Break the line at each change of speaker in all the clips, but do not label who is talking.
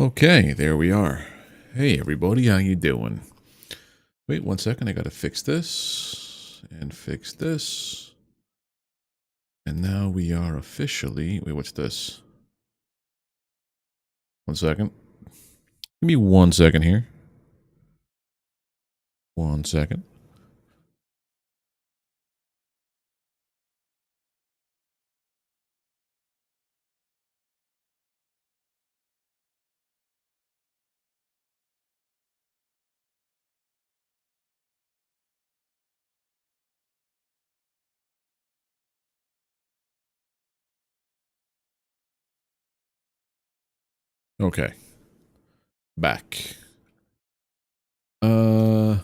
Okay, there we are. Hey everybody, how you doing? Wait 1 second, I gotta fix this and fix this. And now we are officially... Wait, what's this? 1 second. Give me 1 second here. 1 second. Okay. Back. Here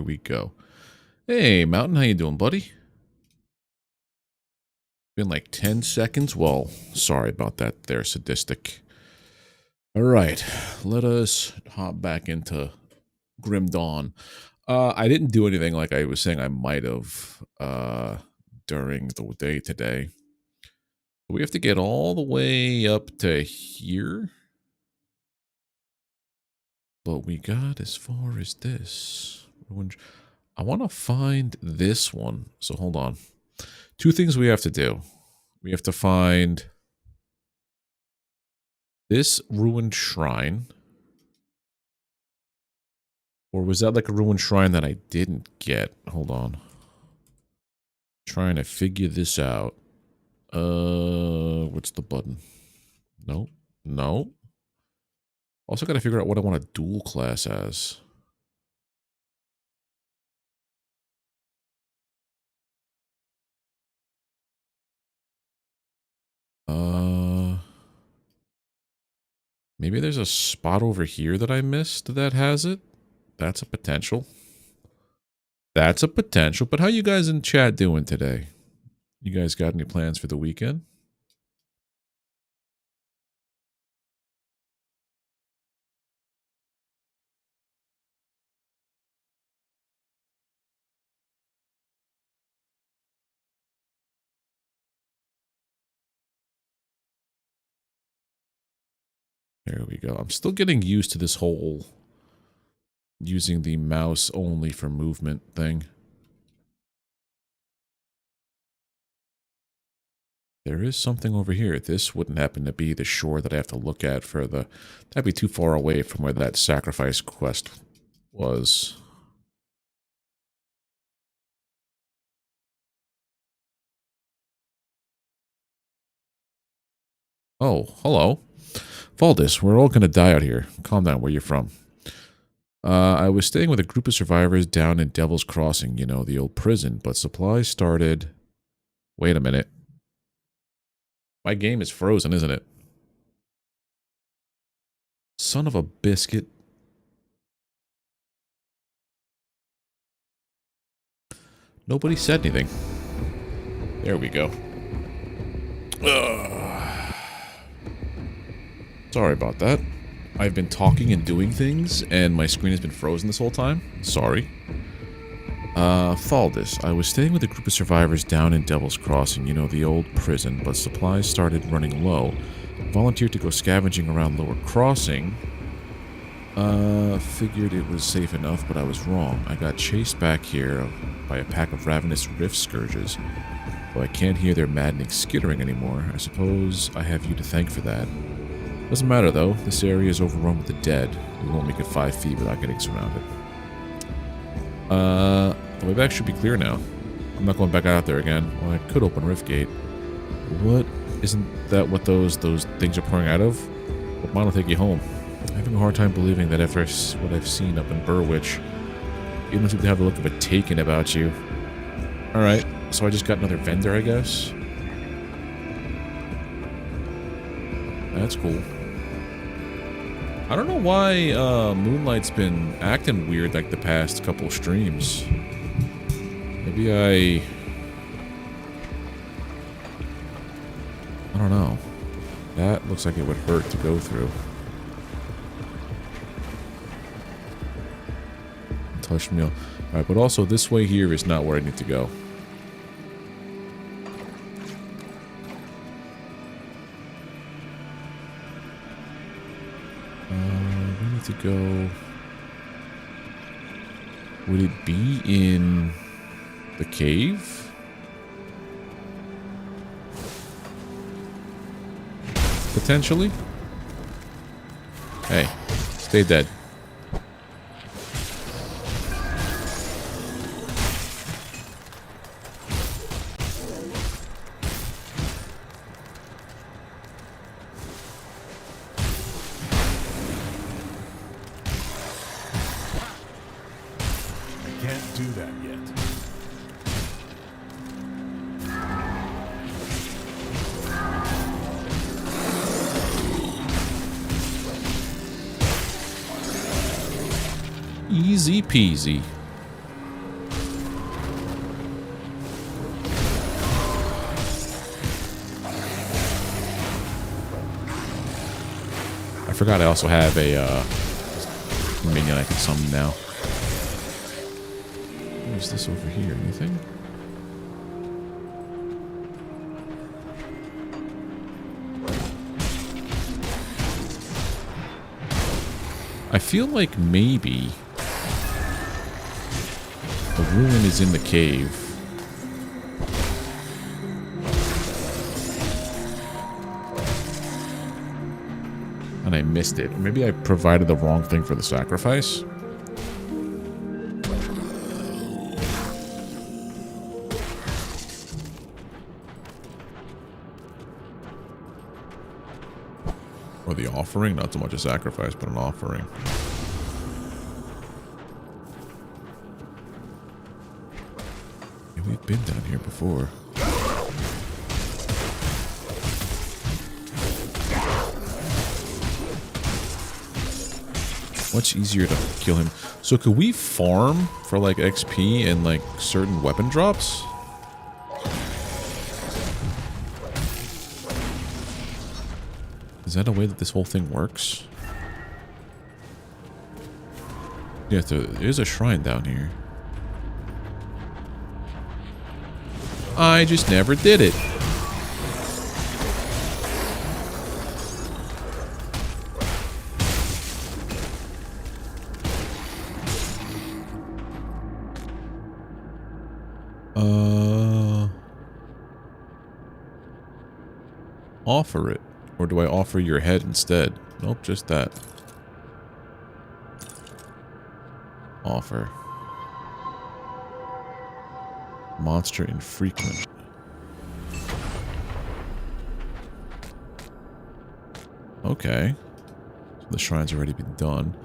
we go. Hey, Mountain, how you doing, buddy? Been like 10 seconds? Well, sorry about that there, sadistic. Alright, let us hop back into Grim Dawn. I didn't do anything like I was saying I might have during the day today. We have to get all the way up to here. But we got as far as this. I want to find this one. So hold on. Two things we have to do. We have to find this ruined shrine. Or was that like a ruined shrine that I didn't get? Hold on. Trying to figure this out. What's the button? No. No. Also got to figure out what I want to dual class as. Maybe there's a spot over here that I missed that has it. That's a potential. That's a potential. But how you guys in chat doing today? You guys got any plans for the weekend? There we go. I'm still getting used to this whole using the mouse only for movement thing. There is something over here. This wouldn't happen to be the shore that I have to look at for the... That'd be too far away from where that sacrifice quest was. Oh, hello. Valdis, we're all gonna die out here. Calm down, where you from? I was staying with a group of survivors down in Devil's Crossing, you know, the old prison, but supplies started... Wait a minute. My game is frozen, isn't it? Son of a biscuit. Nobody said anything. There we go. Sorry about that. I've been talking and doing things, and my screen has been frozen this whole time. Sorry. Faldis, I was staying with a group of survivors down in Devil's Crossing, you know, the old prison, but supplies started running low. Volunteered to go scavenging around Lower Crossing. Figured it was safe enough, but I was wrong. I got chased back here by a pack of ravenous rift scourges. Though I can't hear their maddening skittering anymore, I suppose I have you to thank for that. Doesn't matter though, this area is overrun with the dead. We won't make it 5 feet without getting surrounded. The way back should be clear now. I'm not going back out there again. Well, I could open Riftgate. What? Isn't that what those things are pouring out of? Well, mine will take you home. I'm having a hard time believing that after what I've seen up in Burrwitch, you don't seem to have the look of a taken about you. Alright, so I just got another vendor, I guess? That's cool. I don't know why Moonlight's been acting weird like the past couple streams. Maybe I don't know. That looks like it would hurt to go through. Touch meal. Alright, but also this way here is not where I need to go. to go... Would it be in the cave? Potentially? Hey, stay dead. Easy peasy. I forgot I also have a minion I can summon now. What is this over here? Anything? I feel like maybe the ruin is in the cave. And I missed it. Maybe I provided the wrong thing for the sacrifice. Or the offering. Not so much a sacrifice, but an offering. We've been down here before. Much easier to kill him. So could we farm for like XP and like certain weapon drops? Is that a way that this whole thing works? Yeah, there's a shrine down here. I just never did it. Offer it. Or do I offer your head instead? Nope, just that. Offer. Monster infrequent. Okay. So the shrine's already been done.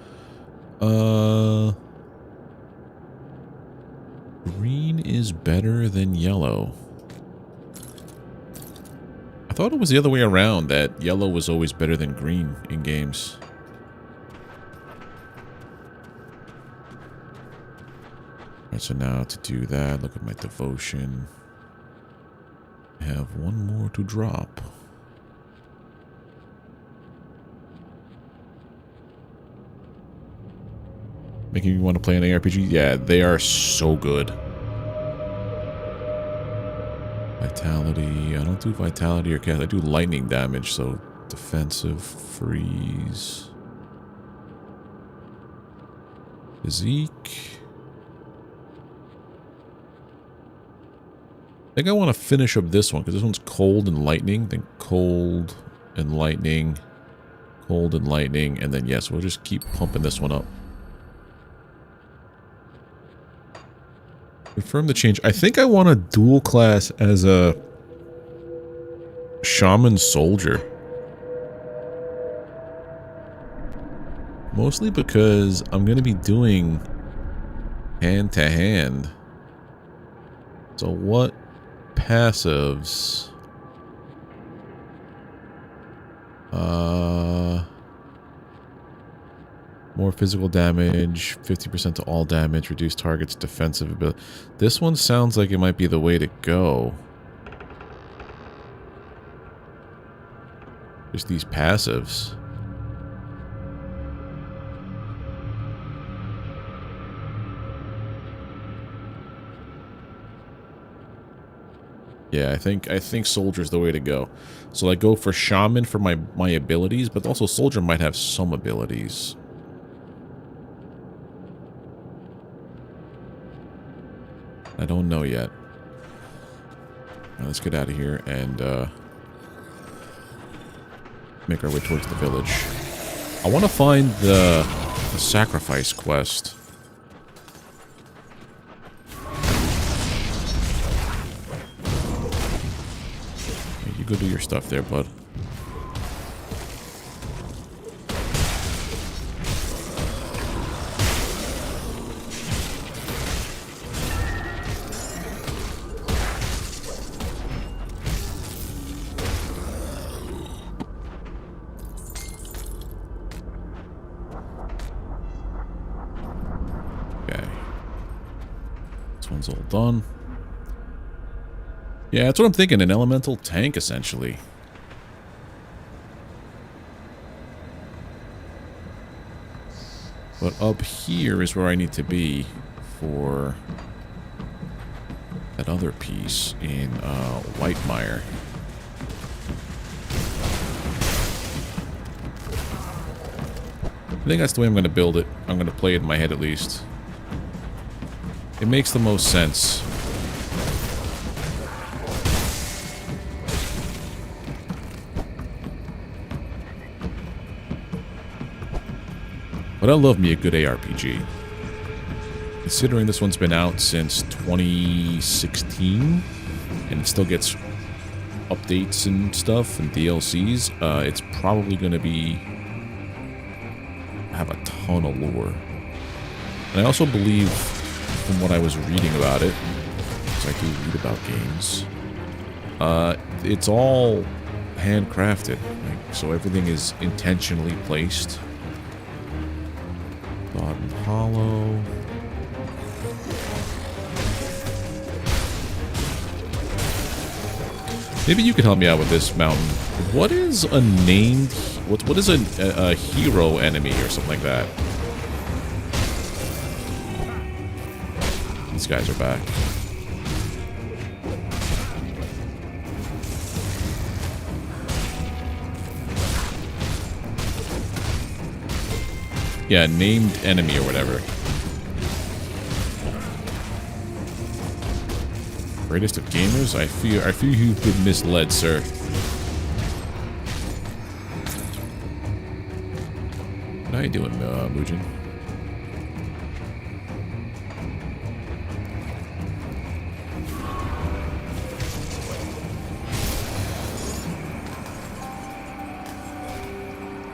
Green is better than yellow. I thought it was the other way around, that yellow was always better than green in games. Alright, so now to do that, look at my devotion. I have one more to drop. Making me want to play an ARPG? Yeah, they are so good. Vitality. I don't do vitality or cast. I do lightning damage, so defensive, freeze. Physique. I think I want to finish up this one, because this one's cold and lightning, then cold and lightning, cold and lightning, and then yes, we'll just keep pumping this one up. Confirm the change. I think I want a dual class as a Shaman soldier. Mostly because I'm going to be doing hand to hand. So what passives? More physical damage, 50% to all damage, reduce target's defensive ability. This one sounds like it might be the way to go. Just these passives. Yeah, I think soldier's the way to go. So I go for shaman for my abilities, but also soldier might have some abilities. I don't know yet. Right, let's get out of here and make our way towards the village. I want to find the sacrifice quest. You go do your stuff there, bud. All done. Yeah, that's what I'm thinking. An elemental tank, essentially. But up here is where I need to be for that other piece in Whitemire. I think that's the way I'm going to build it. I'm going to play it in my head at least. It makes the most sense. But I love me a good ARPG. Considering this one's been out since 2016, and it still gets updates and stuff and DLCs, it's probably going to have a ton of lore. And I also believe, from what I was reading about it, because I do read about games, it's all handcrafted, like, so everything is intentionally placed. Bottom hollow. Maybe you could help me out with this mountain. What is a named? What is a hero enemy or something like that? These guys are back. Yeah, named enemy or whatever. Greatest of gamers? I fear you've been misled, sir. How you doing, Mujin?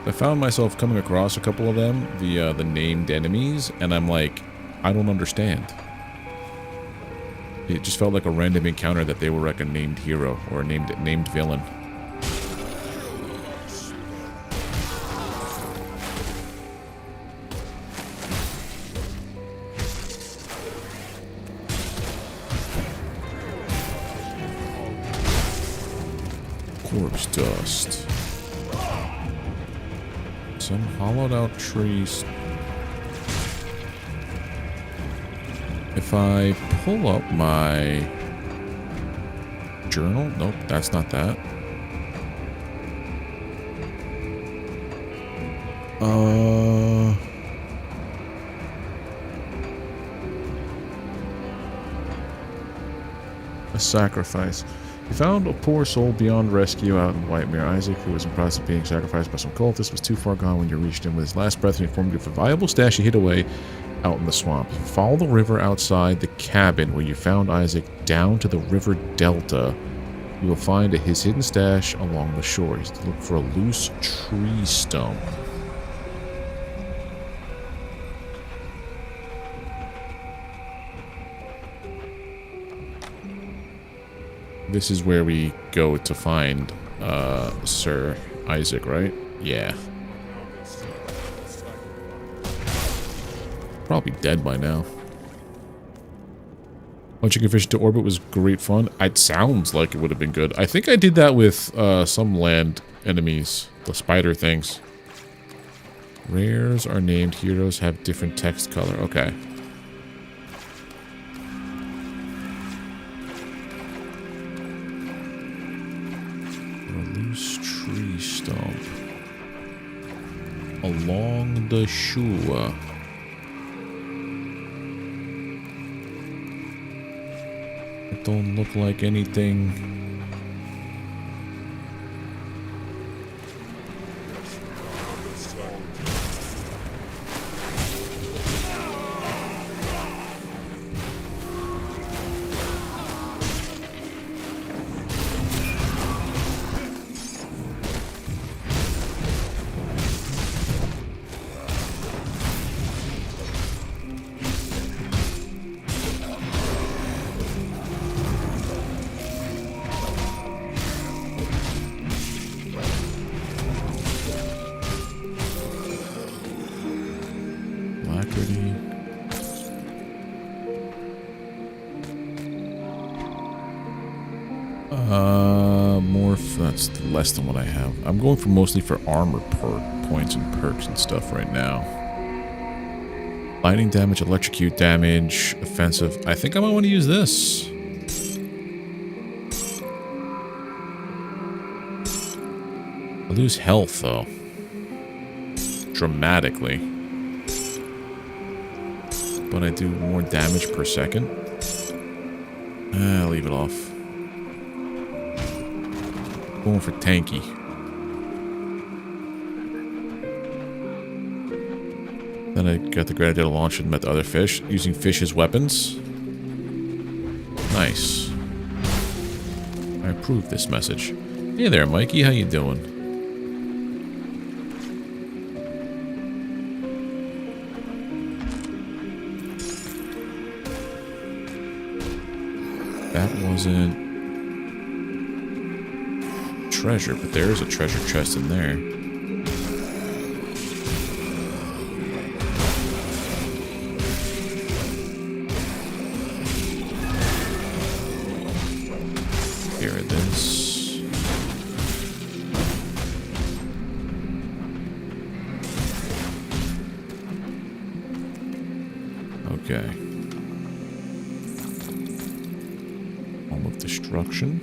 I found myself coming across a couple of them, the named enemies, and I'm like, I don't understand. It just felt like a random encounter that they were like a named hero or a named villain. Corpse dust. Some hollowed out trees. If I pull up my journal, nope, that's not that. A sacrifice. You found a poor soul beyond rescue out in Whitemire. Isaac, who was in process of being sacrificed by some cultists, was too far gone when you reached him. With his last breath, he informed you of a valuable stash he hid away out in the swamp. Follow the river outside the cabin where you found Isaac down to the river delta. You will find his hidden stash along the shore. He's to look for a loose tree stump. This is where we go to find Sir Isaac, right? Yeah. Probably dead by now. Launching a fish into orbit was great fun. It sounds like it would have been good. I think I did that with some land enemies. The spider things. Rares are named. Heroes have different text color. Okay. Tree stump along the shore. don't look like anything. That's less than what I have. I'm going for mostly for armor points and perks and stuff right now. Lightning damage, electrocute damage, offensive. I think I might want to use this. I lose health though. Dramatically. But I do more damage per second. I'll leave it off. Going for tanky. Then I got the great idea to launch and met the other fish, using fish as weapons. Nice. I approve this message. Hey there, Mikey. How you doing? That wasn't treasure, but there is a treasure chest in there. Here it is. Okay. Home of destruction.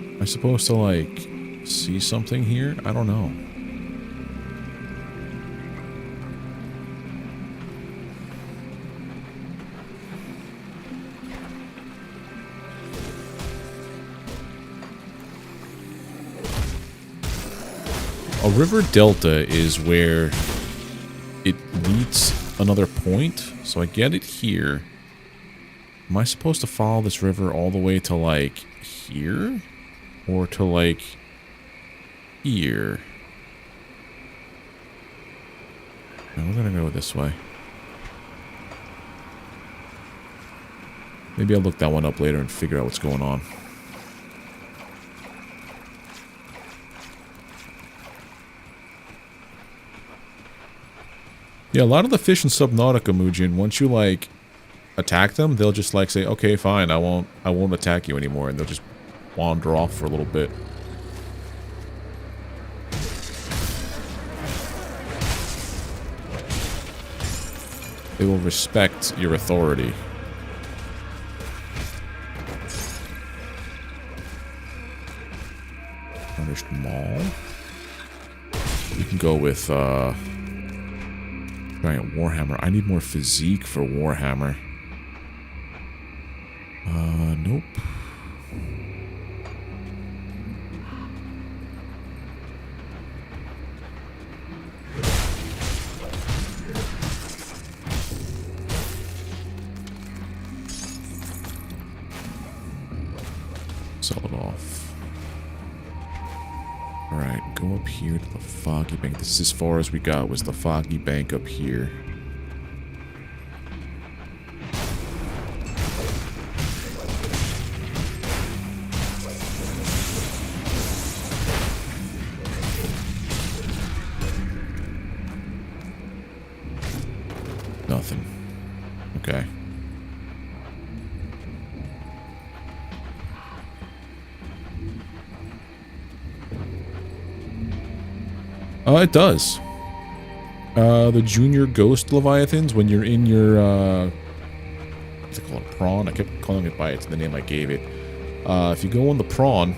Am I supposed to, like, see something here? I don't know. A river delta is where it meets another point. So I get it here. Am I supposed to follow this river all the way to, like, here? Or to, like, here. No, we're gonna go this way. Maybe I'll look that one up later and figure out what's going on. Yeah, a lot of the fish in Subnautica, Mujin, once you, like, attack them, they'll just, like, say, okay, fine, I won't attack you anymore, and they'll just wander off for a little bit. They will respect your authority. Furnished mall. We can go with giant Warhammer. I need more physique for Warhammer. Nope. Sell it off. Alright, go up here to the Foggy Bank. This is as far as we got, was the Foggy Bank up here. Nothing. Okay. It does. The junior ghost leviathans, when you're in your, what's it called, prawn? I kept calling it by the name I gave it. If you go on the prawn,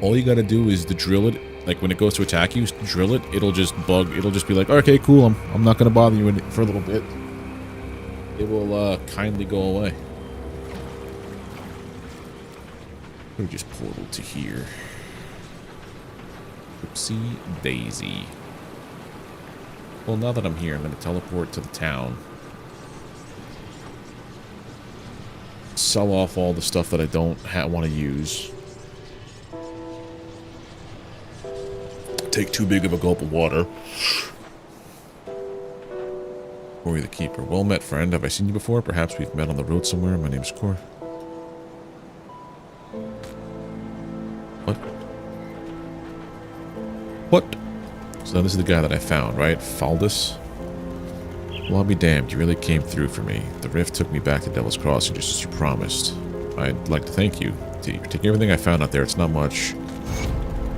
all you gotta do is to drill it. Like when it goes to attack you, drill it. It'll just bug. It'll just be like, okay, cool. I'm not gonna bother you for a little bit. It will kindly go away. Let me just portal to here. Oopsie daisy. Well, now that I'm here, I'm gonna teleport to the town. Sell off all the stuff that I don't want to use. Take too big of a gulp of water. Corey the Keeper. Well met, friend. Have I seen you before? Perhaps we've met on the road somewhere. My name's Corey. What? What? So this is the guy that I found, right? Faldus? Well, I'll be damned. You really came through for me. The rift took me back to Devil's Crossing just as you promised. I'd like to thank you. Taking everything I found out there, it's not much.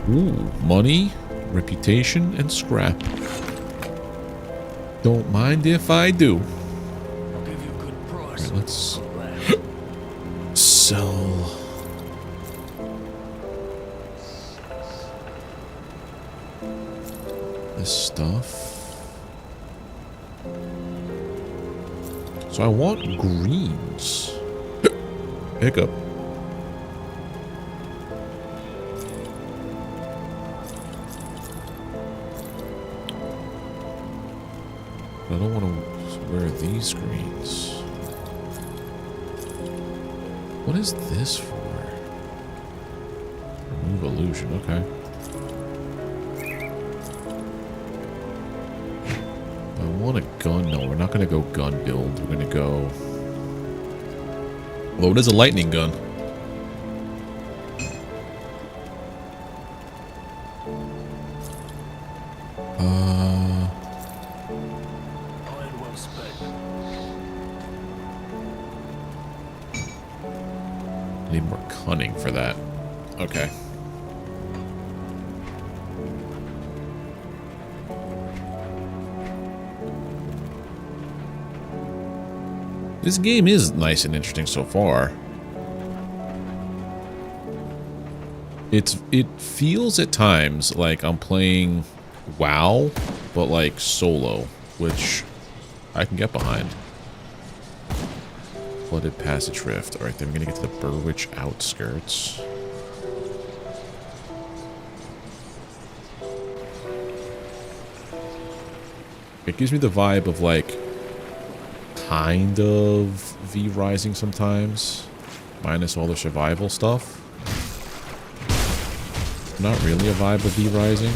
Ooh, money, reputation, and scrap. Don't mind if I do.
I'll give you a good price.
Right, let's sell. This stuff. So I want greens. Hiccup. I don't want to wear these greens. What is this for? Remove illusion, okay. I want a gun. No, we're not going to go gun build. We're going to go... Well, it is a lightning gun. Need more cunning for that. Okay. This game is nice and interesting so far. It feels at times like I'm playing WoW, but like solo, which I can get behind. Flooded Passage Rift. Alright, then we're gonna get to the Burrwitch outskirts. It gives me the vibe of like kind of V Rising sometimes, minus all the survival stuff. Not really a vibe of V Rising.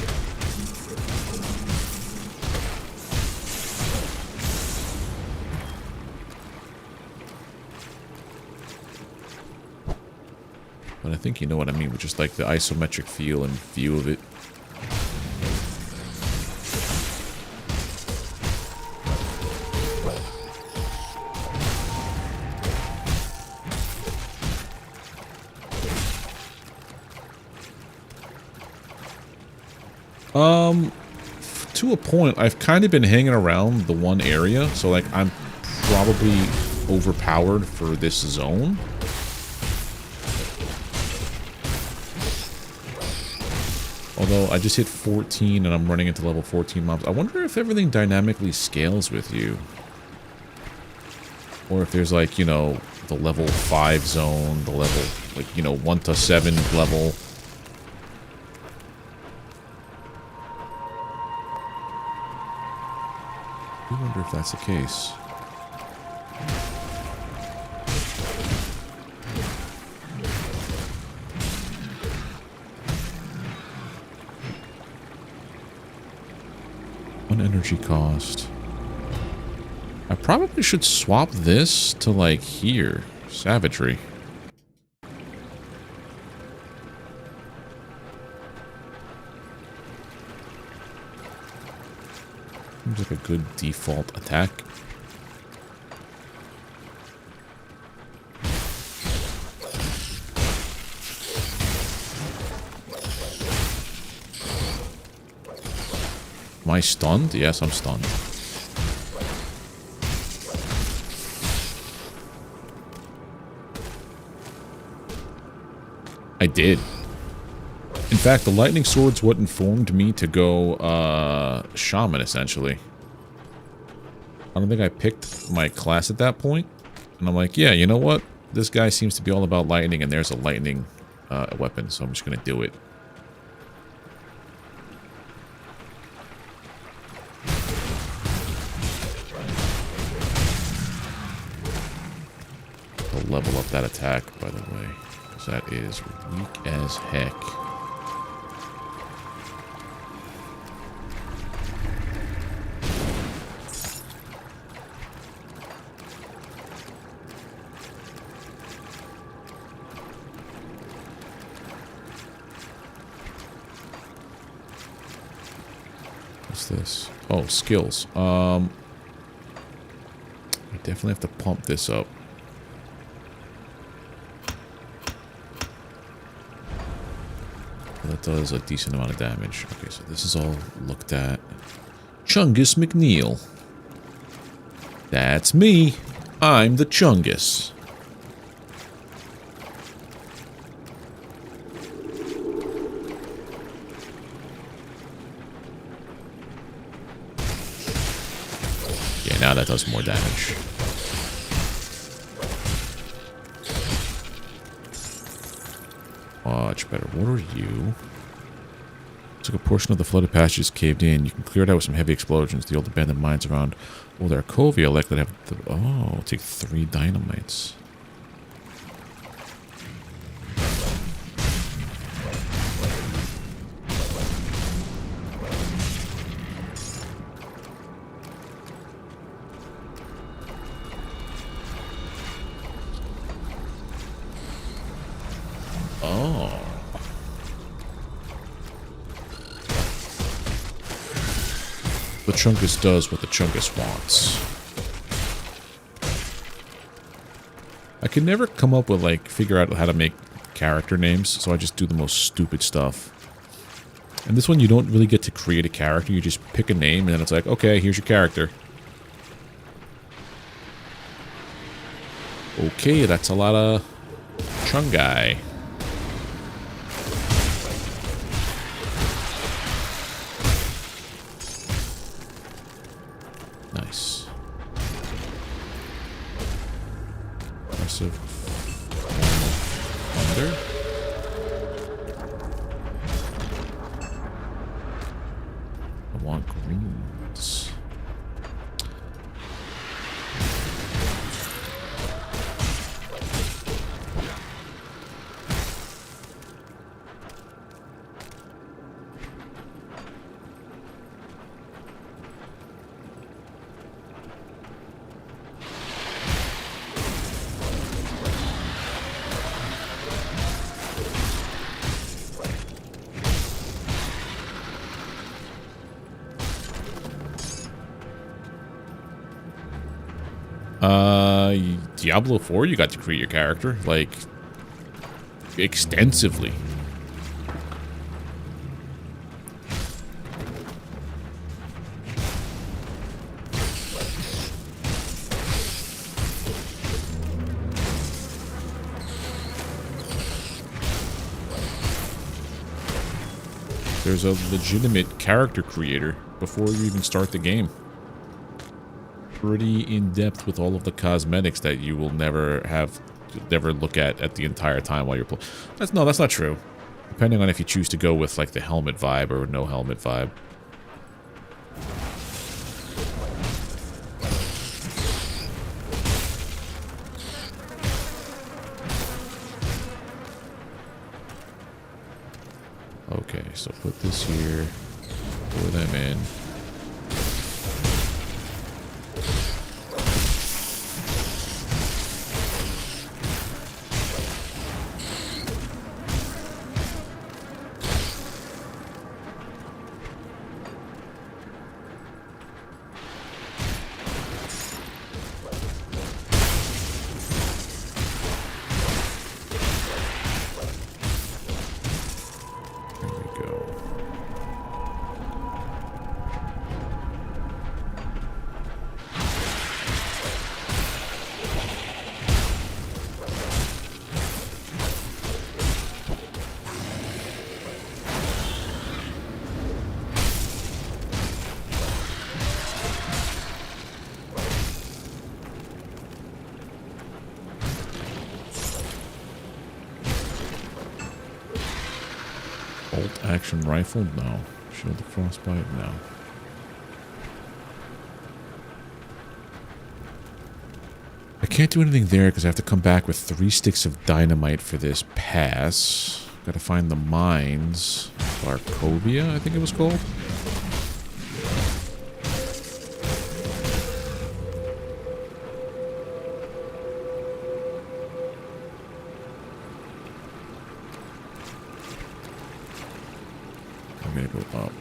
But I think you know what I mean, with just like the isometric feel and view of it. To a point, I've kind of been hanging around the one area, so like I'm probably overpowered for this zone. Although I just hit 14 and I'm running into level 14 mobs. I wonder if everything dynamically scales with you. Or if there's like, you know, the level 5 zone, the level, like, you know, 1 to 7 level. I wonder if that's the case. One energy cost. I probably should swap this to like here. Savagery. Seems like a good default attack. Am I stunned? Yes, I'm stunned. I did. In fact, the lightning sword's what informed me to go shaman, essentially. I don't think I picked my class at that point. And I'm like, yeah, you know what? This guy seems to be all about lightning, and there's a lightning weapon, so I'm just going to do it. I'll level up that attack, by the way, because that is weak as heck. What's this? Oh, skills. I definitely have to pump this up. That does a decent amount of damage. Okay, so this is all looked at. Chungus McNeil. That's me. I'm the Chungus. Yeah, now that does more damage. Much better. What are you? Looks like a portion of the flooded passage is caved in. You can clear it out with some heavy explosions. The old abandoned mines around Old Arcovia likely have the... Oh, take 3 dynamites. Oh. The Chungus does what the Chungus wants. I can never come up with, like, figure out how to make character names, so I just do the most stupid stuff. And this one, you don't really get to create a character. You just pick a name, and then it's like, okay, here's your character. Okay, that's a lot of Chungai. Nice. Aggressive thunder. I want greens. Diablo 4, you got to create your character, like, extensively. There's a legitimate character creator before you even start the game. Pretty in-depth with all of the cosmetics that you will never look at the entire time while you're playing. That's not true. Depending on if you choose to go with, like, the helmet vibe or no helmet vibe. Okay, so put this here, throw them in. Bolt action rifle? No. Shield the frostbite? No. I can't do anything there because I have to come back with 3 sticks of dynamite for this pass. Gotta find the mines. Barkovia, I think it was called. I'm gonna go up.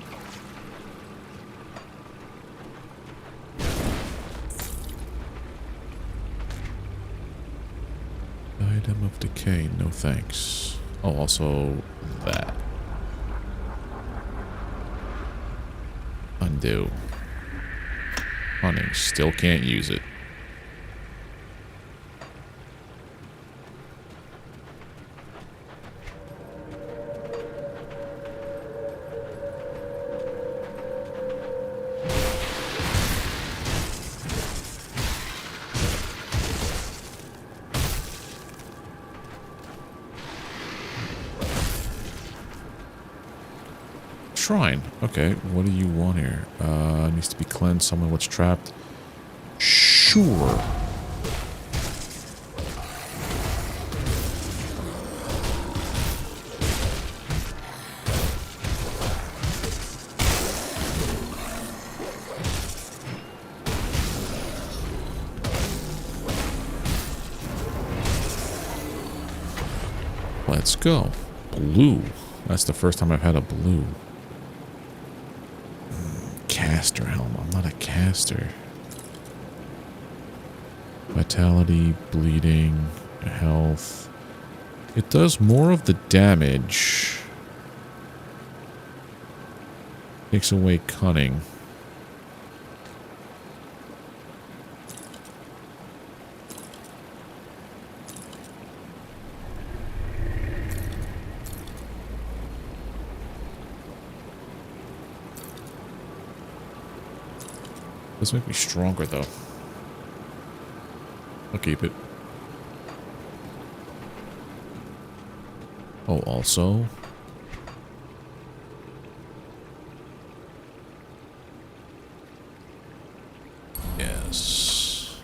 Item of decay, no thanks. Oh, also that. Undo. Hunting, still can't use it. Shrine. Okay, what do you want here? Needs to be cleansed. Summon what's trapped. Sure. Let's go. Blue. That's the first time I've had a blue. Caster helm. I'm not a caster. Vitality, bleeding, health. It does more of the damage. Takes away cunning. This make me stronger, though. I'll keep it. Oh, also... Yes.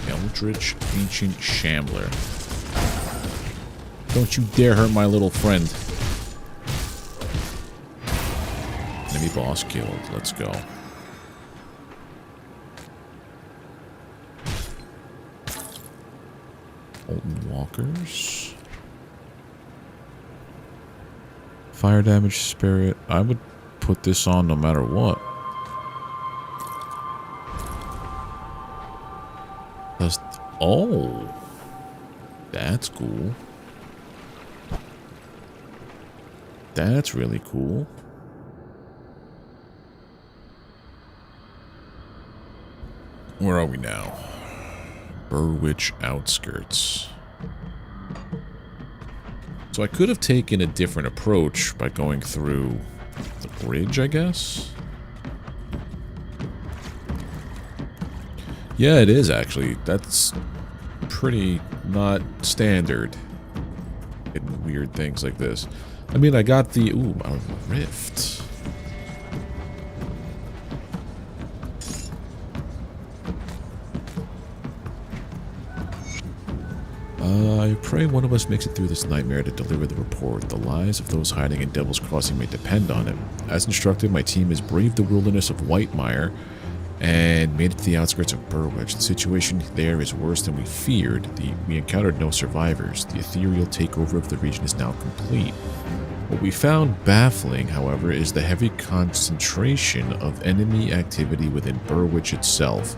Eldritch Ancient Shambler. Don't you dare hurt my little friend. Enemy boss killed. Let's go. Molten Walkers. Fire damage spirit. I would put this on no matter what. Oh, that's cool. That's really cool. Where are we now? Burrwitch outskirts. So I could have taken a different approach by going through the bridge, I guess. Yeah, it is actually. That's pretty not standard in weird things like this. I mean, I got the... Ooh, a rift. I pray one of us makes it through this nightmare to deliver the report. The lives of those hiding in Devil's Crossing may depend on it. As instructed, my team has braved the wilderness of Whitemire and made it to the outskirts of Burrwitch. The situation there is worse than we feared. We encountered no survivors. The ethereal takeover of the region is now complete. What we found baffling, however, is the heavy concentration of enemy activity within Burrwitch itself.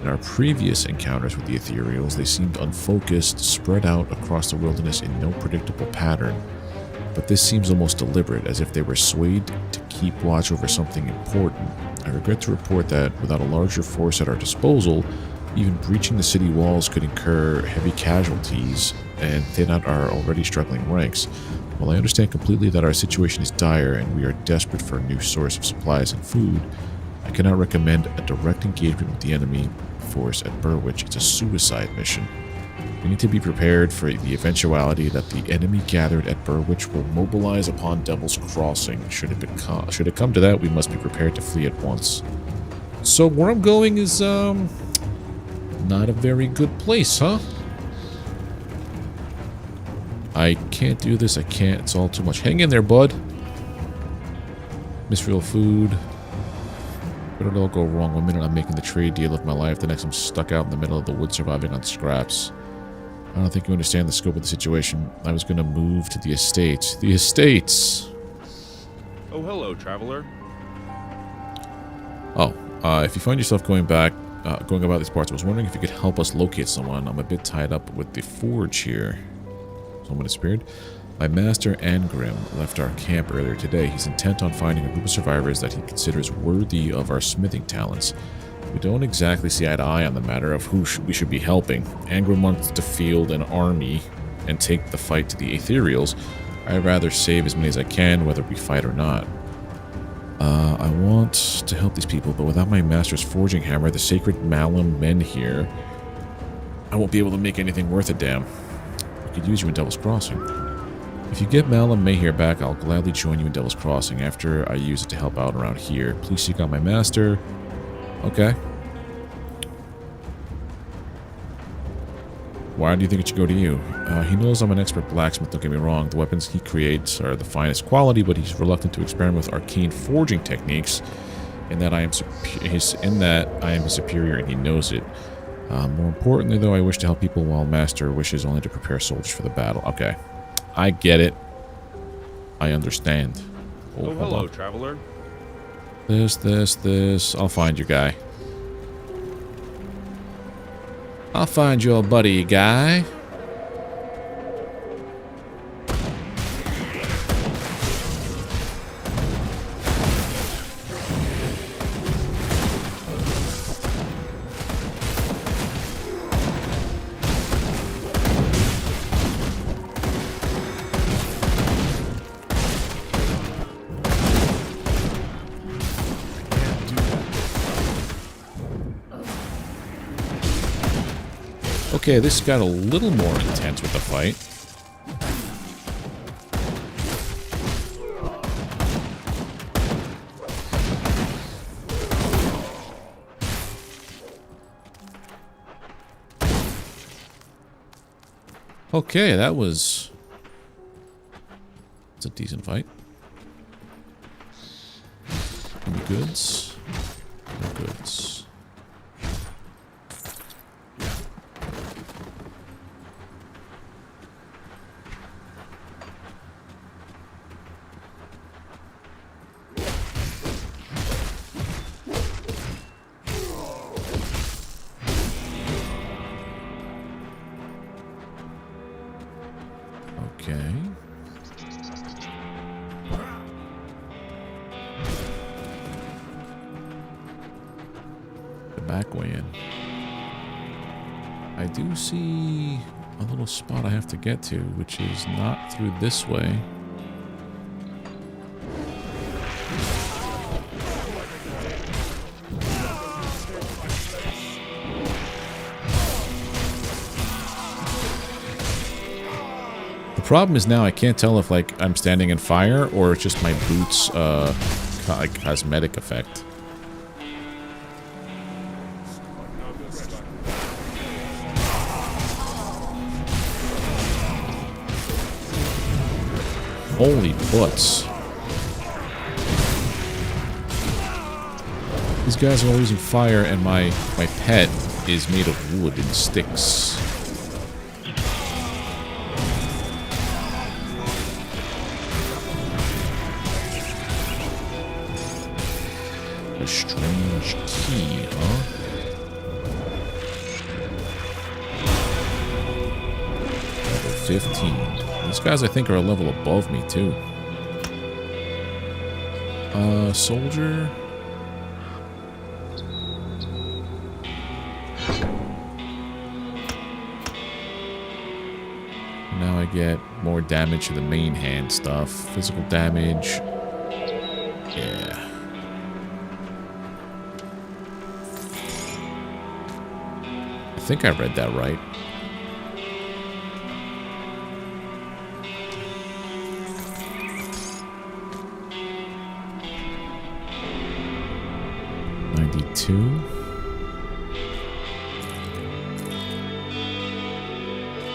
In our previous encounters with the ethereals, they seemed unfocused, spread out across the wilderness in no predictable pattern. But this seems almost deliberate, as if they were swayed to keep watch over something important. I regret to report that, without a larger force at our disposal, Even breaching the city walls could incur heavy casualties and thin out our already struggling ranks. While I understand completely that our situation is dire and we are desperate for a new source of supplies and food, I cannot recommend a direct engagement with the enemy force at Burrwitch. It's a suicide mission. We need to be prepared for the eventuality that the enemy gathered at Burrwitch will mobilize upon Devil's Crossing. Should it come to that, we must be prepared to flee at once. So where I'm going is, not a very good place, huh? I can't do this, I can't, it's all too much. Hang in there, bud. Misreal food. Where did it all go wrong? One minute I'm making the trade deal of my life, the next I'm stuck out in the middle of the woods surviving on scraps. I don't think you understand the scope of the situation. I was gonna move to the estates. The estates!
Oh, hello, traveler.
Oh, if you find yourself going about these parts, I was wondering if you could help us locate someone. I'm a bit tied up with the forge here. Someone disappeared. My master, Angrim, left our camp earlier today. He's intent on finding a group of survivors that he considers worthy of our smithing talents. We don't exactly see eye to eye on the matter of who we should be helping. Angrim wants to field an army and take the fight to the ethereals. I'd rather save as many as I can, whether we fight or not. I want to help these people, but without my master's forging hammer, the sacred Malum men here, I won't be able to make anything worth a damn. I could use you in Devil's Crossing. If you get Malum Mayhere back, I'll gladly join you in Devil's Crossing after I use it to help out around here. Please seek out my master. Okay. Why do you think it should go to you? He knows I'm an expert blacksmith, don't get me wrong. The weapons he creates are the finest quality, but he's reluctant to experiment with arcane forging techniques. In that I am his superior and he knows it. More importantly, though, I wish to help people while Master wishes only to prepare soldiers for the battle. Okay. I get it. I understand.
Oh, hello, traveler.
This. I'll find your guy. I'll find your buddy, guy. Okay, this got a little more intense with the fight. Okay, that was... It's a decent fight. Any goods? No goods. Okay. The back way in. I do see a little spot I have to get to, which is not through this way. The problem is now I can't tell if like I'm standing in fire or it's just my boots like cosmetic effect. Holy butts. These guys are all using fire and my pet is made of wood and sticks. A strange key, huh? Level 15. These guys, I think, are a level above me, too. Soldier. Now I get more damage to the main hand stuff. Physical damage. Yeah. I think I read that right.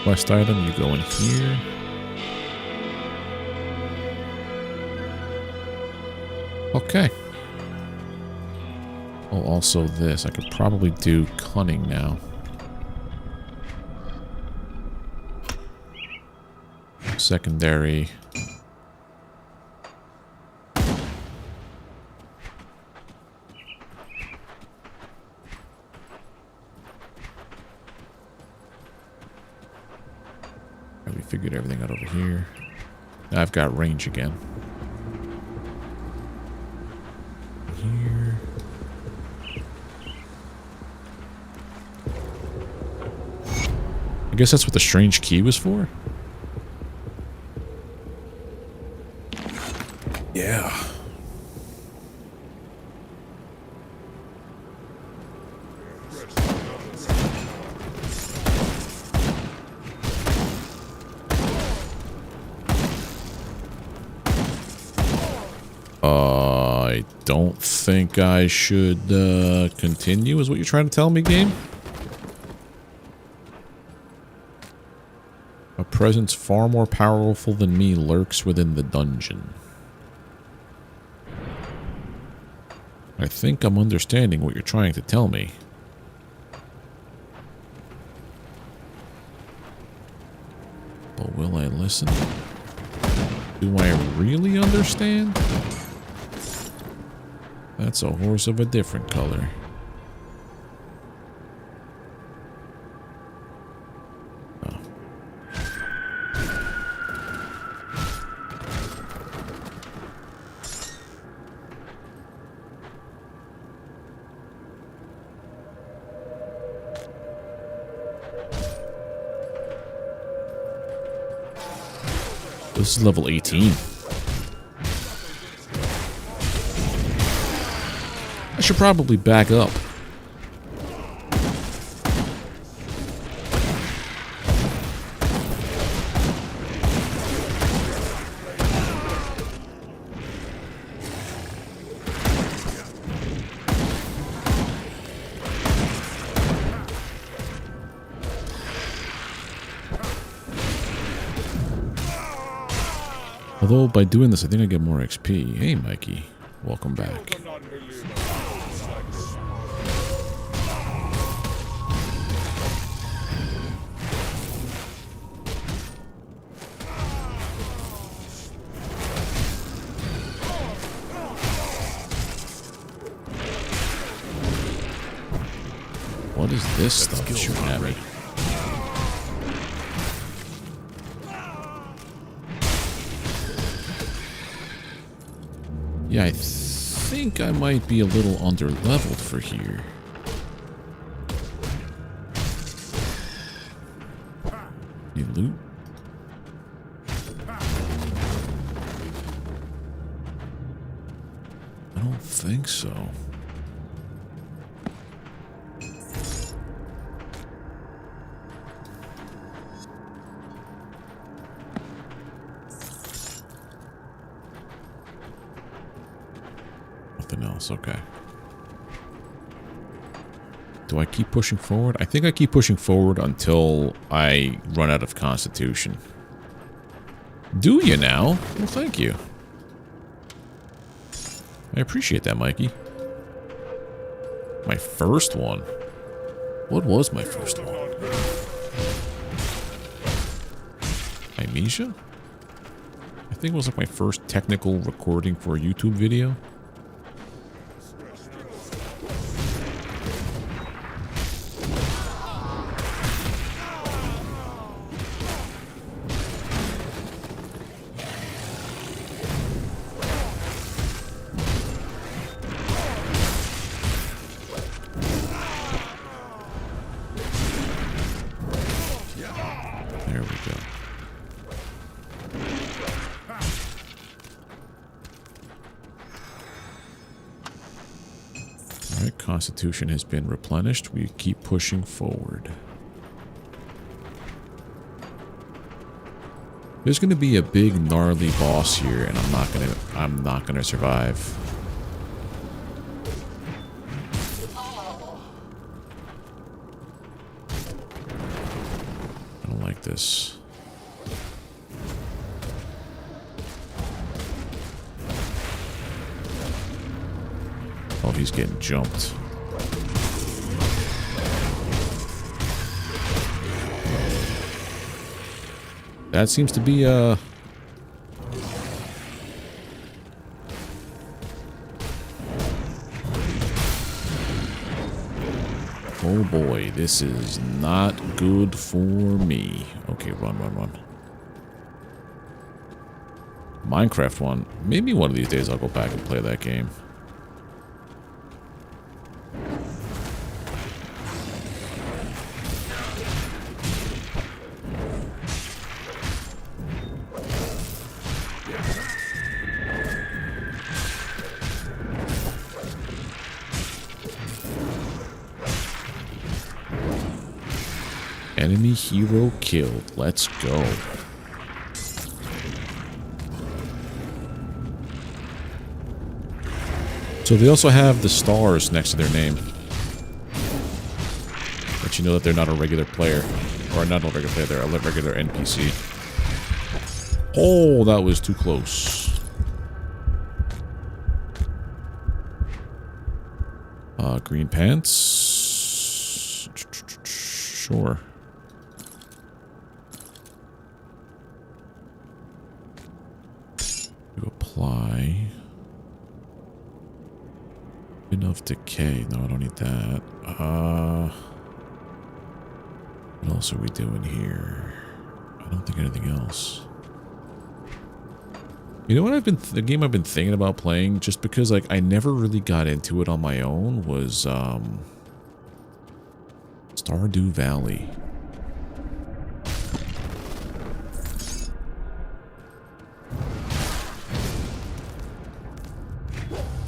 Quest item, you go in here. Okay. Oh, also this. I could probably do cunning now. Secondary. We figured everything out over here. Now I've got range again. Here. I guess that's what the strange key was for? Yeah. I don't think I should continue, is what you're trying to tell me, game? A presence far more powerful than me lurks within the dungeon. I think I'm understanding what you're trying to tell me. But will I listen? Do I really understand? That's a horse of a different color. Oh. This is level 18. I should probably back up. Although by doing this, I think I get more XP. Hey, Mikey. Welcome back. What is this stuff shooting at me? Yeah, I think I might be a little under-leveled for here. You loot? I don't think so. Else. Okay. Do I keep pushing forward? I think I keep pushing forward until I run out of constitution. Do you now? Well, thank you. I appreciate that, Mikey. My first one? What was my first one? Amnesia? I think it was like my first technical recording for a YouTube video. Constitution has been replenished. We keep pushing forward. There's going to be a big gnarly boss here, and I'm not gonna survive. I don't like this. Oh, he's getting jumped. That seems to be oh boy, this is not good for me. Okay, run, run, run. Minecraft one. Maybe one of these days I'll go back and play that game. Enemy hero killed. Let's go. So they also have the stars next to their name. Let you know that they're not a regular player. Or not a regular player, they're a regular NPC. Oh, that was too close. Green pants. Sure. You apply. Enough decay. No, I don't need that. What else are we doing here? I don't think anything else. You know what the game I've been thinking about playing, just because like I never really got into it on my own, was Stardew Valley.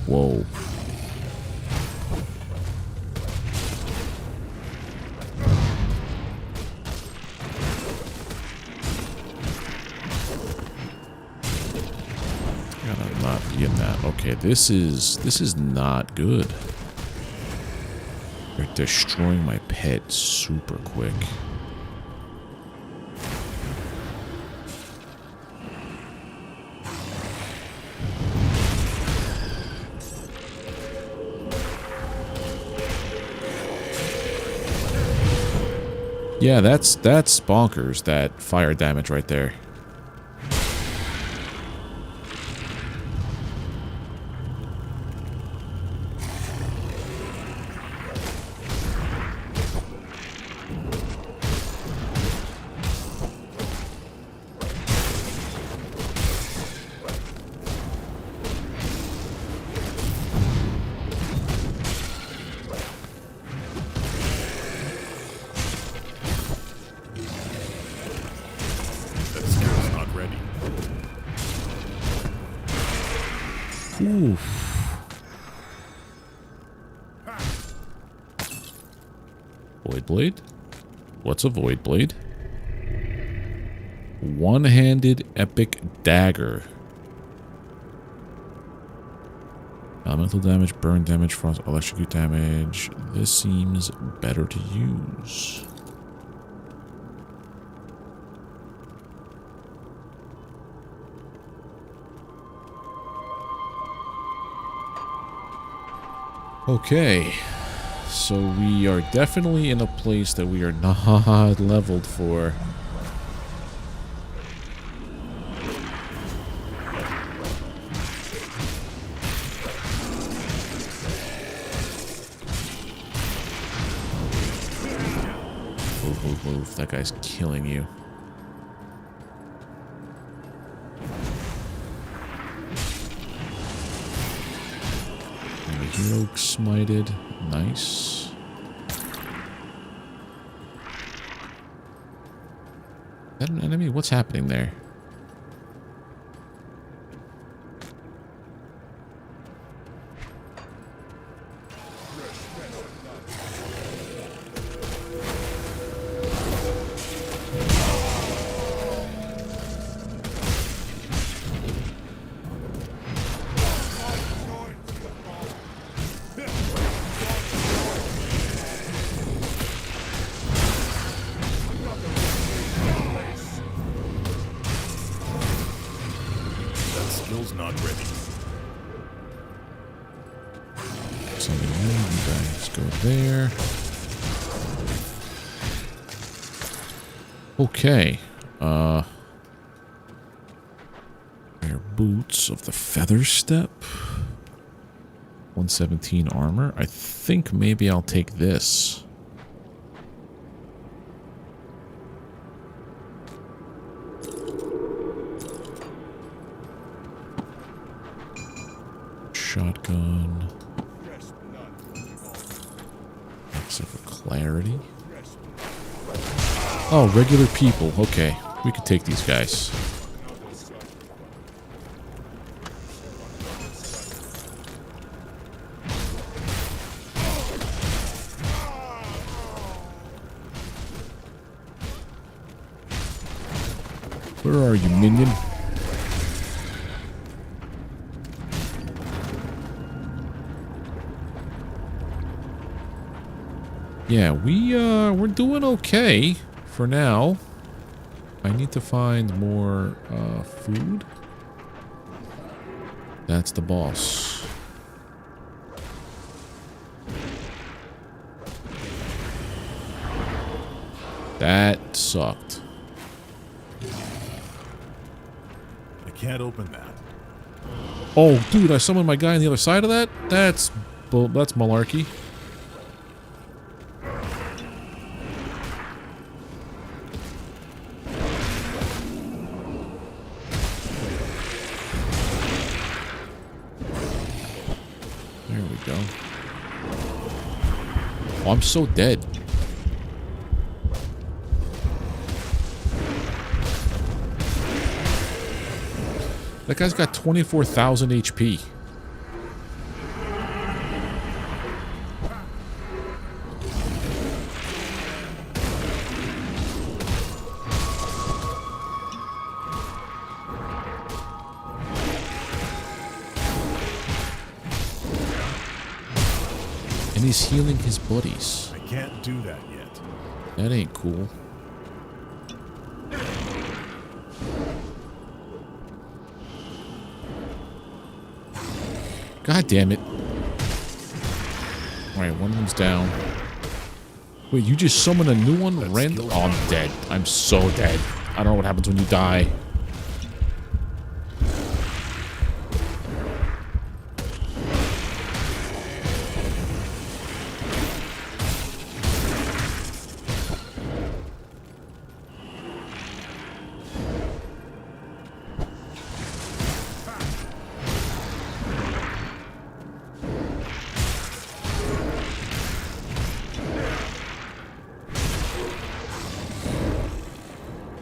Whoa. I'm not getting that. Okay, this is not good. They're destroying my pet super quick. Yeah, that's bonkers, that fire damage right there. Oof. Void Blade? What's a Void Blade? One-handed epic dagger. Elemental damage, burn damage, frost, electrocute damage. This seems better to use. Okay, so we are definitely in a place that we are not leveled for. Move, move, move. That guy's killing you. Hero smited. Nice. Is that an enemy? What's happening there?
is not ready.
Something new. You guys go there. Okay. Wear boots of the feather step. 117 armor. I think maybe I'll take this. Shotgun. Except for clarity. Oh, regular people. Okay. We could take these guys. Where are you, minion? Yeah, we're doing okay for now. I need to find more food. That's the boss. That sucked.
I can't open that.
Oh, dude, I summoned my guy on the other side of that? That's malarkey. There we go. Oh, I'm so dead. That guy's got 24,000 HP. And he's healing his buddies.
I can't do that yet.
That ain't cool. God damn it. Alright, one of them's down. Wait, you just summoned a new one? Random? Oh, I'm dead. I'm so dead. I don't know what happens when you die.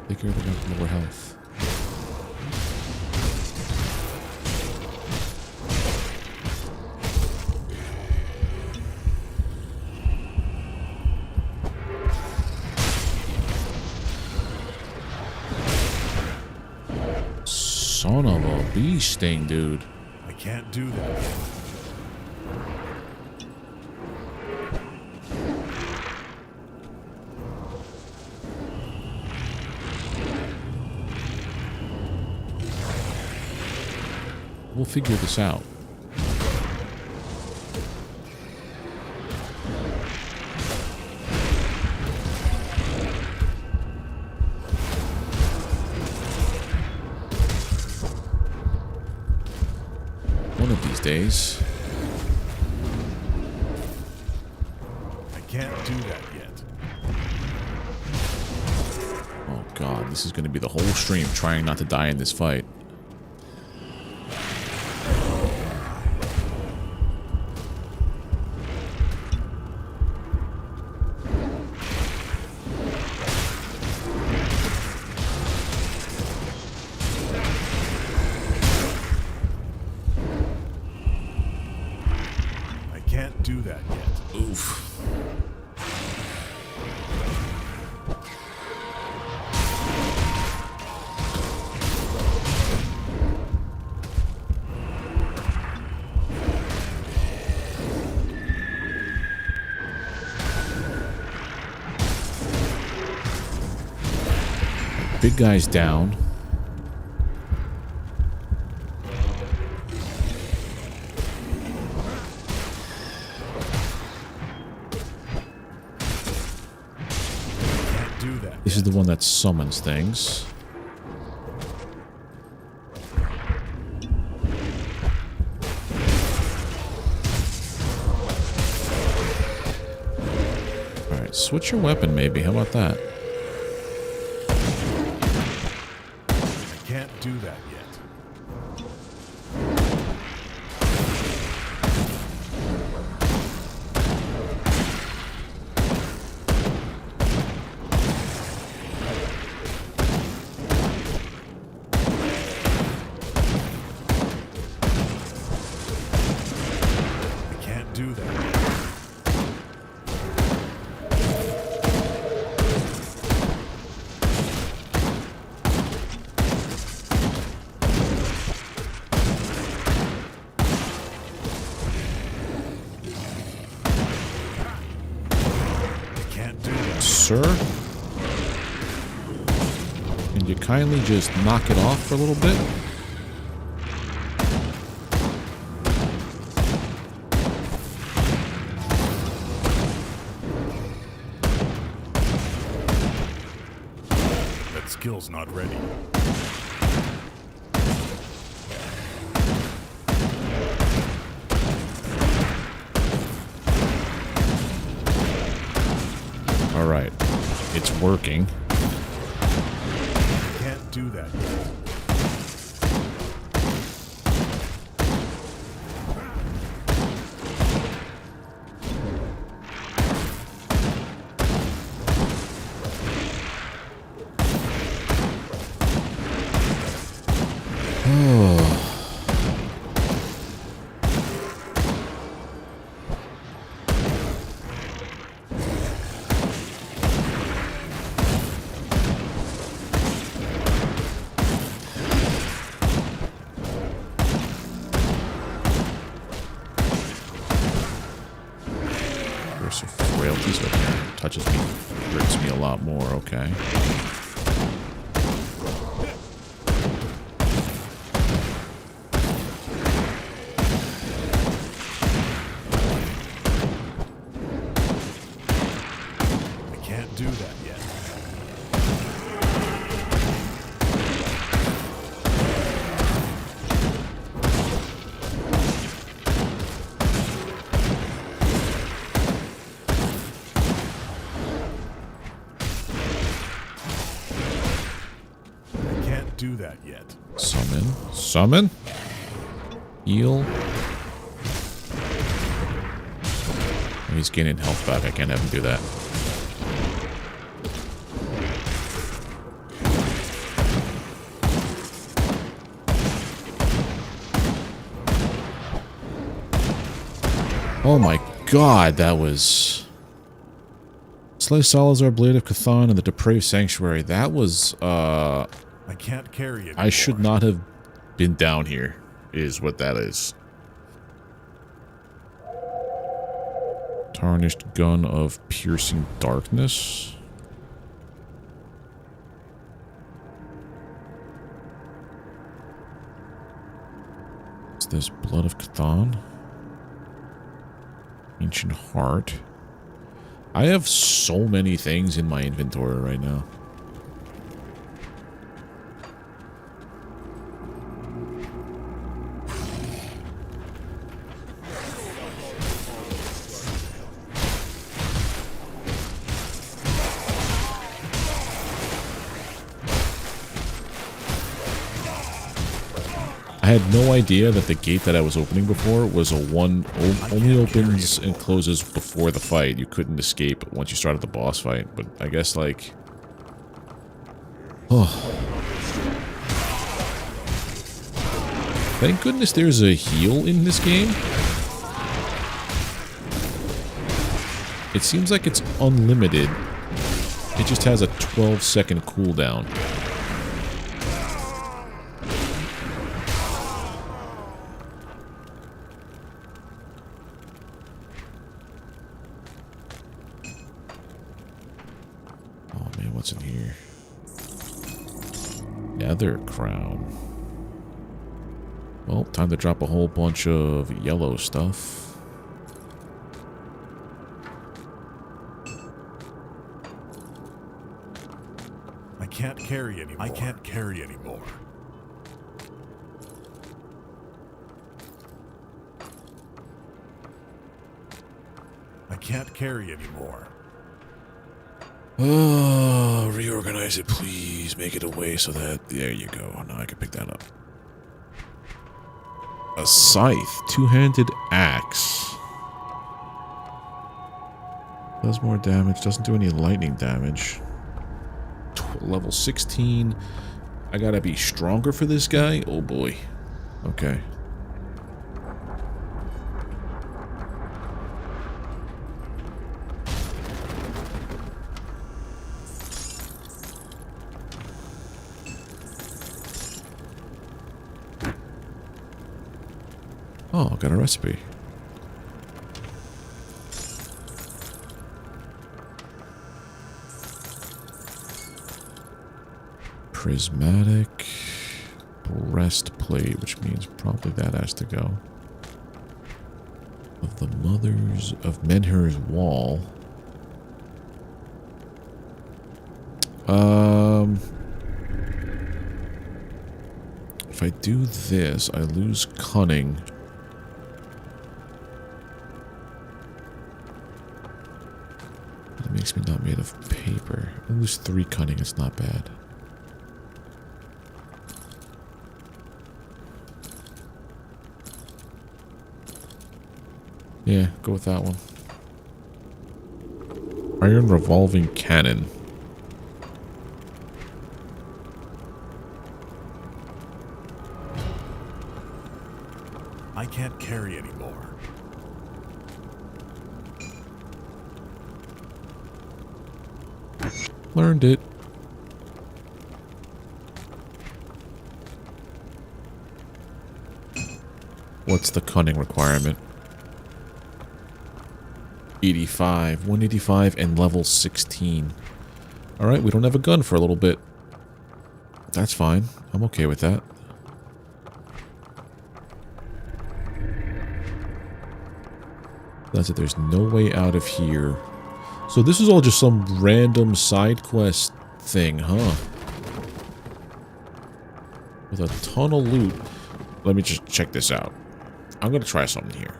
They're going to have lower health. Son of a bee sting, dude.
I can't do that yet.
We'll figure this out. One of these days.
I can't do that yet.
Oh god, this is going to be the whole stream trying not to die in this fight.
Do that yet.
Oof. Big guy's down. This is the one that summons things. Alright, switch your weapon maybe. How about that?
I can't do that yet. Do that. Can't do that.
Sir? Can you kindly just knock it off for a little bit?
Skill's not ready.
All right, it's working.
Can't do that yet.
There's some frailties over there. Touches me, hurts me a lot more, okay.
Do that yet. I can't do that yet.
Summon. Summon? Heal. Oh, he's gaining health back. I can't have him do that. Oh my god, that was... Slay Salazar, Blade of Cthon, and the Depraved Sanctuary. That was,
I can't carry it.
I should not have been down here, is what that is. Tarnished Gun of Piercing Darkness. Is this Blood of Cthon? Ancient Heart. I have so many things in my inventory right now. I had no idea that the gate that I was opening before was a only opens and closes before the fight. You couldn't escape once you started the boss fight, but I guess like... Oh. Thank goodness there's a heal in this game. It seems like it's unlimited. It just has a 12-second cooldown. What's in here? Nether crown. Well, time to drop a whole bunch of yellow stuff.
can't carry anymore. I can't carry anymore. I can't carry anymore.
Oh, reorganize it, please. Make it away so that... There you go. Now I can pick that up. A scythe. Two-handed axe. Does more damage. Doesn't do any lightning damage. Level 16. I gotta be stronger for this guy? Oh boy. Okay. Oh, got a recipe. Prismatic breastplate, which means probably that has to go. Of the Mothers of Menhir's Wall. If I do this, I lose cunning. It makes me not made of paper. I lose 3 cunning, it's not bad. Yeah, go with that one. Iron revolving cannon.
I can't carry anymore.
Learned it. What's the cunning requirement? 85, 185, and level 16. Alright, we don't have a gun for a little bit. That's fine. I'm okay with that. That's it. There's no way out of here. So this is all just some random side quest thing, huh? With a ton of loot. Let me just check this out. I'm going to try something here.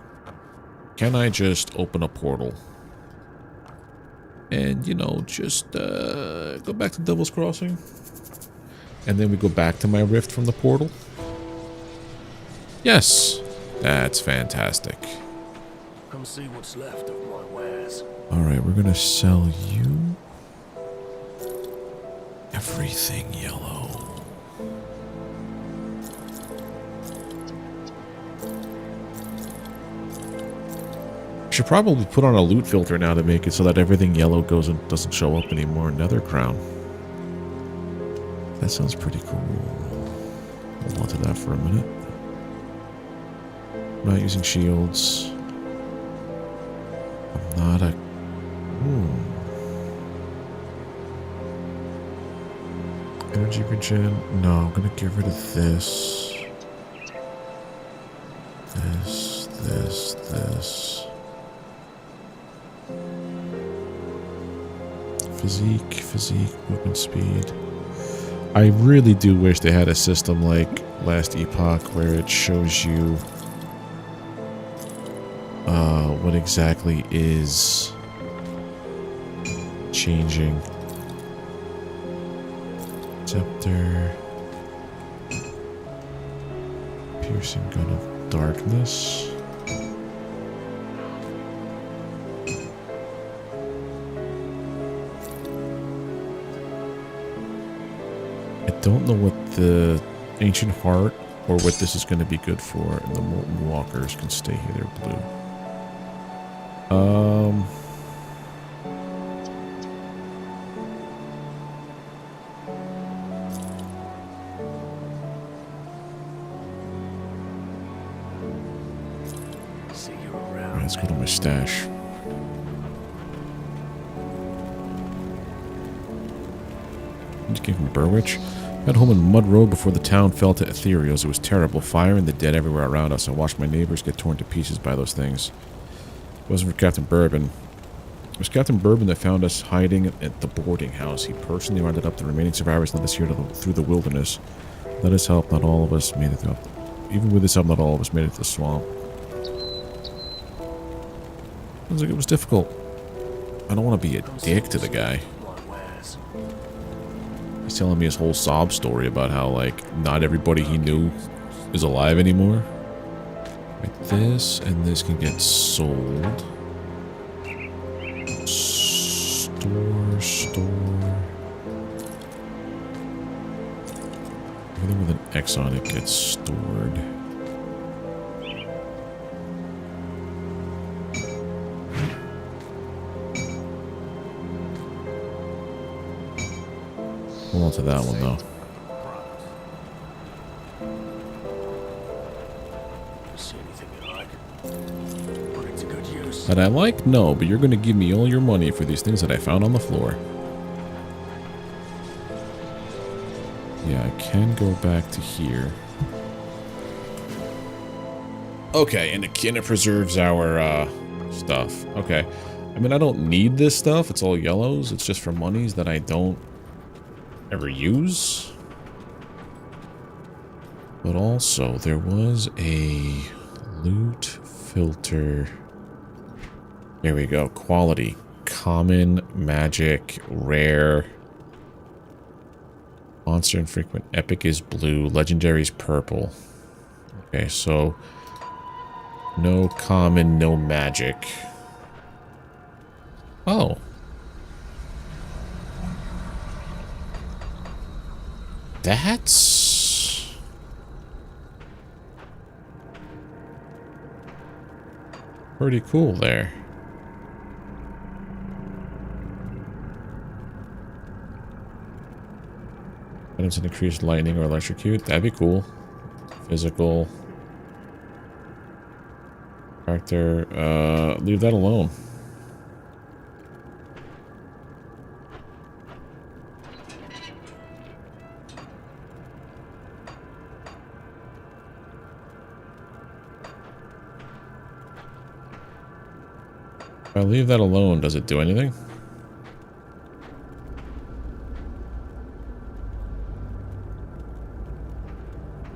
Can I just open a portal? And, you know, just go back to Devil's Crossing? And then we go back to my rift from the portal? Yes! That's fantastic.
Come see what's left of my wares.
Alright, we're gonna sell you everything yellow. Should probably put on a loot filter now to make it so that everything yellow goes and doesn't show up anymore. Nether crown. That sounds pretty cool. Hold on to that for a minute. I'm not using shields. I'm not a... Energy regen. No, I'm gonna get rid of this. This. Physique, movement speed. I really do wish they had a system like Last Epoch where it shows you what exactly is changing. Scepter. Piercing gun of darkness. I don't know what the Ancient Heart or what this is going to be good for, and the Molten Walkers can stay here. They're blue.
See you around.
Alright, let's go to my stash. Just came from Burrwitch. Got home in Mud Road before the town fell to ethereals. It was terrible. Fire and the dead everywhere around us. I watched my neighbors get torn to pieces by those things. If it wasn't for Captain Bourbon, was Captain Bourbon that found us hiding at the boarding house. He personally rounded up the remaining survivors of this year through the wilderness. Let us help. Not all of us made it through. Even with this help, not all of us made it to the swamp. Sounds like it was difficult. I don't want to be a dick to the guy. He's telling me his whole sob story about how, like, not everybody he knew is alive anymore. Like this, and this can get sold. Store. Everything with an X on it gets stored. Hold on to that one, though.
See anything you like? Put it to good use.
That I like? No, but you're going to give me all your money for these things that I found on the floor. Yeah, I can go back to here. Okay, and it preserves our stuff. Okay. I mean, I don't need this stuff. It's all yellows. It's just for monies that I don't ever use. But also, there was a loot filter. There we go. Quality. Common, magic, rare. Monster infrequent. Epic is blue. Legendary is purple. Okay, so no common, no magic. Oh. That's pretty cool there. Items that increase lightning or electrocute. That'd be cool. Physical. Character. Leave that alone. If I leave that alone, does it do anything?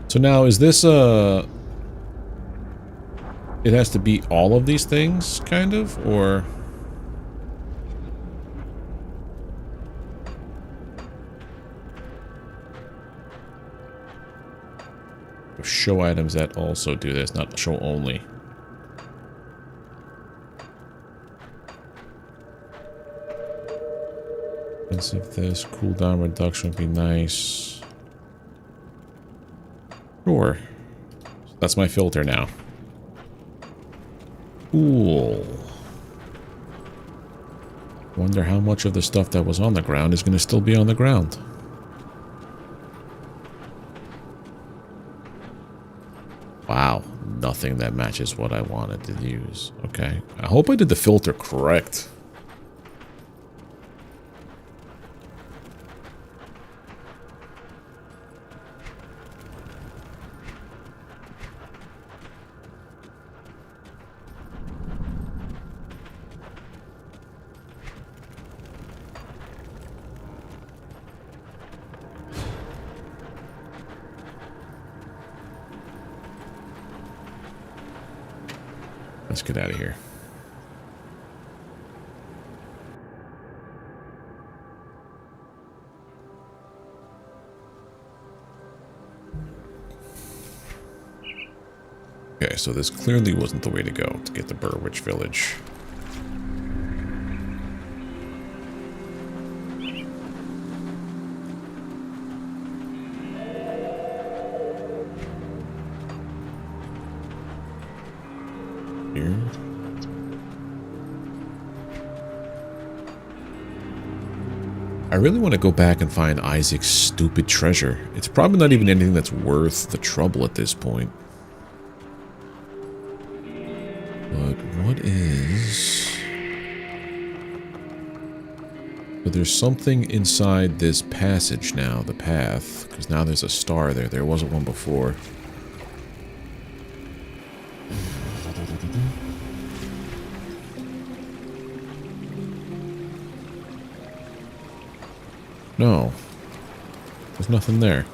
So now, is this it has to be all of these things, kind of, or? Show items that also do this, not show only. Let's see if this cooldown reduction would be nice. Sure. That's my filter now. Cool. Wonder how much of the stuff that was on the ground is going to still be on the ground. Wow. Nothing that matches what I wanted to use. Okay. I hope I did the filter correct. Let's get out of here. Okay, so this clearly wasn't the way to go to get the Burrwitch village. Here. I really want to go back and find Isaac's stupid treasure. It's probably not even anything that's worth the trouble at this point. But what is... But there's something inside this passage now, the path, because now there's a star there. There wasn't one before. No. There's nothing there.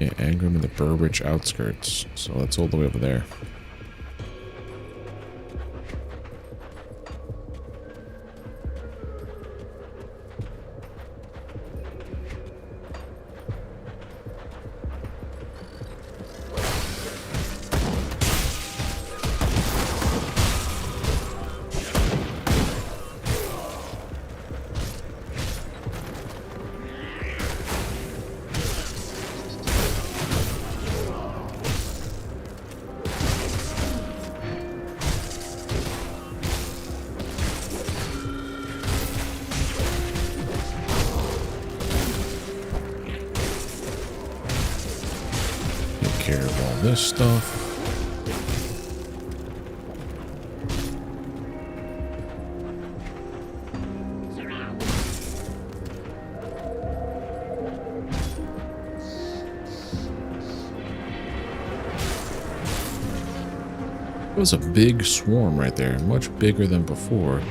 Yeah, Angram in the Burrwitch outskirts. So that's all the way over there. Care of all this stuff. It was a big swarm right there, much bigger than before.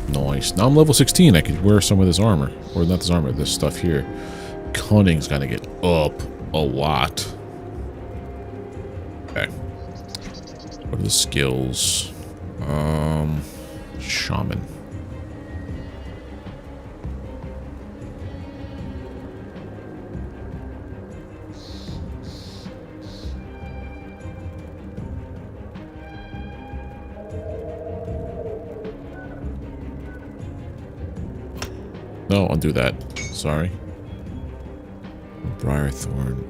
Nice. Now I'm level 16. I can wear some of this armor. Or not this armor, this stuff here. Cunning's gonna get up a lot. Okay. What are the skills? Shaman. No, undo that. Sorry. Briarthorn.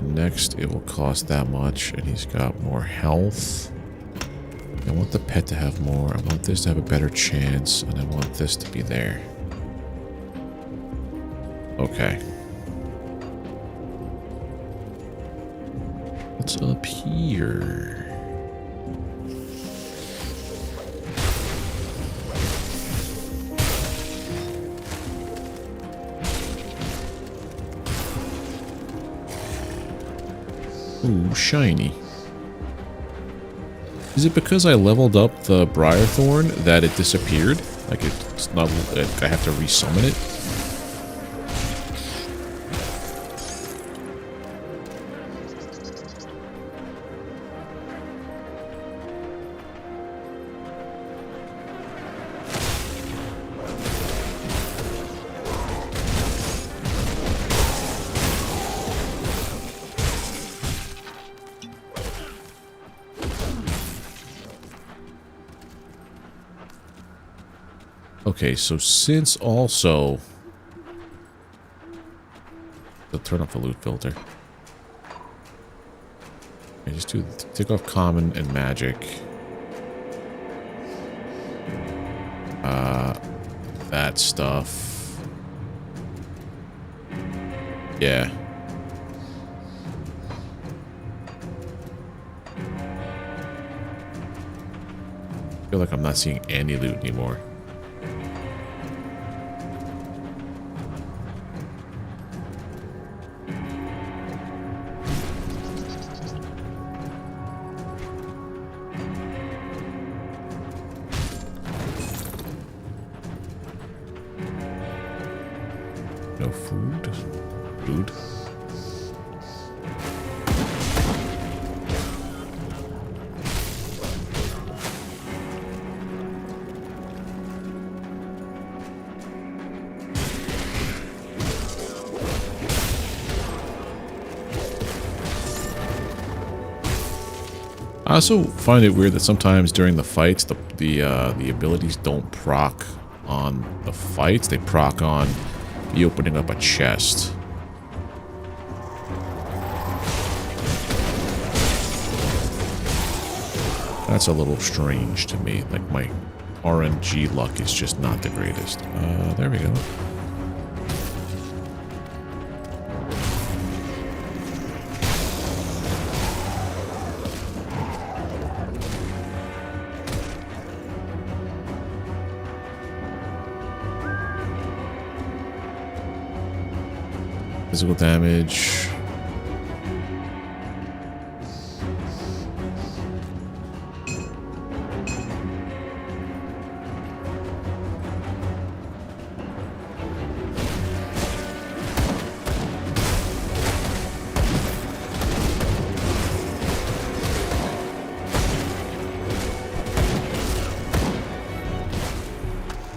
Next, it will cost that much, and he's got more health. I want the pet to have more. I want this to have a better chance, and I want this to be there. Okay. What's up here? Ooh, shiny. Is it because I leveled up the Briarthorn that it disappeared? Like it's not, I have to resummon it? Okay, so since also... I'll turn off the loot filter. Okay, just take off common and magic. That stuff. Yeah. I feel like I'm not seeing any loot anymore. No food. Food. I also find it weird that sometimes during the fights, the abilities don't proc on the fights; they proc on the opening up a chest. That's a little strange to me. Like my RNG luck is just not the greatest. There we go. Physical damage.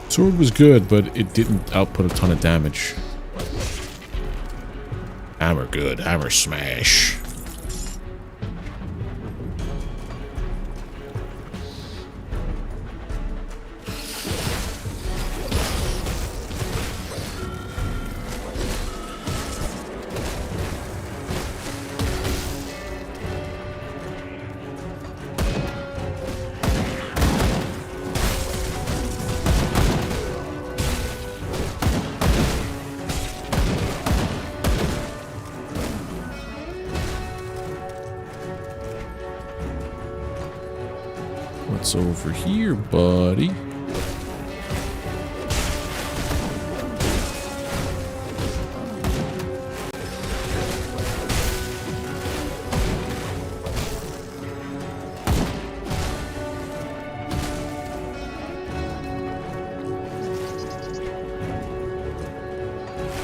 Sword was good, but it didn't output a ton of damage. Hammer good. Hammer smash. What's over here, buddy?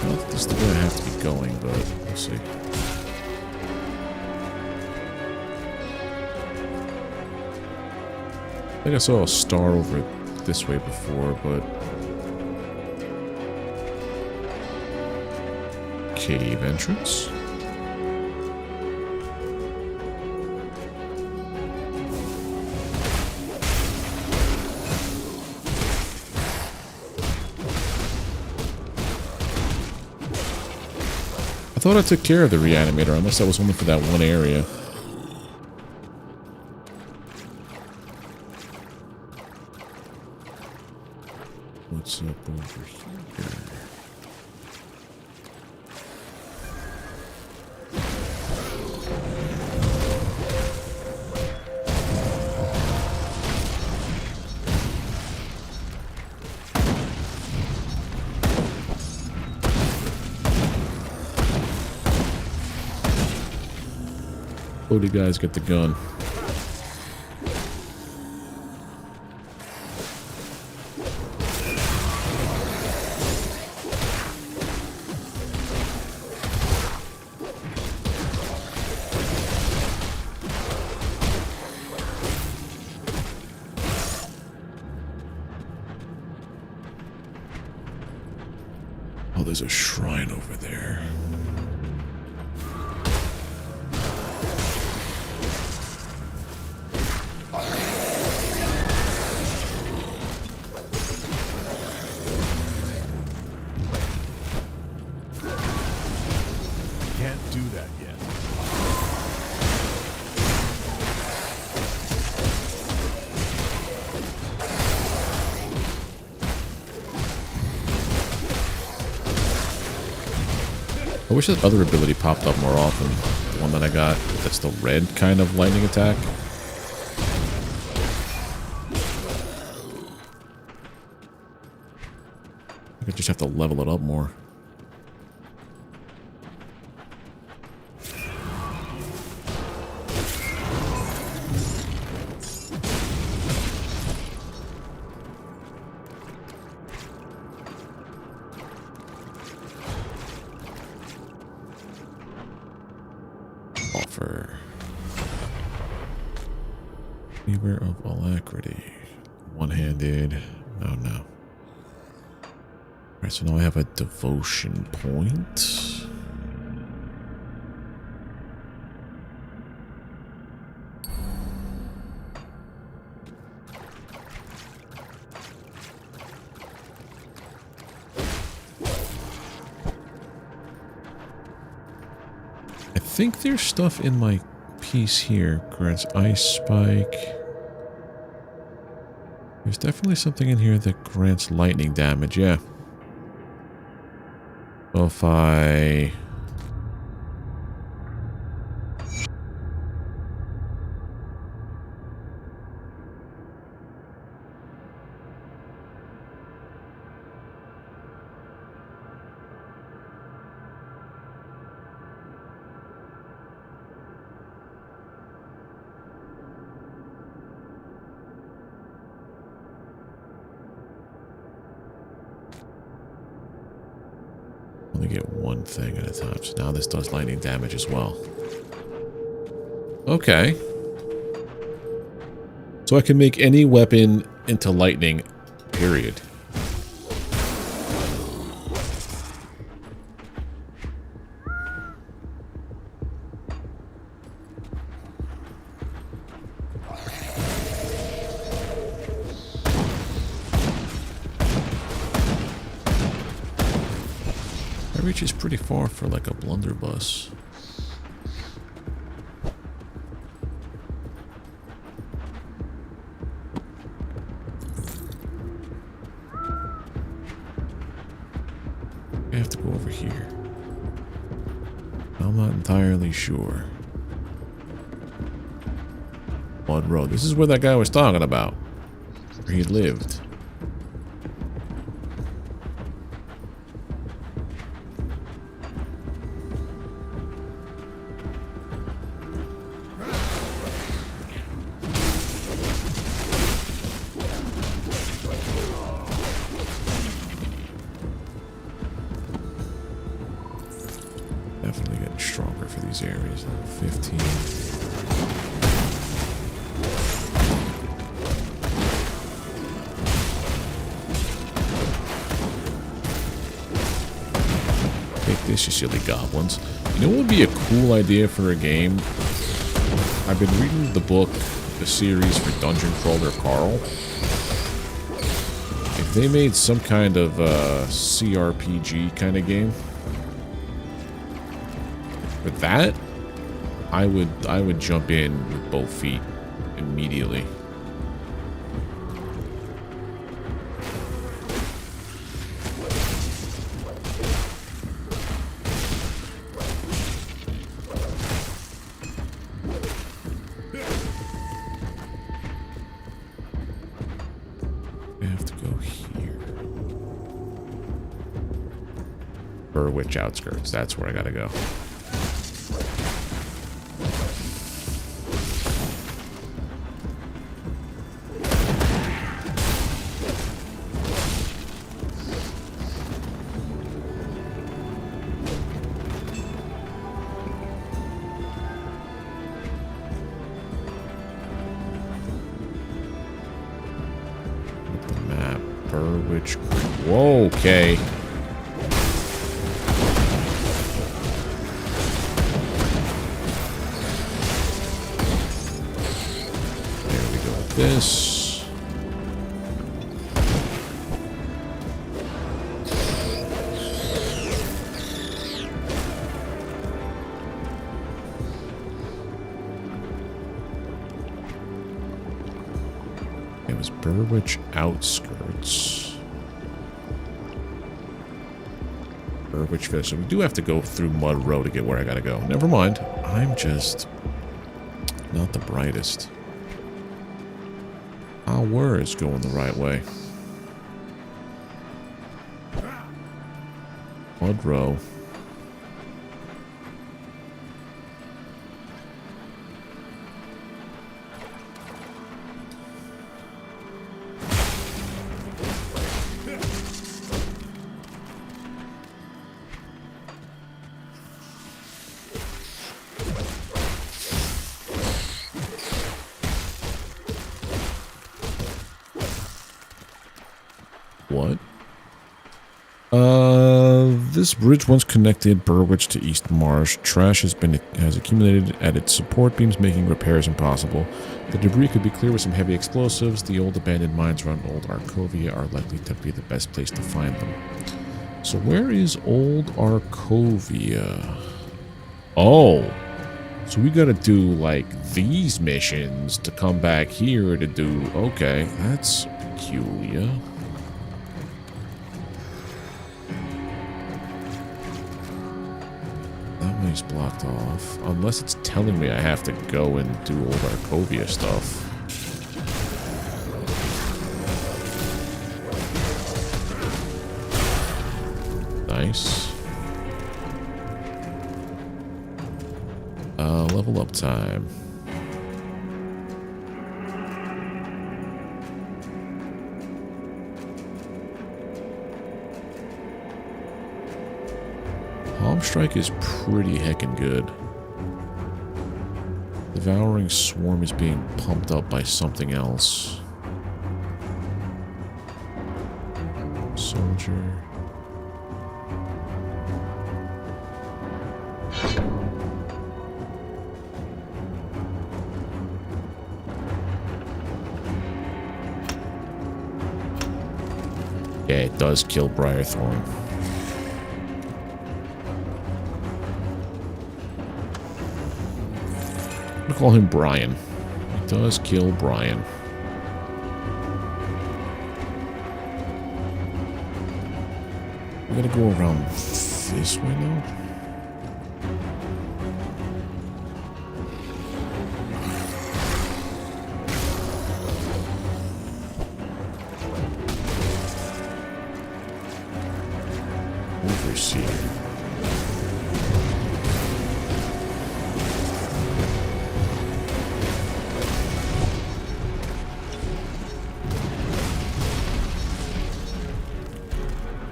Well, this is the way I have to be going, but we'll see. I think I saw a star over this way before, but... Cave entrance? I thought I took care of the reanimator, unless that was only for that one area. What's up over here? Loaded guys get the gun. Oh, there's a shrine over there.
Can't do that yet.
I wish that other ability popped up more often. The one that I got, that's the red kind of lightning attack. I just have to level it up more. Offer. Cleaver of Alacrity. One-handed. Oh no. Alright, so now I have a devotion point. I think there's stuff in my piece here. Grants ice spike. There's definitely something in here that grants lightning damage, yeah. So if I... only get one thing at a time. So now this does lightning damage as well. Okay. So I can make any weapon into lightning, period. That reaches pretty far for like a blunderbuss. I have to go over here. I'm not entirely sure. Mud Road. This is where that guy was talking about. Where he lived. Definitely getting stronger for these areas. 15. Take this, you silly goblins. You know what would be a cool idea for a game? I've been reading the book, the series for Dungeon Crawler Carl. If they made some kind of CRPG kind of game, with that, I would jump in with both feet immediately. I have to go here. Burrwitch outskirts, that's where I gotta go. Burrwitch. Whoa, okay. There we go with this. It was Burrwitch outskirts. Burrwitch Village. So we do have to go through Mud Road to get where I gotta go. Never mind. I'm just not the brightest. Our words going the right way. Mud Row. What? This bridge once connected Burrwitch to East Marsh. Trash has accumulated at its support beams, making repairs impossible. The debris could be cleared with some heavy explosives. The old abandoned mines around Old Arcovia are likely to be the best place to find them. So where is Old Arcovia? Oh, so we gotta do like these missions to come back here to do. Okay, that's peculiar. That way's blocked off. Unless it's telling me I have to go and do Old Arcovia stuff. Nice. Level up time. Bomb Strike is pretty heckin' good. Devouring Swarm is being pumped up by something else. Soldier. Yeah, it does kill Briarthorn. I'm gonna call him Brian. It does kill Brian. We're gonna go around this way now. Overseer.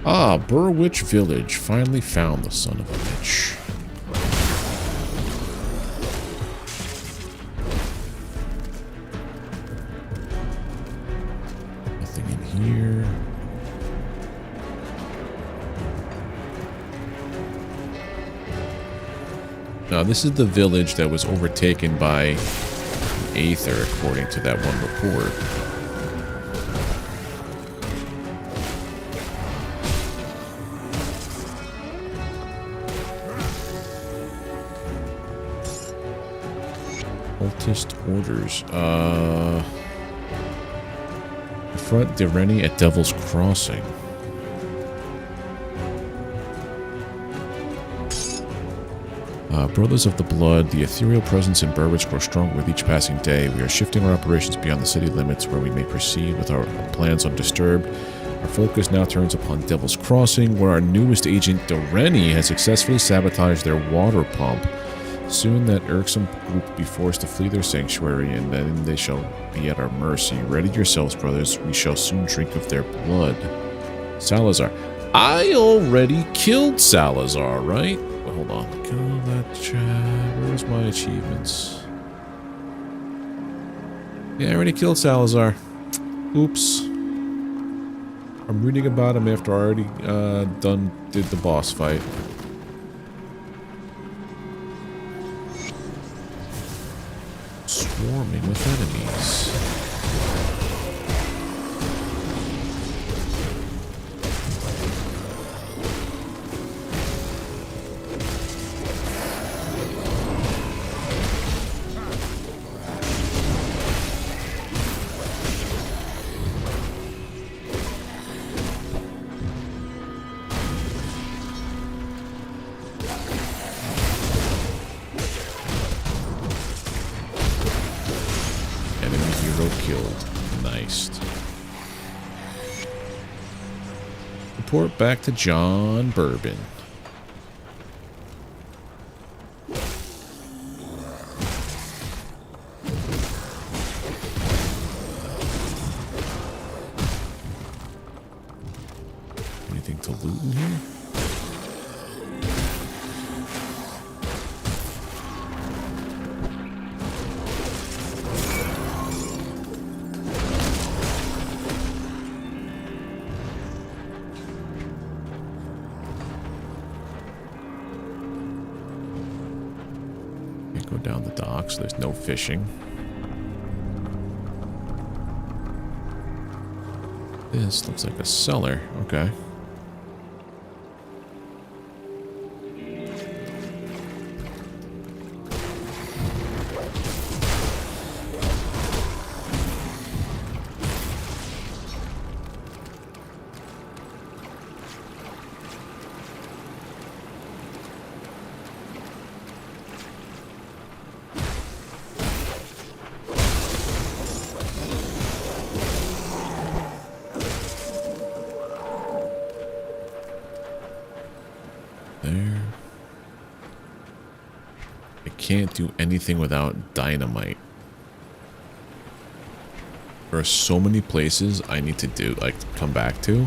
Ah, Burrwitch Village. Finally found the son of a bitch. Nothing in here. Now, this is the village that was overtaken by Aether, according to that one report. Cultist orders. Confront Direni at Devil's Crossing. Brothers of the Blood, the ethereal presence in Burrwitch grows stronger with each passing day. We are shifting our operations beyond the city limits where we may proceed with our plans undisturbed. Our focus now turns upon Devil's Crossing, where our newest agent, Direni, has successfully sabotaged their water pump. Soon that irksome group will be forced to flee their sanctuary, and then they shall be at our mercy. Ready yourselves, brothers. We shall soon drink of their blood. Salazar. I already killed Salazar, right? But hold on. Kill that chat. Where's my achievements? Yeah, I already killed Salazar. Oops. I'm reading about him after I already did the boss fight. Swarming with enemies. Report back to John Bourbon. Anything to loot in here? Go down the docks. There's no fishing. This looks like a cellar. Okay. Can't do anything without dynamite. There are so many places I need to do, like, come back to.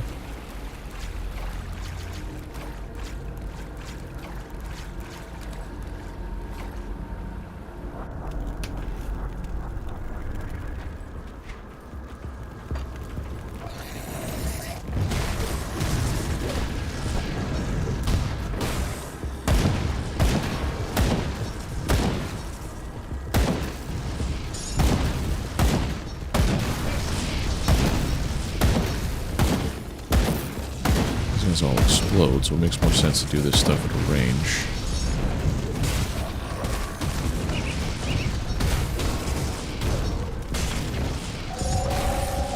things all explode, so it makes more sense to do this stuff at a range.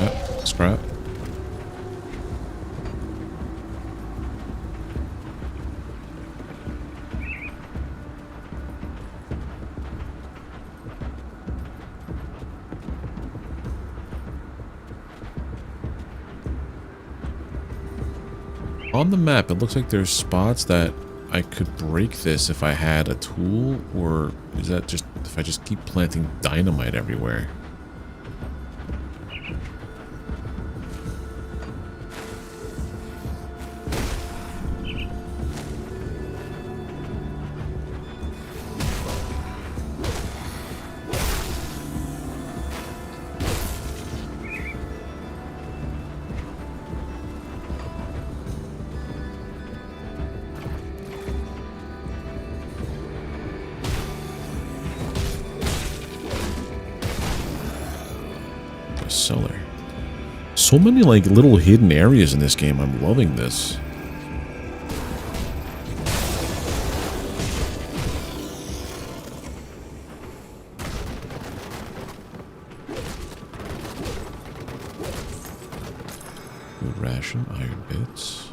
Oh, scrap. On the map, it looks like there's spots that I could break this if I had a tool, or is that just if I just keep planting dynamite everywhere? Cellar. So many like little hidden areas in this game. I'm loving this. Food ration, iron bits.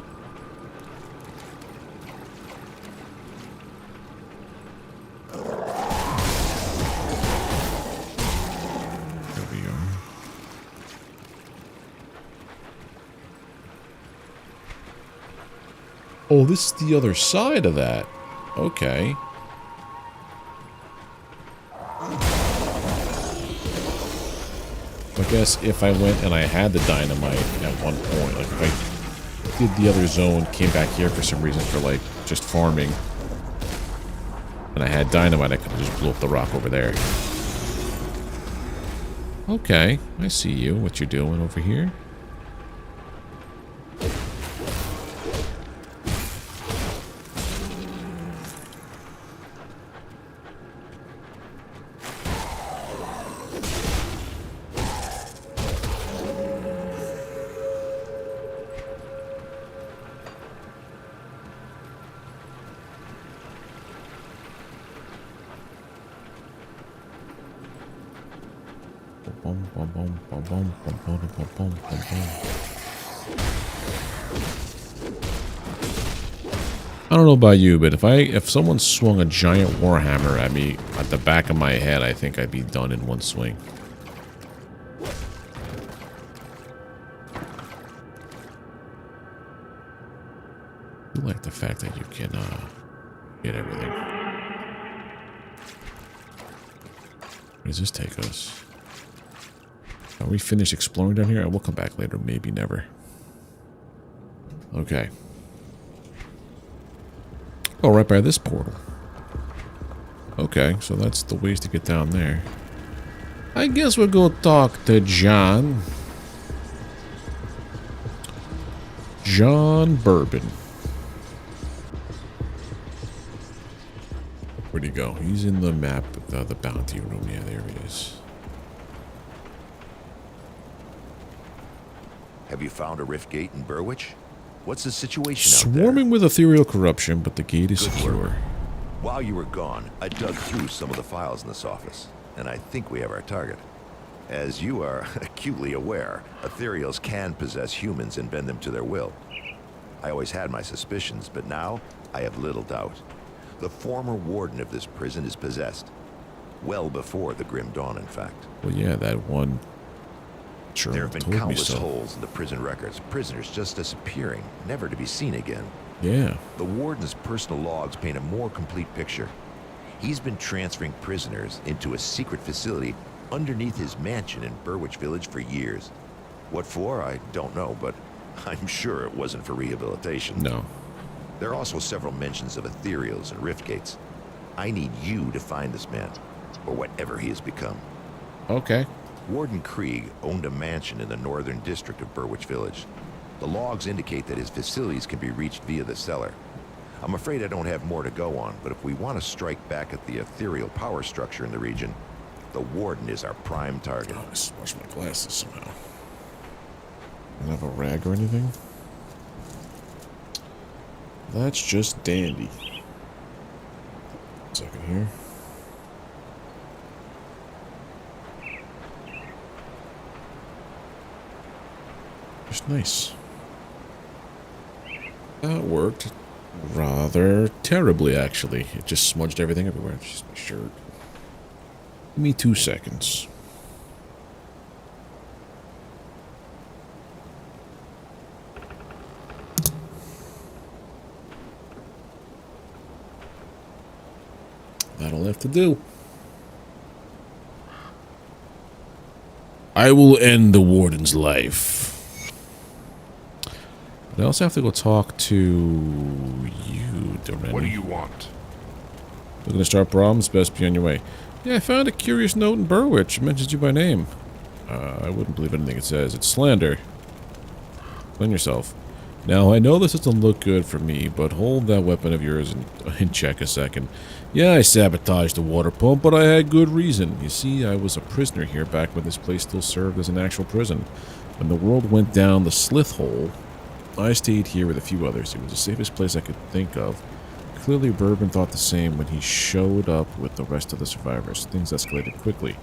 Oh, this is the other side of that. Okay. I guess if I went and I had the dynamite at one point, like if I did the other zone, came back here for some reason for like just farming, and I had dynamite, I could have just blew up the rock over there. Okay, I see you, what you're doing over here. I don't know about you, but if someone swung a giant warhammer at me at the back of my head, I think I'd be done in one swing. I like the fact that you can get everything. Where does this take us? Are we finished exploring down here? We'll come back later, maybe never. Okay. Oh, right by this portal. Okay, so that's the ways to get down there. I guess we'll go talk to John. John Bourbon. Where'd he go? He's in the map, the bounty room. Yeah, there he is.
Have you found a rift gate in Burrwitch? What's the situation out there?
Swarming with ethereal corruption, but the gate is secure.
Work. While you were gone, I dug through some of the files in this office, and I think we have our target. As you are acutely aware, ethereals can possess humans and bend them to their will. I always had my suspicions, but now I have little doubt. The former warden of this prison is possessed. Well before the Grim Dawn, in fact.
Well, yeah, that one... Sure,
there have been countless holes in the prison records. Prisoners just disappearing, never to be seen again.
Yeah.
The warden's personal logs paint a more complete picture. He's been transferring prisoners into a secret facility underneath his mansion in Burrwitch Village for years. What for, I don't know, but I'm sure it wasn't for rehabilitation.
No.
There are also several mentions of ethereals and rift gates. I need you to find this man, or whatever he has become.
Okay.
Warden Krieg owned a mansion in the northern district of Burrwitch Village. The logs indicate that his facilities can be reached via the cellar. I'm afraid I don't have more to go on, but if we want to strike back at the ethereal power structure in the region, the warden is our prime target.
Oh, I just washed my glasses somehow. Don't have a rag or anything? That's just dandy. Second here. Just nice. That worked rather terribly, actually. It just smudged everything everywhere. It's just my shirt. Give me 2 seconds. That'll have to do. I will end the warden's life. But I also have to go talk to you, Doreen.
What do you want?
Looking to start problems? Best be on your way. Yeah, I found a curious note in Burrwitch. It mentions you by name. I wouldn't believe anything it says. It's slander. Explain yourself. Now, I know this doesn't look good for me, but hold that weapon of yours in check a second. Yeah, I sabotaged the water pump, but I had good reason. You see, I was a prisoner here back when this place still served as an actual prison. When the world went down the slith hole, I stayed here with a few others. It was the safest place I could think of. Clearly, Bourbon thought the same when he showed up with the rest of the survivors. Things escalated quickly.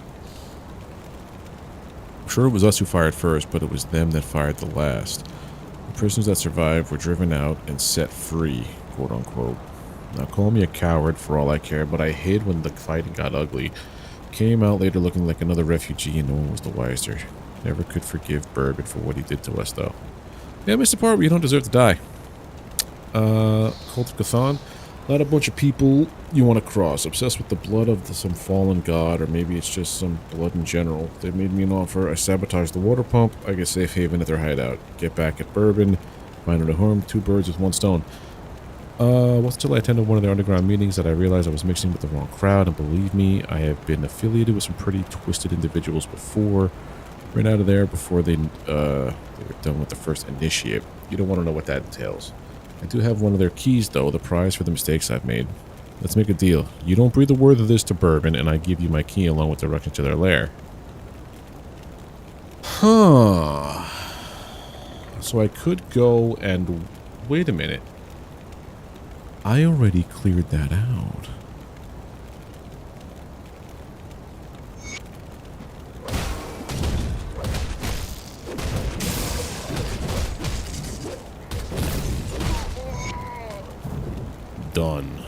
I'm sure it was us who fired first, but it was them that fired the last. The prisoners that survived were driven out and set free, quote unquote. Now call me a coward for all I care, but I hid when the fighting got ugly. Came out later looking like another refugee and no one was the wiser. Never could forgive Bourbon for what he did to us, though. Yeah, Mr. Parker, you don't deserve to die. Cult of Cthon. Not a bunch of people you want to cross. Obsessed with the blood of some fallen god, or maybe it's just some blood in general. They made me an offer. I sabotaged the water pump. I get safe haven at their hideout. Get back at Bourbon. Find no harm. 2 birds with 1 stone. Wasn't until I attended one of their underground meetings that I realized I was mixing with the wrong crowd, and believe me, I have been affiliated with some pretty twisted individuals before. Ran out of there before they were done with the first initiate. You don't want to know what that entails. I do have one of their keys, though, the prize for the mistakes I've made. Let's make a deal. You don't breathe a word of this to Bourbon, and I give you my key along with directions to their lair. Huh. So I could go and... Wait a minute. I already cleared that out. Done.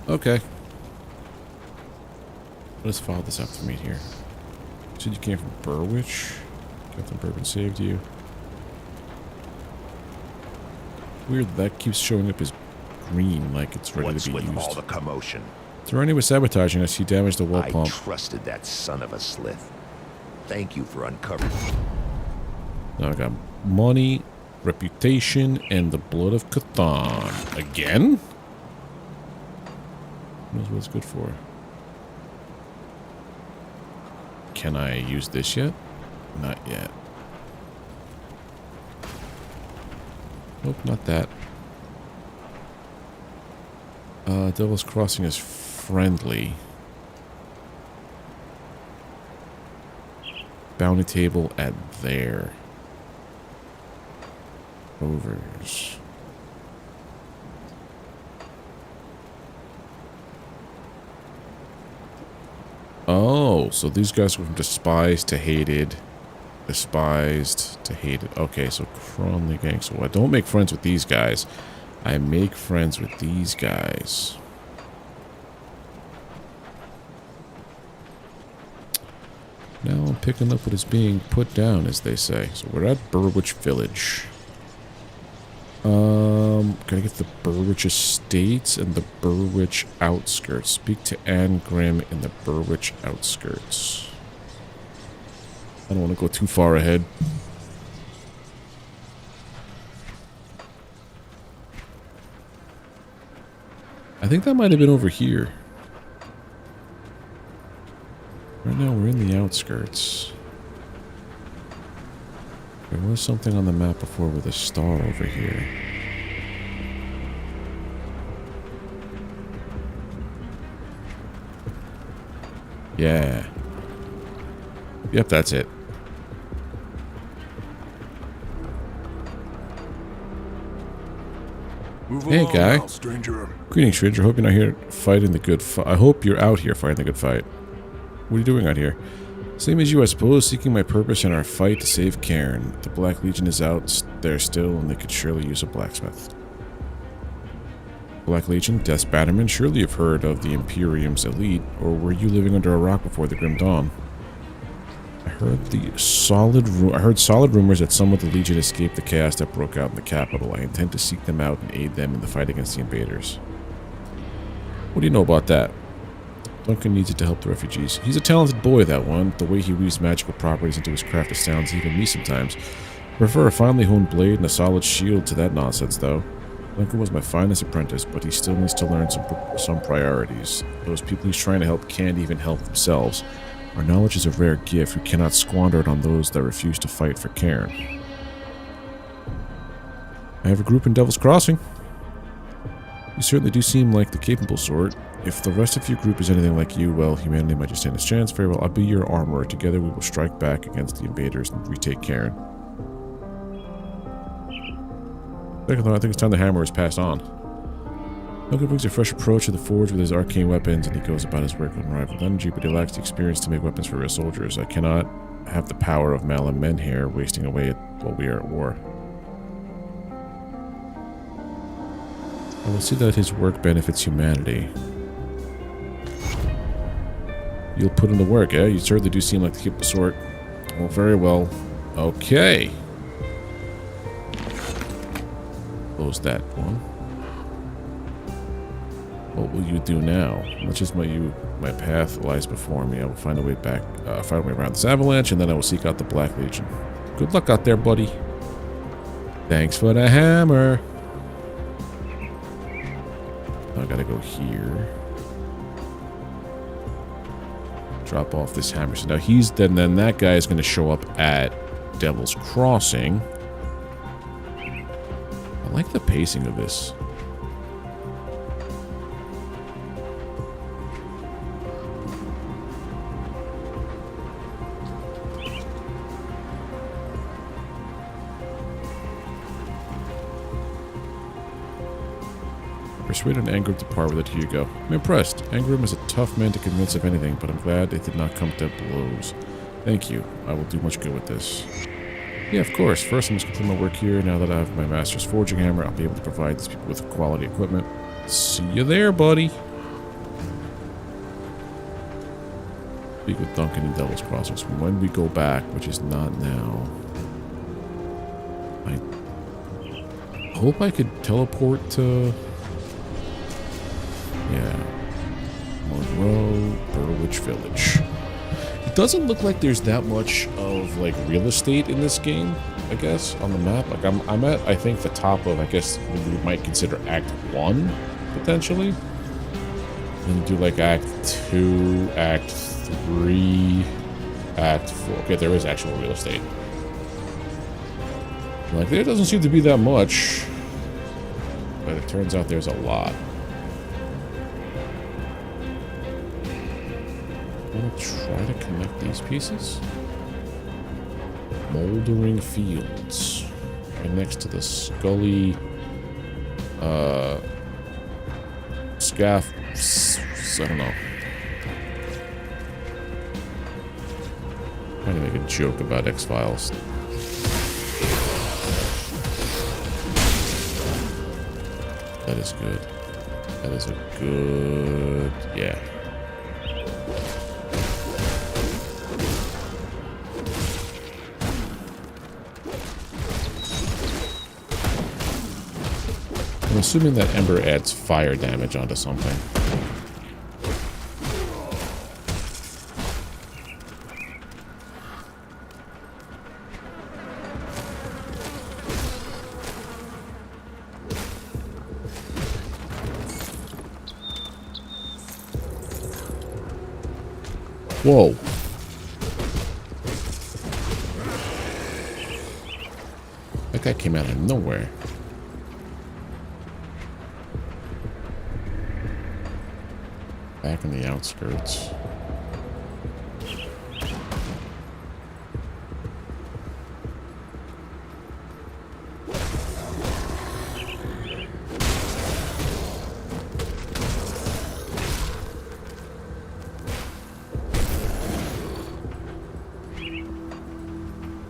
Okay. Let's follow this up to meet here. You said you came from Burrwitch? Captain Bourbon saved you. Weird that keeps showing up as green, like it's ready to be used.
What's with all the commotion?
Tyranny was sabotaging us. He damaged the well pump.
I trusted that son of a slith. Thank you for uncovering.
Now I got money, reputation, and the blood of Cthon. Again? Who knows what it's good for? Can I use this yet? Not yet. Nope, not that. Devil's Crossing is friendly. Bounty table at there. Overs. Oh, so these guys were from despised to hated. Despised to hated. Okay, so Cronley gang. So I don't make friends with these guys. I make friends with these guys. Now I'm picking up what is being put down, as they say. So we're at Burrwitch Village. Gotta get the Burrwitch Estates and the Burrwitch Outskirts. Speak to Anne Grimm in the Burrwitch Outskirts. I don't want to go too far ahead. I think that might have been over here. Right now we're in the outskirts. There was something on the map before with a star over here. Yeah. Yep, that's it.
Move
Hey,
along
guy.
now, stranger.
Greetings, stranger. Hope you're not here fighting the good fight. I hope you're out here fighting the good fight. What are you doing out here? Same as you, I suppose, seeking my purpose in our fight to save Cairn. The Black Legion is out there still, and they could surely use a blacksmith. Black Legion, Death's Batterman, surely you've heard of the Imperium's elite, or were you living under a rock before the Grim Dawn? I heard solid rumors that some of the Legion escaped the chaos that broke out in the capital. I intend to seek them out and aid them in the fight against the invaders. What do you know about that? Duncan needs it to help the refugees. He's a talented boy, that one. The way he weaves magical properties into his craft astounds even me sometimes. I prefer a finely honed blade and a solid shield to that nonsense, though. Duncan was my finest apprentice, but he still needs to learn some priorities. Those people he's trying to help can't even help themselves. Our knowledge is a rare gift. We cannot squander it on those that refuse to fight for Cairn. I have a group in Devil's Crossing. You certainly do seem like the capable sort. If the rest of your group is anything like you, well, humanity might just stand its chance. Very well, I'll be your armorer. Together we will strike back against the invaders and retake Cairn. Second thought, I think it's time the hammer is passed on. Duncan brings a fresh approach to the forge with his arcane weapons, and he goes about his work with unrivaled energy, but he lacks the experience to make weapons for real soldiers. I cannot have the power of Malum Menhir wasting away while we are at war. I will see that his work benefits humanity. You'll put in the work, eh? You certainly do seem like the capable sort. Well, very well. Okay. Close that one. What will you do now? Much as my path lies before me, I will find a way back, find a way around this avalanche, and then I will seek out the Black Legion. Good luck out there, buddy. Thanks for the hammer. I gotta go here. Drop off this hammer. So now then that guy is gonna show up at Devil's Crossing. I like the pacing of this. Persuade an Angrim to part with it. Here you go. I'm impressed. Angrim is a tough man to convince of anything, but I'm glad it did not come to blows. Thank you. I will do much good with this. Yeah, of course. First, I must complete my work here. Now that I have my master's forging hammer, I'll be able to provide these people with quality equipment. See you there, buddy. Speak with Duncan and Devil's Crossing. So when we go back, which is not now, I hope I could teleport to... Yeah. Monroe, Burrwitch Village. It doesn't look like there's that much of, like, real estate in this game, I guess, on the map. Like, I'm at, I think, the top of, I guess, what we might consider Act 1, potentially. Then do, like, Act 2, Act 3, Act 4. Okay, there is actual real estate. Like, there doesn't seem to be that much. But it turns out there's a lot. I'm gonna try to connect these pieces. Moldering Fields. Right next to the Scully Scaff. I don't know. I'm trying to make a joke about X-Files. That is good. That is a good... Yeah. I'm assuming that Ember adds fire damage onto something. Whoa. That guy came out of nowhere. Back in the outskirts.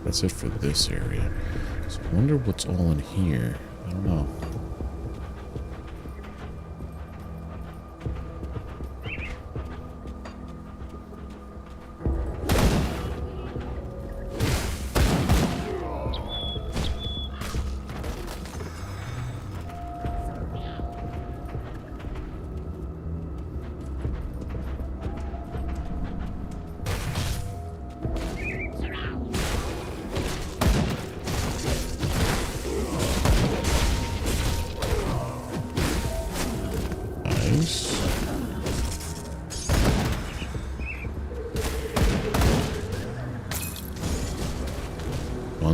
That's it for this area. So I wonder what's all in here. I don't know.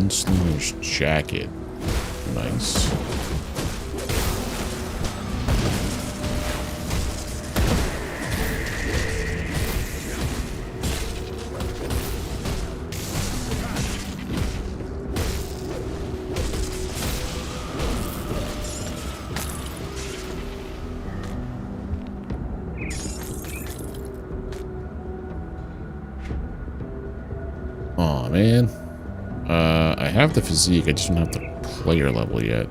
Gunslinger's jacket. Nice. Aw, man. I have the physique, I just don't have the player level yet.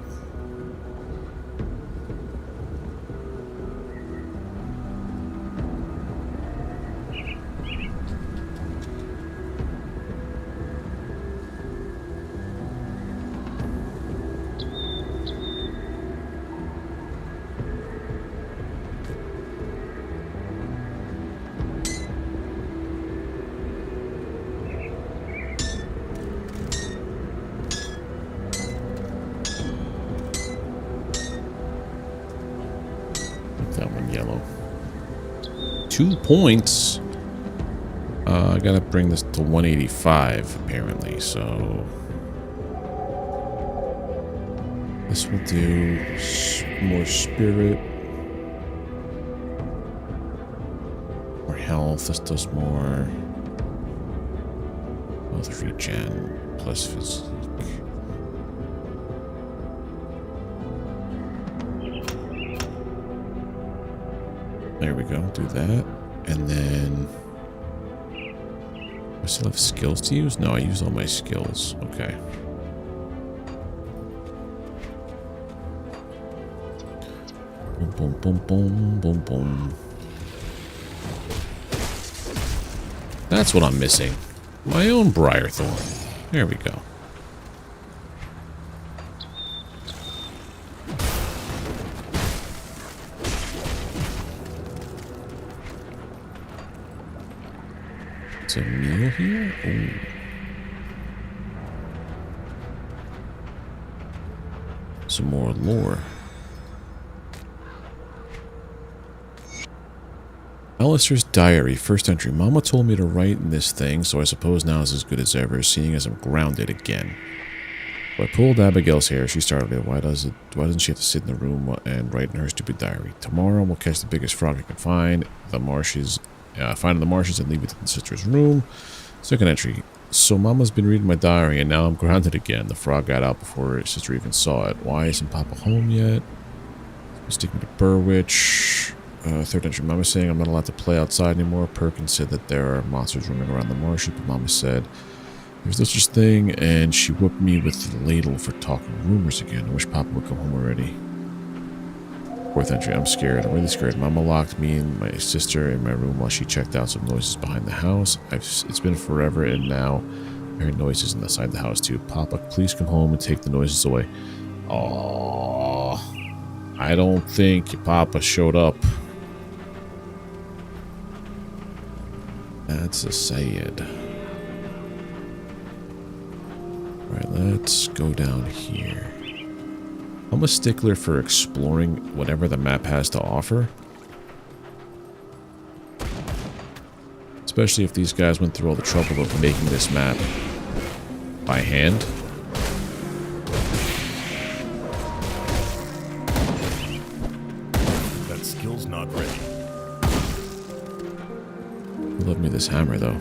That one yellow. 2 points. I gotta bring this to 185 apparently, so this will do more spirit, more health. This does more health regen plus physique. There we go, do that. And then I still have skills to use? No, I used all my skills. Okay. Boom, boom, boom, boom, boom, boom. That's what I'm missing. My own Briarthorn. There we go. A meal here? Ooh. Some more lore. Alistair's diary, first entry. Mama told me to write in this thing, so I suppose now is as good as ever, seeing as I'm grounded again. So I pulled Abigail's hair. She started it. Why doesn't she have to sit in the room and write in her stupid diary? Tomorrow we'll catch the biggest frog I can find. The marshes. Find in the marshes and leave it in the sister's room. Second entry. So Mama's been reading my diary and now I'm grounded again. The frog got out before her sister even saw it. Why isn't Papa home yet? I'm sticking to Burrwitch. Third entry. Mama saying I'm not allowed to play outside anymore. Perkins said that there are monsters roaming around the marshes, but Mama said there's no such thing, and she whooped me with the ladle for talking rumors again. I wish Papa would come home already. Fourth entry. I'm scared. I'm really scared. Mama locked me and my sister in my room while she checked out some noises behind the house. It's been forever, and now I heard noises inside the house too. Papa, please come home and take the noises away. Oh, I don't think Papa showed up. That's a sad. Alright, let's go down here. I'm a stickler for exploring whatever the map has to offer. Especially if these guys went through all the trouble of making this map by hand.
That skill's not ready.
Love me this hammer though.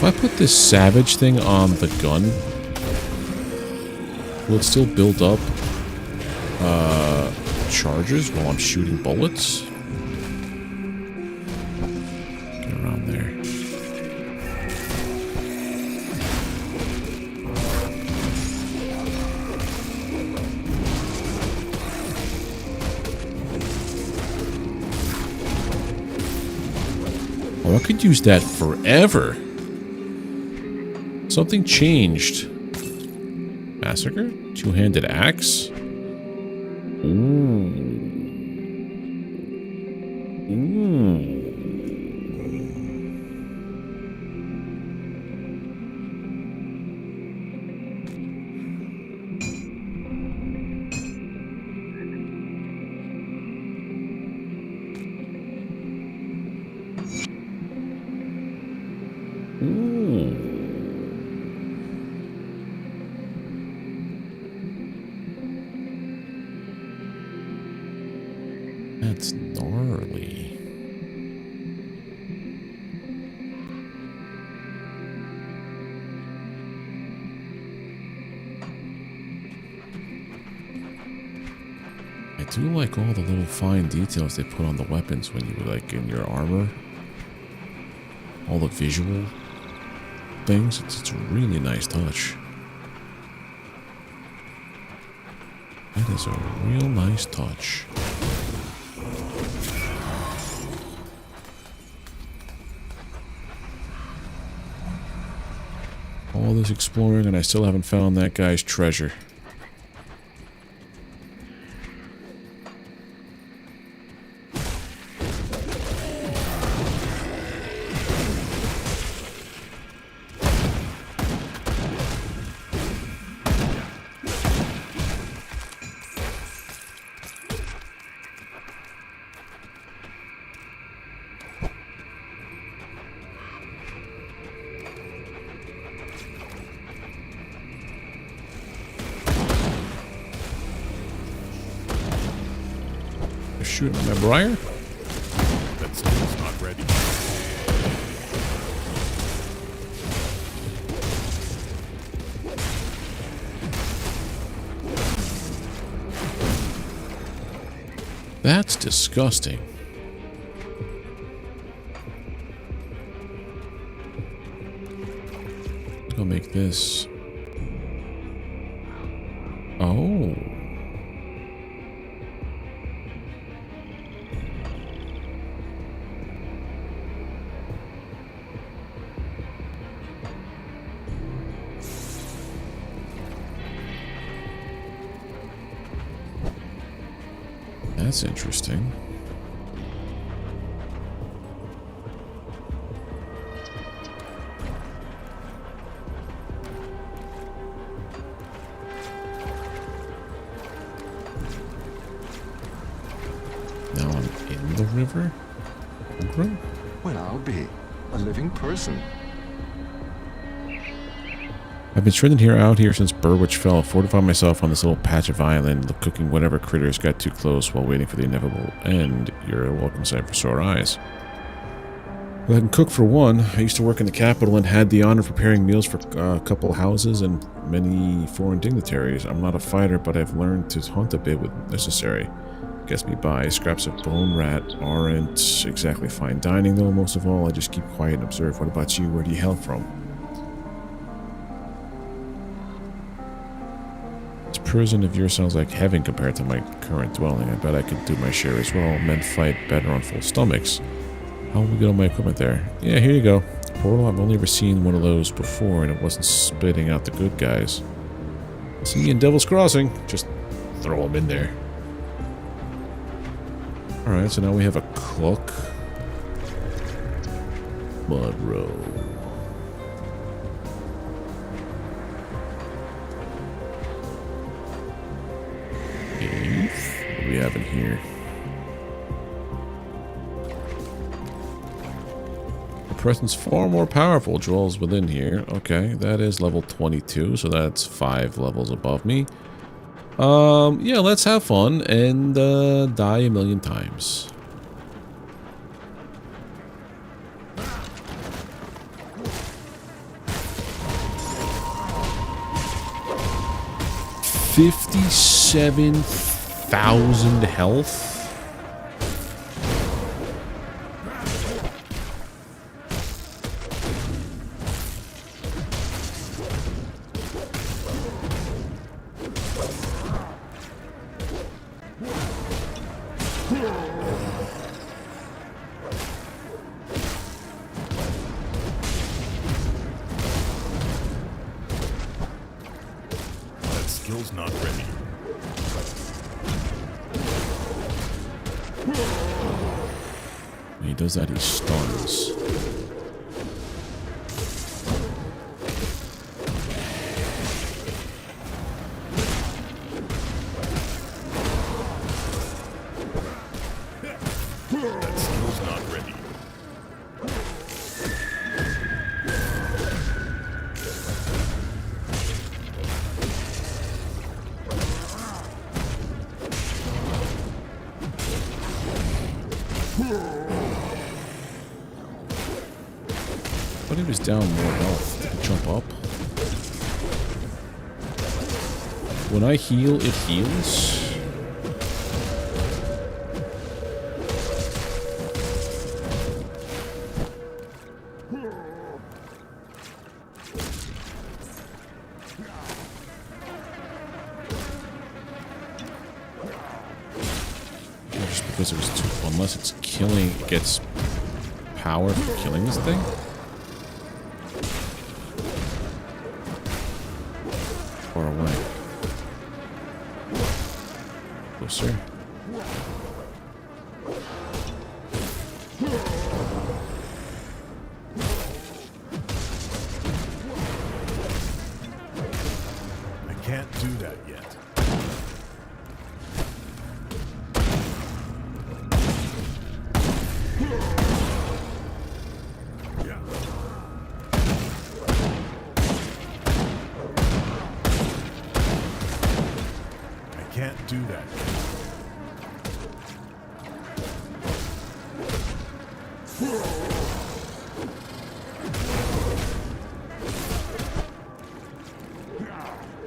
I put this savage thing on the gun, will it still build up charges while I'm shooting bullets? Get around there. Oh, I could use that forever. Something changed. Massacre? Two-handed axe? Ooh. Ooh. That's gnarly. I do like all the little fine details they put on the weapons when you like in your armor. All the visual things. It's a really nice touch. That is a real nice touch. All this exploring and I still haven't found that guy's treasure. Shooting my briar?
That steel's not ready.
That's disgusting. Let's go make this. Oh. That's interesting. Now I'm in the river? Okay.
Well, I'll be a living person.
I've been stranded out here since Burrwitch fell. Fortify myself on this little patch of island, cooking whatever critters got too close while waiting for the inevitable end. You're a welcome sight for sore eyes. Well, I can cook for one. I used to work in the capital and had the honor of preparing meals for a couple houses and many foreign dignitaries. I'm not a fighter, but I've learned to hunt a bit when necessary. Gets me by. Scraps of bone rat aren't exactly fine dining, though. Most of all, I just keep quiet and observe. What about you? Where do you hail from? This prison of yours sounds like heaven compared to my current dwelling. I bet I could do my share as well. Men fight better on full stomachs. How will we get all my equipment there? Yeah, here you go. Portal, I've only ever seen one of those before, and it wasn't spitting out the good guys. See you in Devil's Crossing. Just throw them in there. Alright, so now we have a cook. Monroe. What do we have in here? The presence far more powerful dwells within here. Okay, that is level 22, so that's 5 levels above me. Yeah, let's have fun and die a million times. 57,000 health.
That skill's not ready.
When he does that, he stuns.
That skill's not ready.
But he was down more health. Did he jump up? When I heal, it heals. Just because it was too... Unless it's killing... It gets power for killing this thing? Far away. Closer.
I can't do that yet. I can't do that yet.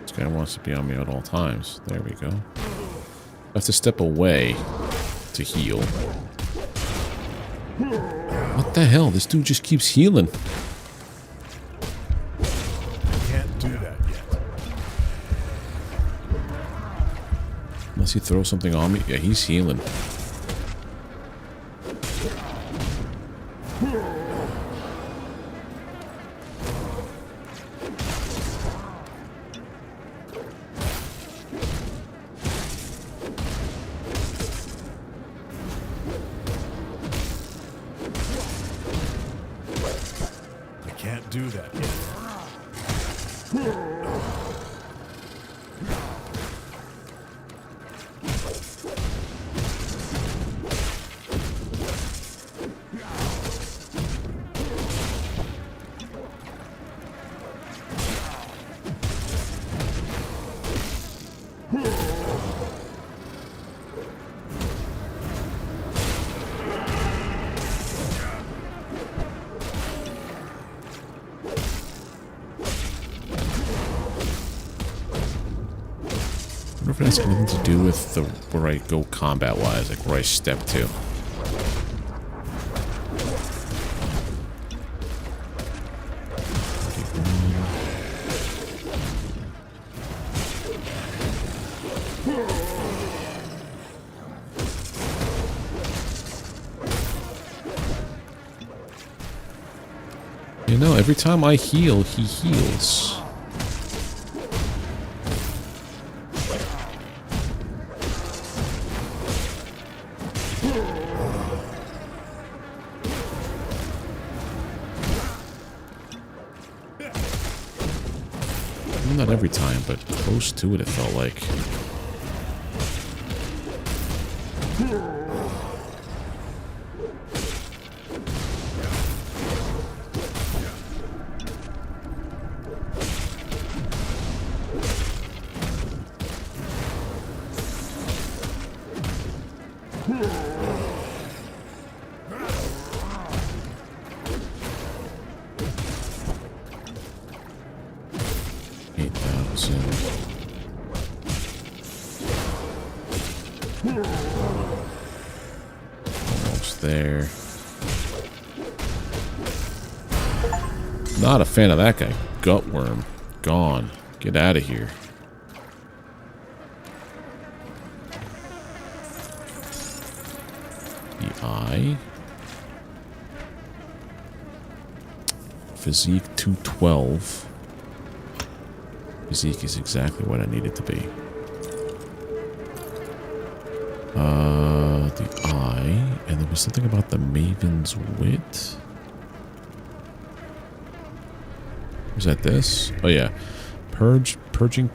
This guy wants to be on me at all times. There we go. I have to step away to heal. What the hell? This dude just keeps healing.
I can't do that yet.
Unless he throws something on me. Yeah, he's healing.
I can't do that yet.
I wonder if it has anything to do with the where I go combat-wise, like where I step to. You know, every time I heal, he heals. Well, not every time, but close to it, it felt like. Almost there. Not a fan of that guy. Gutworm. Gone. Get out of here. The eye. Physique 212. Physique is exactly what I need it to be. The eye. And there was something about the Maven's Wit. Was that this? Oh yeah. Purging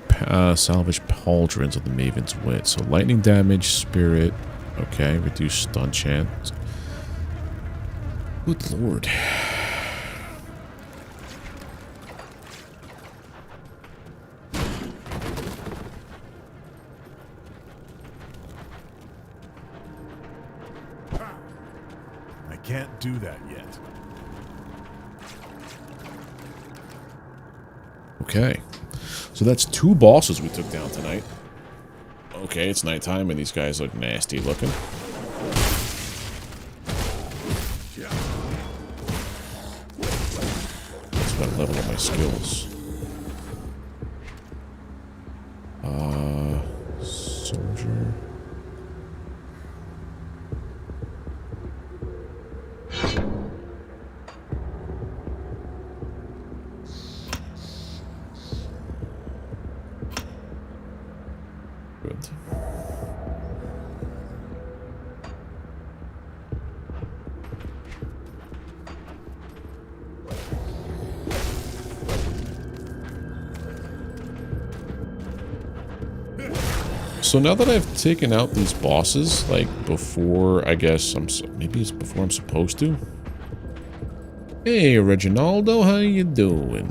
salvage pauldrons of the Maven's Wit. So lightning damage, spirit. Okay, reduce stun chance. Good lord.
I can't do that yet.
Okay. So that's 2 bosses we took down tonight. Okay, it's nighttime and these guys look nasty looking. That's about to level up my skills. Soldier. Good. So now that I've taken out these bosses, like before, I guess maybe it's before I'm supposed to. Hey, Reginaldo, how you doing?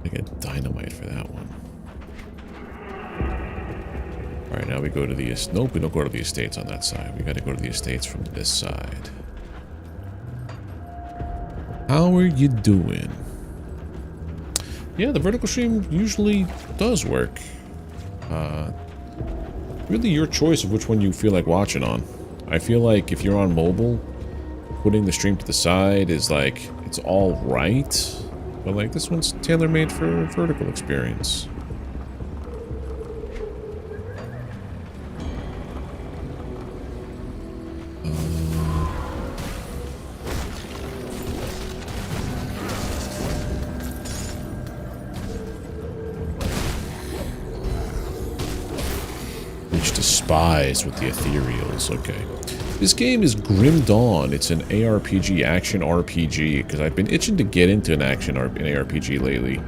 I get dynamite for that one. All right, now we go to the nope. We don't go to the estates on that side. We got to go to the estates from this side. How are you doing? Yeah, the vertical stream usually does work. Really your choice of which one you feel like watching on. I feel like if you're on mobile, putting the stream to the side is like, it's all right. But like this one's tailor-made for vertical experience. Despised with the ethereals. Okay, this game is Grim Dawn. It's an ARPG, action RPG, because I've been itching to get into an ARPG lately.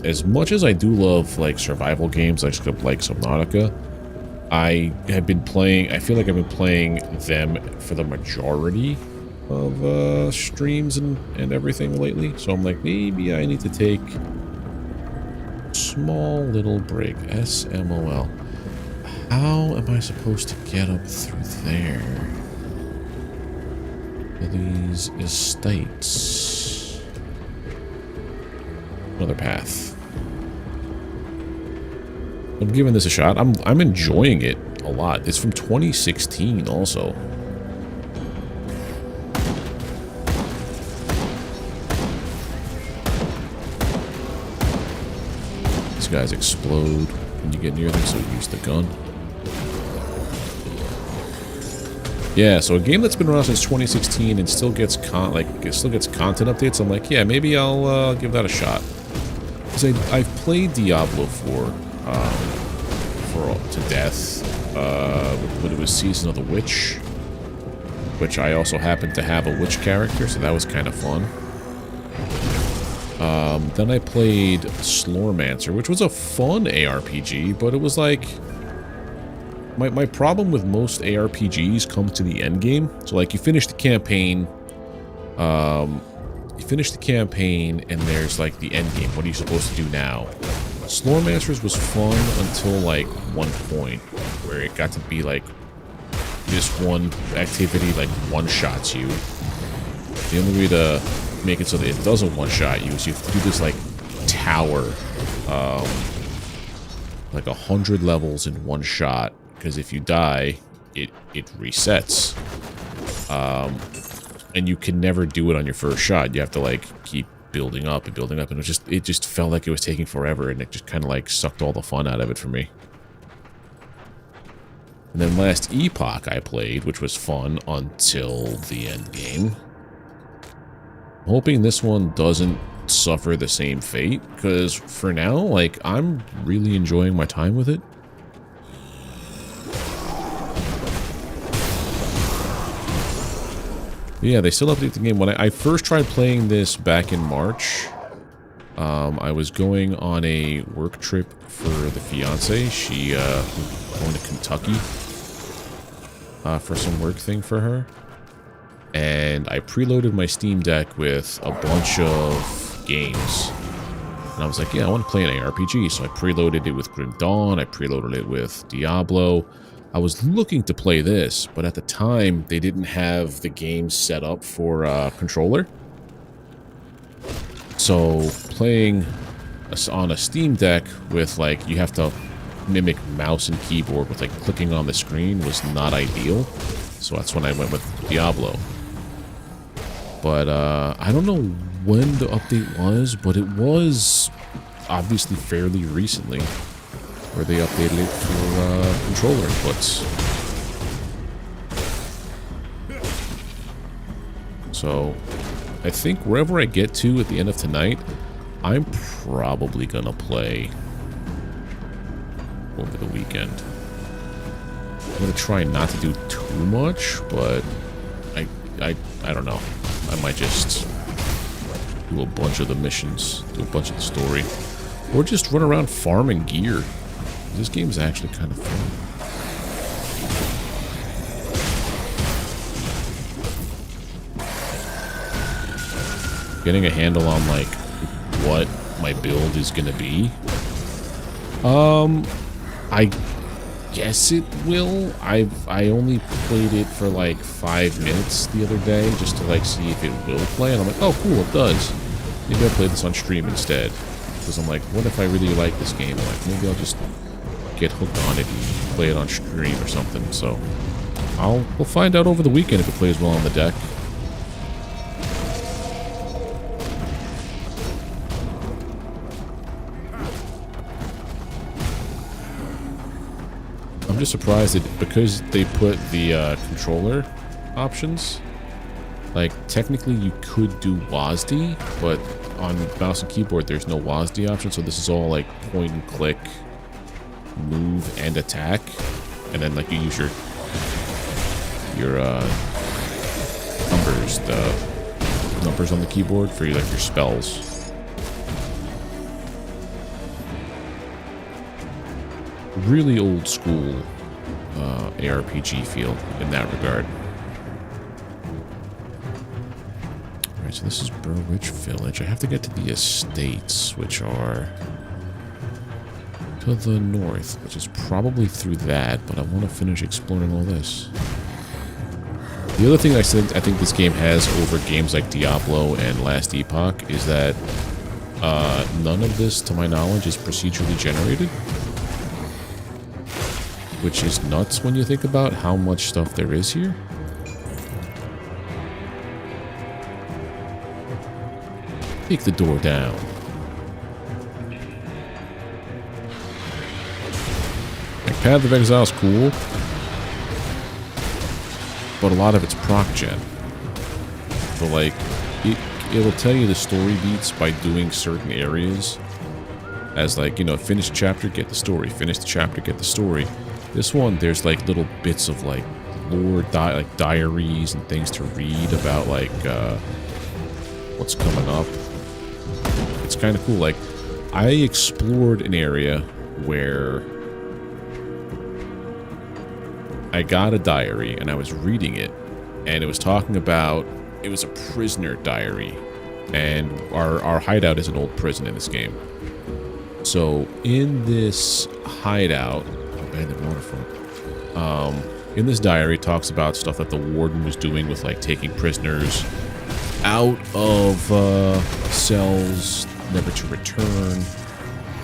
As much as I do love like survival games like Subnautica, I have been playing, I feel like I've been playing them for the majority of streams and everything lately, so I'm like, maybe I need to take a small little break. SMOL. How am I supposed to get up through there? These estates. Another path. I'm giving this a shot. I'm enjoying it a lot. It's from 2016 also. These guys explode when you get near them, so use the gun. Yeah, so a game that's been around since 2016 and still gets content updates. I'm like, yeah, maybe I'll give that a shot. Because I've played Diablo 4 to death when it was Season of the Witch, which I also happened to have a witch character, so that was kind of fun. Then I played Slormancer, which was a fun ARPG, but it was like... My problem with most ARPGs comes to the end game. So like you finish the campaign, and there's like the end game. What are you supposed to do now? Slormancers was fun until like one point where it got to be like this one activity like one-shots you. The only way to make it so that it doesn't one-shot you is you have to do this like tower like 100 levels in one shot, because if you die, it resets. And you can never do it on your first shot. You have to like keep building up and building up, and it just felt like it was taking forever, and it just kind of like sucked all the fun out of it for me. And then last Epoch I played, which was fun until the end game. I'm hoping this one doesn't suffer the same fate, because for now, like, I'm really enjoying my time with it. Yeah, they still update the game. When I first tried playing this back in March, I was going on a work trip for the fiance. She going to Kentucky for some work thing for her. And I preloaded my Steam Deck with a bunch of games. And I was like, yeah, I want to play an ARPG. So I preloaded it with Grim Dawn. I preloaded it with Diablo. I was looking to play this, but at the time, they didn't have the game set up for controller. So playing on a Steam Deck with, like, you have to mimic mouse and keyboard with, like, clicking on the screen was not ideal. So that's when I went with Diablo. But I don't know when the update was, but it was obviously fairly recently, where they updated it for controller inputs. So I think wherever I get to at the end of tonight, I'm probably gonna play over the weekend. I'm gonna try not to do too much, but I don't know. I might just do a bunch of the missions, do a bunch of the story, or just run around farming gear. This game is actually kind of fun. Getting a handle on, like, what my build is gonna be. I guess it will. I only played it for like 5 minutes the other day just to like see if it will play, and I'm like, oh cool, it does. Maybe I'll play this on stream instead. Because I'm like, what if I really like this game? Like, maybe I'll just get hooked on it and play it on stream or something. So we'll find out over the weekend if it plays well on the deck. I'm just surprised that because they put the controller options, like technically you could do WASD, but on mouse and keyboard there's no WASD option, so this is all like point and click, move and attack, and then like you use your numbers, the numbers on the keyboard for your spells. Really old school ARPG feel in that regard. Alright, so this is Burrwitch Village. I have to get to the estates, which are to the north, which is probably through that, but I want to finish exploring all this. The other thing I think this game has over games like Diablo and Last Epoch is that none of this, to my knowledge, is procedurally generated. Which is nuts when you think about how much stuff there is here. Take the door down. Like, Path of Exile is cool, but a lot of it's proc gen. So like, it'll tell you the story beats by doing certain areas. As like, you know, finish chapter, get the story. Finish the chapter, get the story. This one, there's like little bits of like lore, like diaries and things to read about like what's coming up. It's kind of cool. Like, I explored an area where I got a diary and I was reading it, and it was talking about, it was a prisoner diary, and our hideout is an old prison in this game. So in this hideout, abandoned waterfront, in this diary, it talks about stuff that the warden was doing with like taking prisoners out of cells, never to return,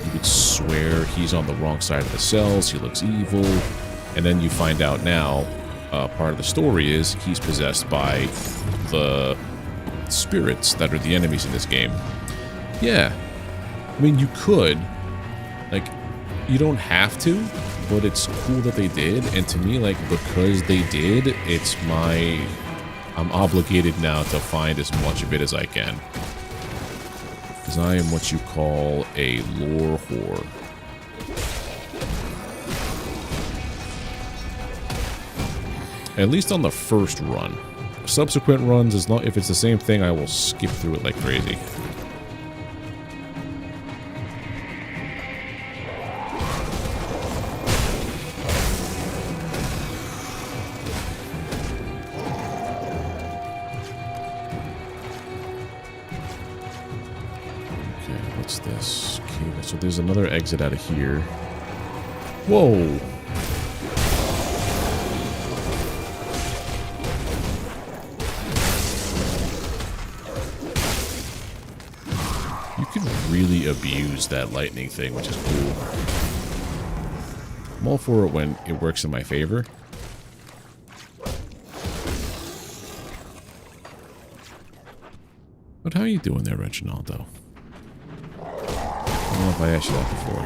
You could swear he's on the wrong side of the cells. He looks evil. And then you find out now, part of the story is he's possessed by the spirits that are the enemies in this game. Yeah. I mean, you could. Like, you don't have to, but it's cool that they did. And to me, like, because they did, it's I'm obligated now to find as much of it as I can. Because I am what you call a lore whore. At least on the first run. Subsequent runs, as long if it's the same thing, I will skip through it like crazy. What's this? Okay, so there's another exit out of here. Whoa! You can really abuse that lightning thing, which is cool. I'm all for it when it works in my favor. But how are you doing there, Reginaldo? I don't know if I asked you that before.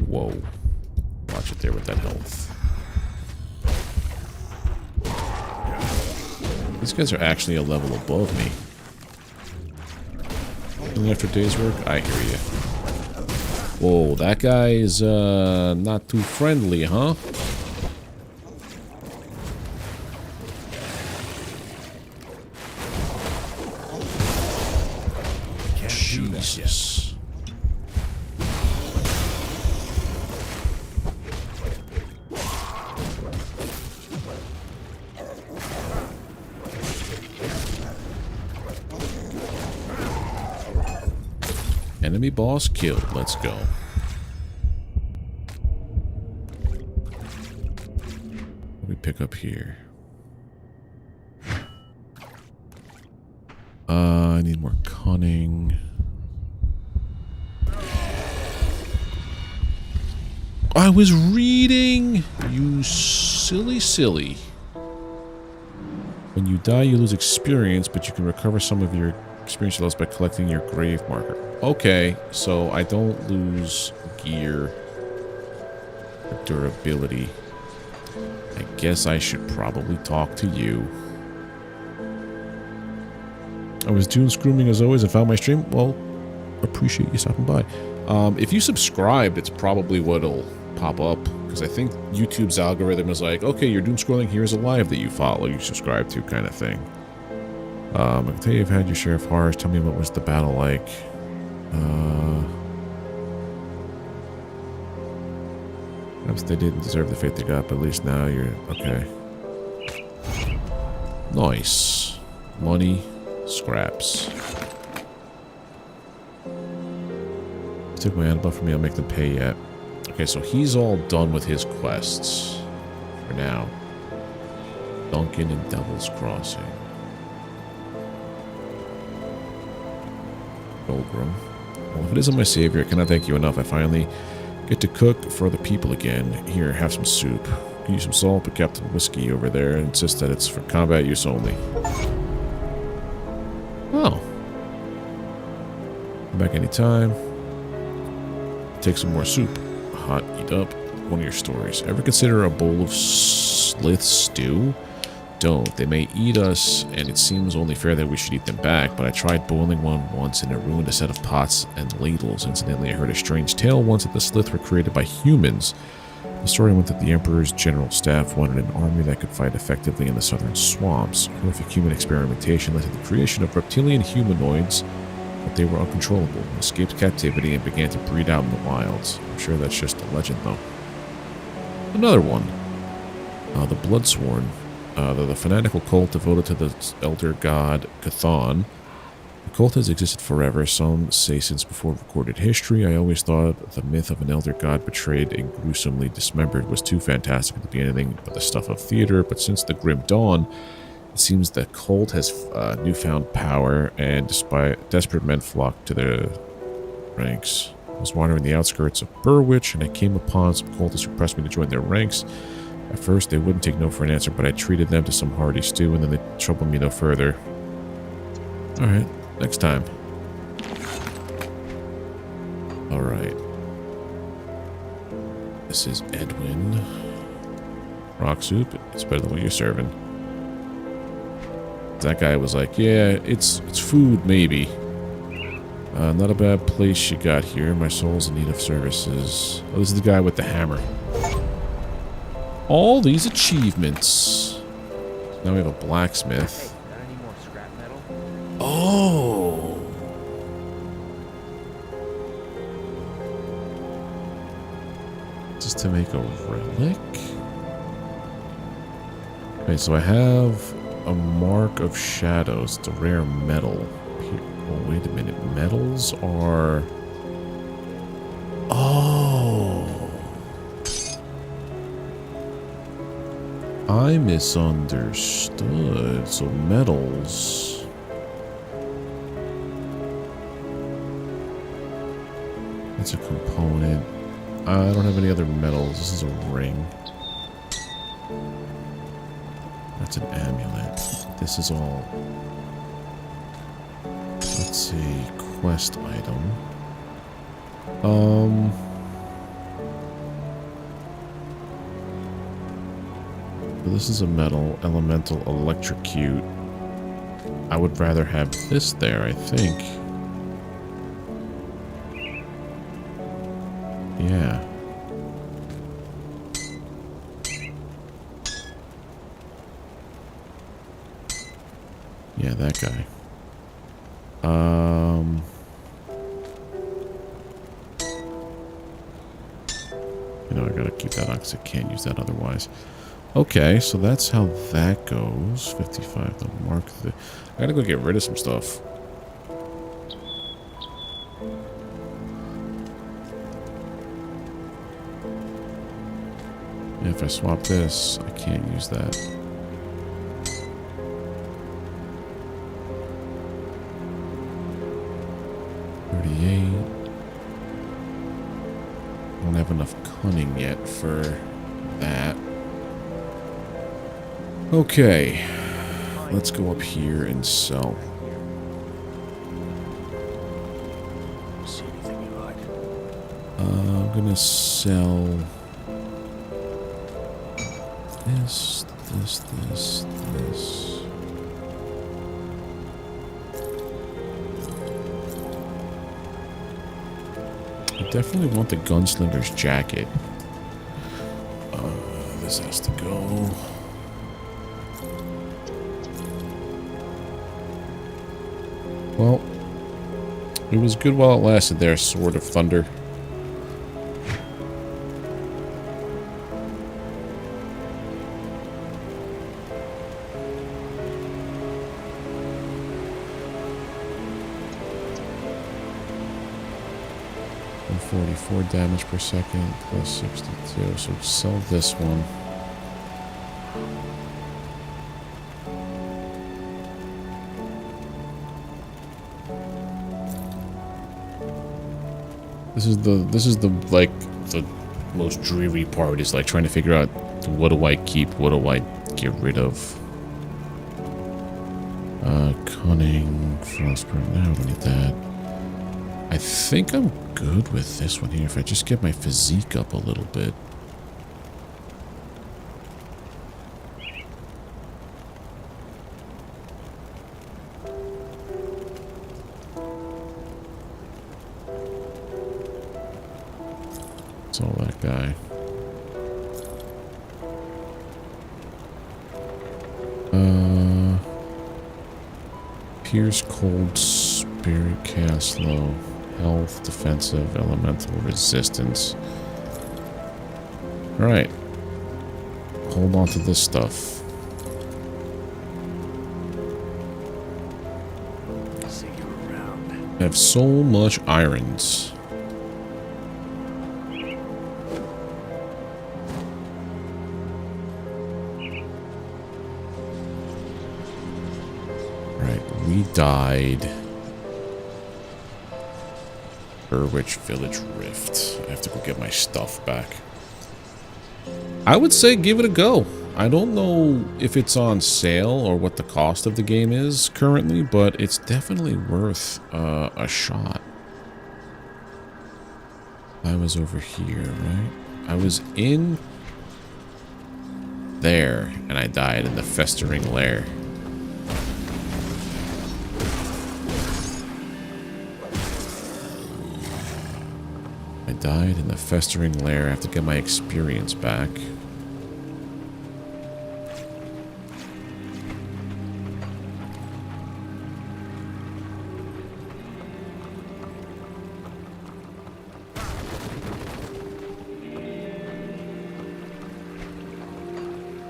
Whoa. Watch it there with that health. These guys are actually a level above me. Only after a day's work? I hear you. Whoa, that guy is not too friendly, huh? Jesus. Enemy boss killed. Let's go. What do we pick up here? I need more cunning. I was reading! You silly. When you die, you lose experience, but you can recover some of your experience loss by collecting your grave marker. Okay, so I don't lose gear or durability. I guess I should probably talk to you. I was doing scrooming as always and found my stream. Well, appreciate you stopping by. If you subscribed, it's probably what'll pop up, because I think YouTube's algorithm is like, okay, you're doom scrolling, here's a live that you follow, you subscribe to, kind of thing. I can tell you've had your share of horrors. Tell me, what was the battle like? Perhaps they didn't deserve the fate they got, but at least now you're okay. Nice. Money, scraps. Took my hand buff from me, I'll make them pay yet. Okay, so he's all done with his quests for now. Duncan and Devil's Crossing. Pilgrim. Well, if it isn't my savior, I cannot thank you enough. I finally get to cook for the people again. Here, have some soup. Use some salt, but Captain Whiskey over there insists that it's for combat use only. Oh. Come back anytime. Take some more soup. Hot, eat up. One of your stories. Ever consider a bowl of slith stew? Don't. They may eat us, and it seems only fair that we should eat them back, but I tried boiling one once, and it ruined a set of pots and ladles. Incidentally, I heard a strange tale once that the slith were created by humans. The story went that the Emperor's general staff wanted an army that could fight effectively in the southern swamps. Horrific human experimentation led to the creation of reptilian humanoids, but they were uncontrollable, escaped captivity, and began to breed out in the wilds. I'm sure that's just a legend, though. Another one. The Bloodsworn. They're the fanatical cult devoted to the elder god Cthon. The cult has existed forever, some say since before recorded history. I always thought the myth of an elder god betrayed and gruesomely dismembered was too fantastic to be anything but the stuff of theater, but since the Grim Dawn, it seems the cult has newfound power, and despite desperate men flock to their ranks. I was wandering the outskirts of Burrwitch, and I came upon some cultists who pressed me to join their ranks. At first, they wouldn't take no for an answer, but I treated them to some hearty stew, and then they troubled me no further. Alright, next time. Alright. This is Edwin. Rock soup, it's better than what you're serving. That guy was like, yeah, it's food, maybe. Not a bad place you got here. My soul's in need of services. Oh, this is the guy with the hammer. All these achievements. Now we have a blacksmith.
Got any more scrap metal?
Oh. Just to make a relic? Okay, so I have a mark of shadows. It's a rare metal. Oh, wait a minute. Metals are... Oh. I misunderstood. So metals... It's a component. I don't have any other metals. This is a ring. That's an amulet. This is all... Let's see. Quest item. This is a metal. Elemental electrocute. I would rather have this there, I think. Yeah. Yeah, that guy. You know, I gotta keep that on because I can't use that otherwise. Okay, so that's how that goes. 55, the mark. I gotta go get rid of some stuff. Yeah, if I swap this, I can't use that. Don't have enough cunning yet for that. Okay, let's go up here and sell.
See anything you like?
I'm gonna sell this. I definitely want the gunslinger's jacket. This has to go. Well, it was good while it lasted there, Sword of Thunder. And 44 damage per second, plus 62. So sell this one. This is the like the most dreary part, is like trying to figure out, what do I keep, what do I get rid of. Cunning, frostburn, no, I don't need that. I think I'm good with this one here if I just get my physique up a little bit. It's all that guy. Pierce, cold, spirit, cast, low, health, defensive, elemental, resistance. Alright, hold on to this stuff.
See you around.
I have so much irons. Right, we died. Burrwitch Village Rift. I have to go get my stuff back. I would say give it a go. I don't know if it's on sale or what the cost of the game is currently, but it's definitely worth a shot. I was over here, right? I was in there, and I died in the festering lair. I died in the festering lair. I have to get my experience back.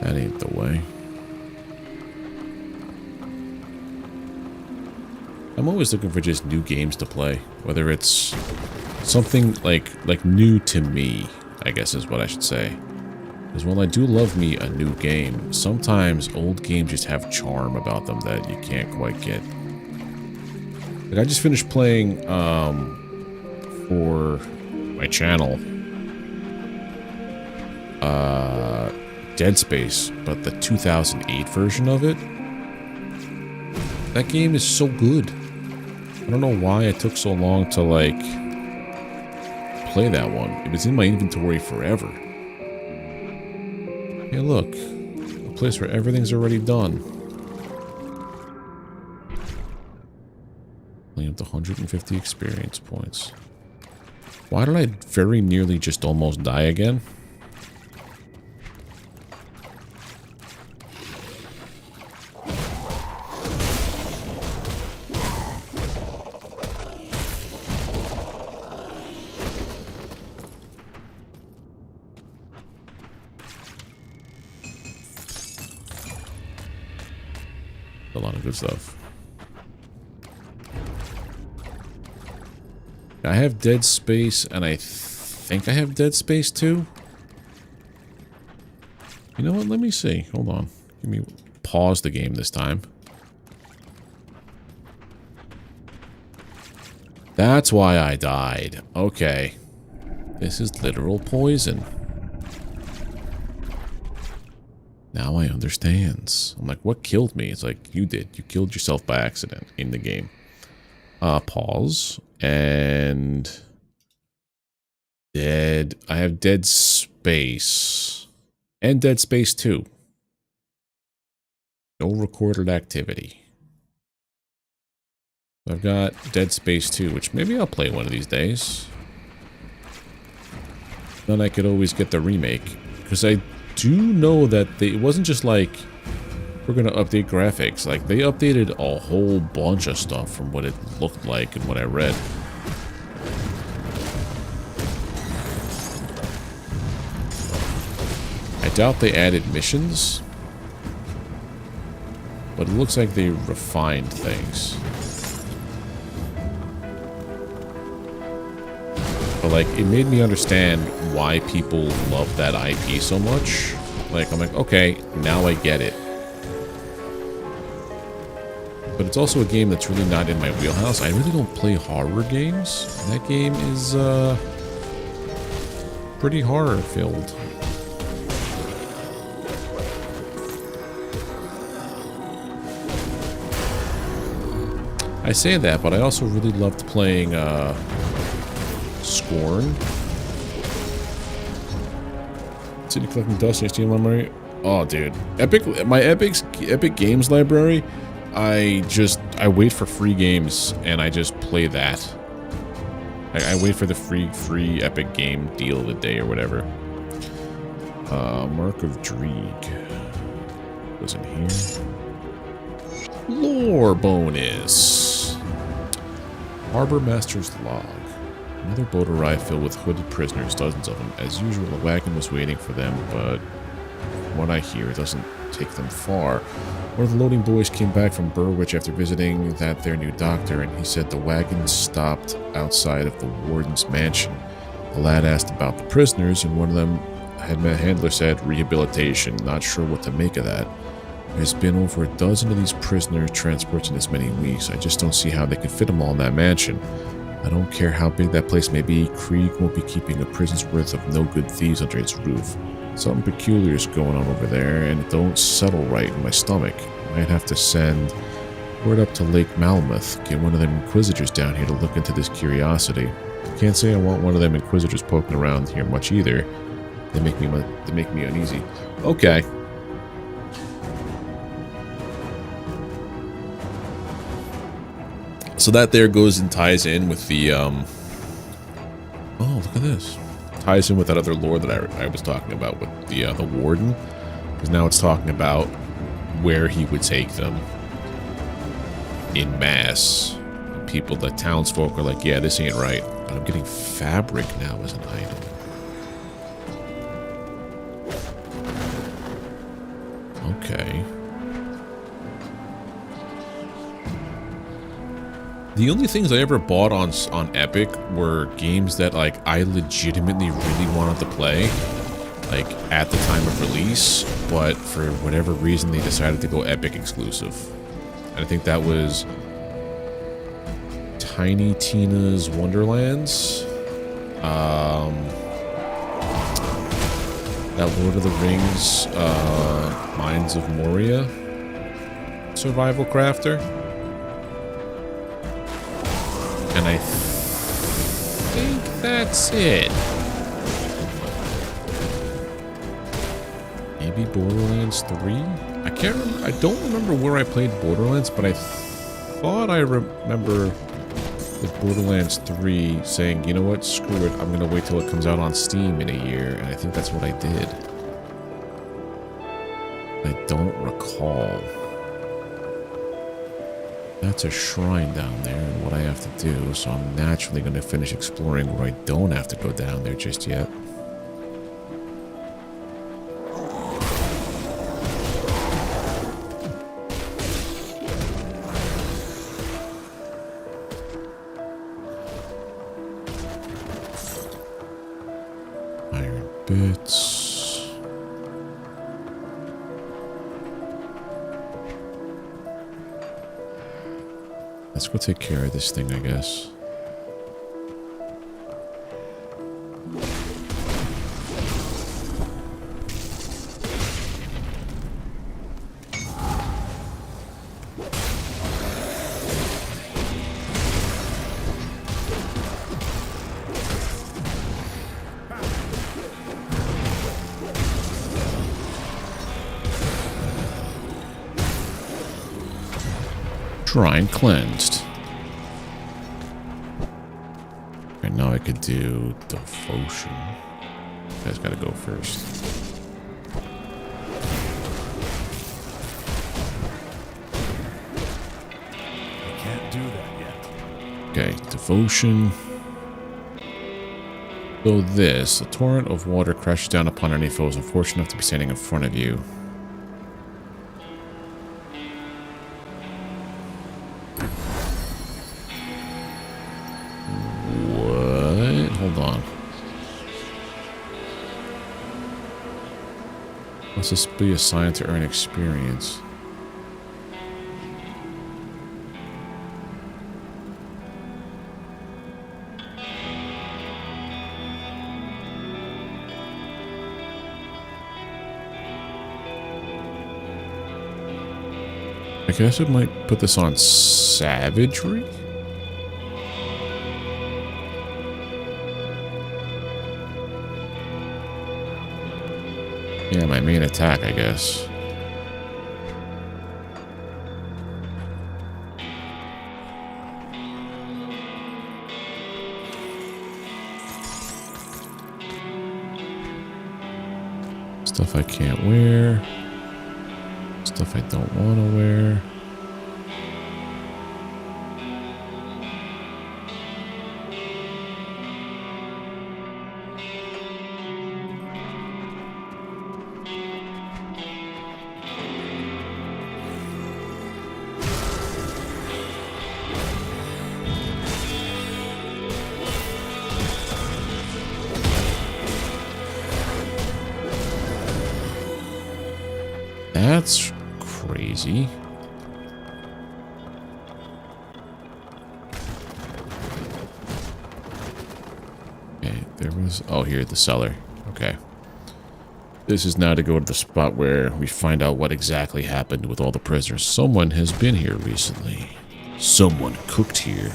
That ain't the way. I'm always looking for just new games to play, whether it's something like new to me, I guess is what I should say. Because while I do love me a new game, sometimes old games just have charm about them that you can't quite get. Like I just finished playing for my channel Dead Space, but the 2008 version of it. That game is so good. I don't know why it took so long to like play that one. It was in my inventory forever. Hey, look, a place where everything's already done. Only up to 150 experience points. Why did I very nearly just almost die again? A lot of good stuff. I have Dead Space, and I think I have Dead Space 2. You know what? Let me see. Hold on. Give me pause the game this time. That's why I died. Okay. This is literal poison. Now I understand. I'm like, what killed me? It's like, you did. You killed yourself by accident in the game. Pause. And... Dead... I have Dead Space. And Dead Space 2. No recorded activity. I've got Dead Space 2, which maybe I'll play one of these days. Then I could always get the remake. Because I do know that it wasn't just like, we're going to update graphics. Like, they updated a whole bunch of stuff from what it looked like and what I read. I doubt they added missions. But it looks like they refined things. But, like, it made me understand why people love that IP so much. Like, I'm like, okay, now I get it. But it's also a game that's really not in my wheelhouse. I really don't play horror games. That game is, pretty horror-filled. I say that, but I also really loved playing, Scorn. City collecting dust and stealing memory. Oh, dude. My Epic Games library, I wait for free games and I just play that. I wait for the free Epic game deal of the day or whatever. Mark of Dreeg. Was in here. Lore bonus. Harbor Master's Log. Another boat arrived filled with hooded prisoners, dozens of them. As usual, a wagon was waiting for them, but From what I hear, it doesn't take them far. One of the loading boys came back from Burrwitch after visiting their new doctor, and he said the wagon stopped outside of the warden's mansion. The lad asked about the prisoners, and one of them, handler, said rehabilitation. Not sure what to make of that. There's been over a dozen of these prisoner transports in as many weeks. I just don't see how they can fit them all in that mansion. I don't care how big that place may be, Krieg won't be keeping a prison's worth of no good thieves under its roof. Something peculiar is going on over there, and it don't settle right in my stomach. Might have to send word up to Lake Malmuth, get one of them inquisitors down here to look into this curiosity. Can't say I want one of them inquisitors poking around here much either. They make me uneasy. Okay. So that there goes and ties in with the oh, look at this. Ties in with that other lore that I was talking about with the warden, because now it's talking about where he would take them in mass. And people, the townsfolk, are like, yeah, this ain't right. But I'm getting fabric now as an item. Okay. The only things I ever bought on Epic were games that, like, I legitimately really wanted to play, like, at the time of release, but for whatever reason they decided to go Epic exclusive. And I think that was Tiny Tina's Wonderlands, that Lord of the Rings, Mines of Moria survival crafter. And I think that's it. Maybe Borderlands 3? I can't remember. I don't remember where I played Borderlands, but I thought I remember with Borderlands 3 saying, you know what, screw it, I'm going to wait till it comes out on Steam in a year, and I think that's what I did. I don't recall. That's a shrine down there and what I have to do, so I'm naturally going to finish exploring where I don't have to go down there just yet. Iron bits. Let's go take care of this thing, I guess. Shrine cleansed. Right now I could do devotion. You guys gotta go first.
I can't do that yet.
Okay, devotion. So this, a torrent of water crashes down upon any foes unfortunate enough to be standing in front of you. Hold on. Must this be assigned to earn experience? I guess it might put this on savagery? Yeah, my main attack, I guess. Stuff I can't wear. Stuff I don't want to wear. That's crazy. Okay, there was... Oh, here, the cellar. Okay. This is now to go to the spot where we find out what exactly happened with all the prisoners. Someone has been here recently. Someone cooked here.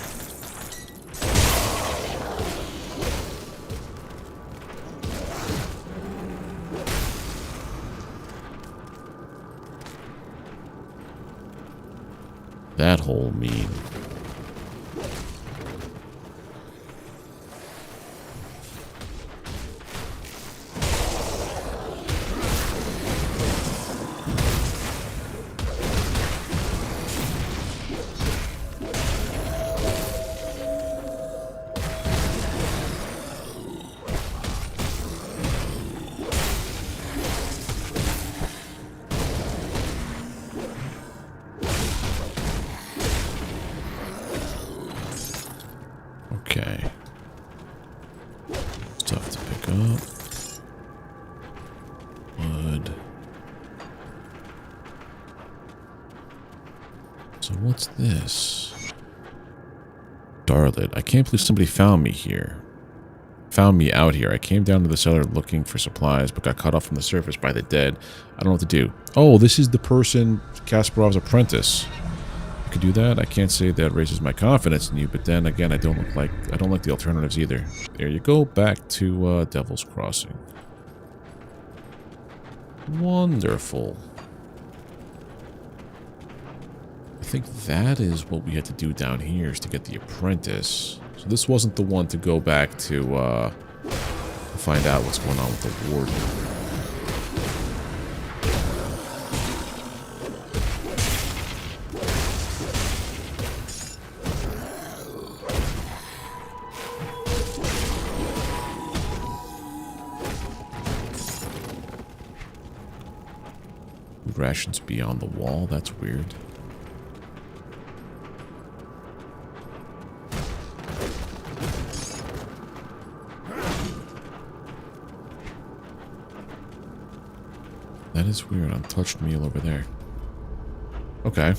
That hole mean. Okay. Stuff to pick up. Wood. So what's this? Darlet. I can't believe somebody found me here. Found me out here. I came down to the cellar looking for supplies, but got cut off from the surface by the dead. I don't know what to do. Oh, this is the person, Kasparov's apprentice. Could do that. I can't say that raises my confidence in you, but then again, I don't like the alternatives either. There you go, back to Devil's Crossing. Wonderful. I think that is what we had to do down here, is to get the apprentice. So this wasn't the one to go back to find out what's going on with the warden. Rations beyond the wall, that's weird. That is weird. Untouched meal over there. Okay.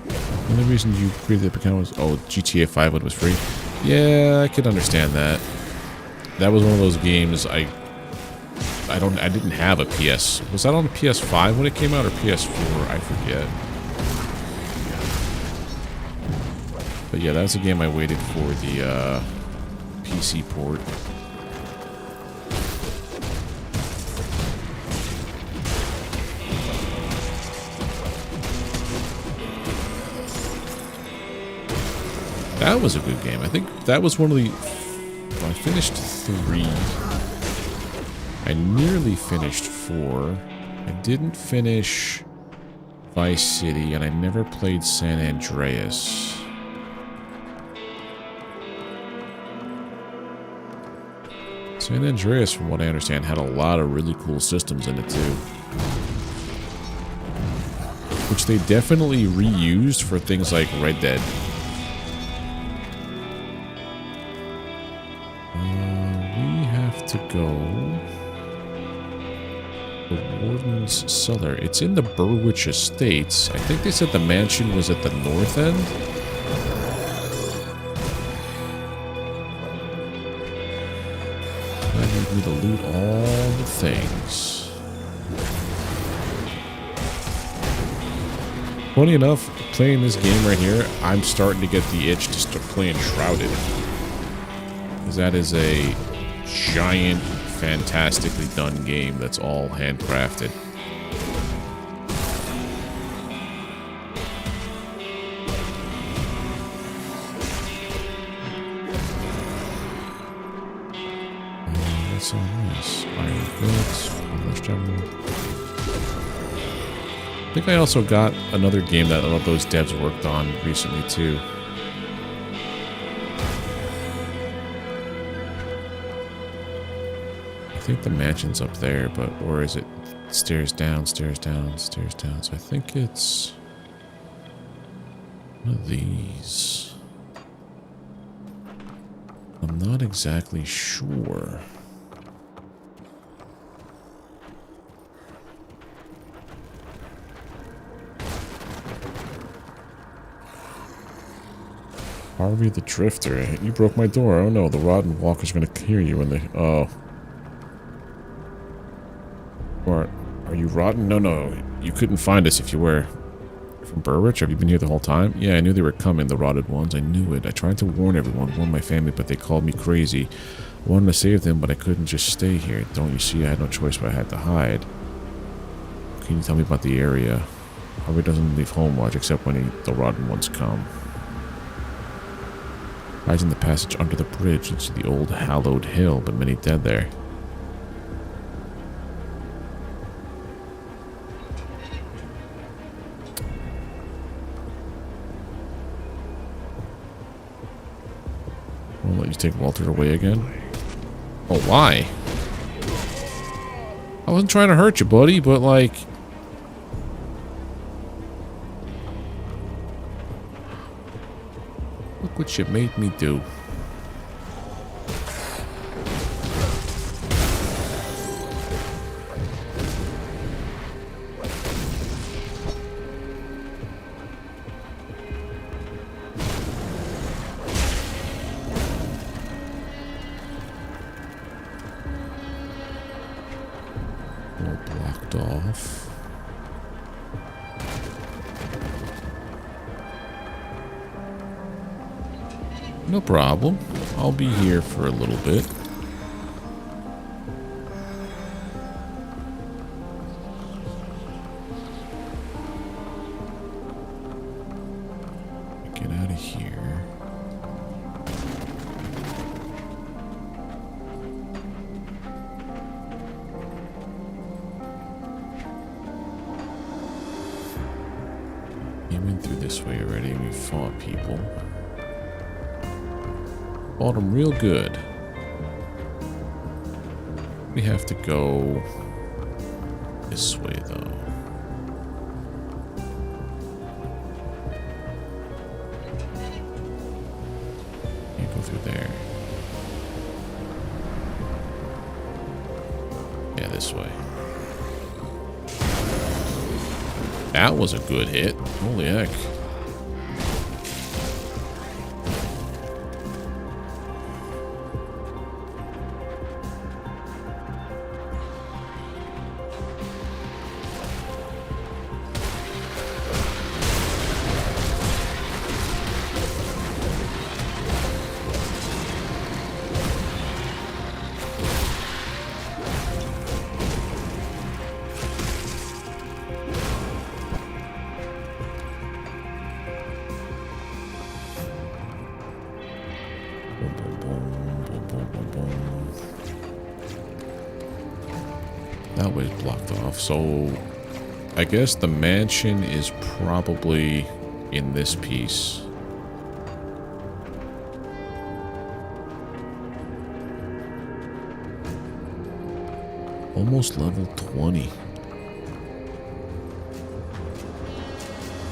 The only reason you created the account was, oh, GTA 5 when it was free. Yeah, I could understand that. That was one of those games I didn't have a PS. Was that on the PS5 when it came out, or PS4? I forget. But yeah, that's a game I waited for the PC port. That was a good game. I think that was one of the... Well, I finished 3. I nearly finished 4. I didn't finish Vice City, and I never played San Andreas. San Andreas, from what I understand, had a lot of really cool systems in it too. Which they definitely reused for things like Red Dead. We have to go... The Warden's Cellar. It's in the Burrwitch Estates. I think they said the mansion was at the north end. I need me to loot all the things. Funny enough, playing this game right here, I'm starting to get the itch to start playing Shrouded. Because that is a giant, fantastically done game that's all handcrafted. What's on this? Iron goods. I think I also got another game that a lot of those devs worked on recently too. I think the mansion's up there, but, or is it stairs down, stairs down, stairs down? So I think it's one of these. I'm not exactly sure. Harvey the Drifter. You broke my door. Oh no, the Rotten Walker's gonna hear you when they... Oh. Or, are you rotten? No, no. You couldn't find us if you were. From Burrwitch? Have you been here the whole time? Yeah, I knew they were coming, the rotted ones. I knew it. I tried to warn everyone, warn my family, but they called me crazy. I wanted to save them, but I couldn't just stay here. Don't you see? I had no choice, but I had to hide. Can you tell me about the area? Harvey doesn't leave home much, except when the rotten ones come. Hides in the passage under the bridge. It's the old hallowed hill, but many dead there. I'll let you take Walter away again. Oh, why? I wasn't trying to hurt you, buddy, but like... Look what you made me do. All blocked off. No problem. I'll be here for a little bit. Get out of here. Came in through this way already and we fought people. Fought them real good. We have to go this way though. Can't go through there. Yeah, this way. That was a good hit. Holy heck. That way's blocked off, so I guess the mansion is probably in this piece. Almost level 20. I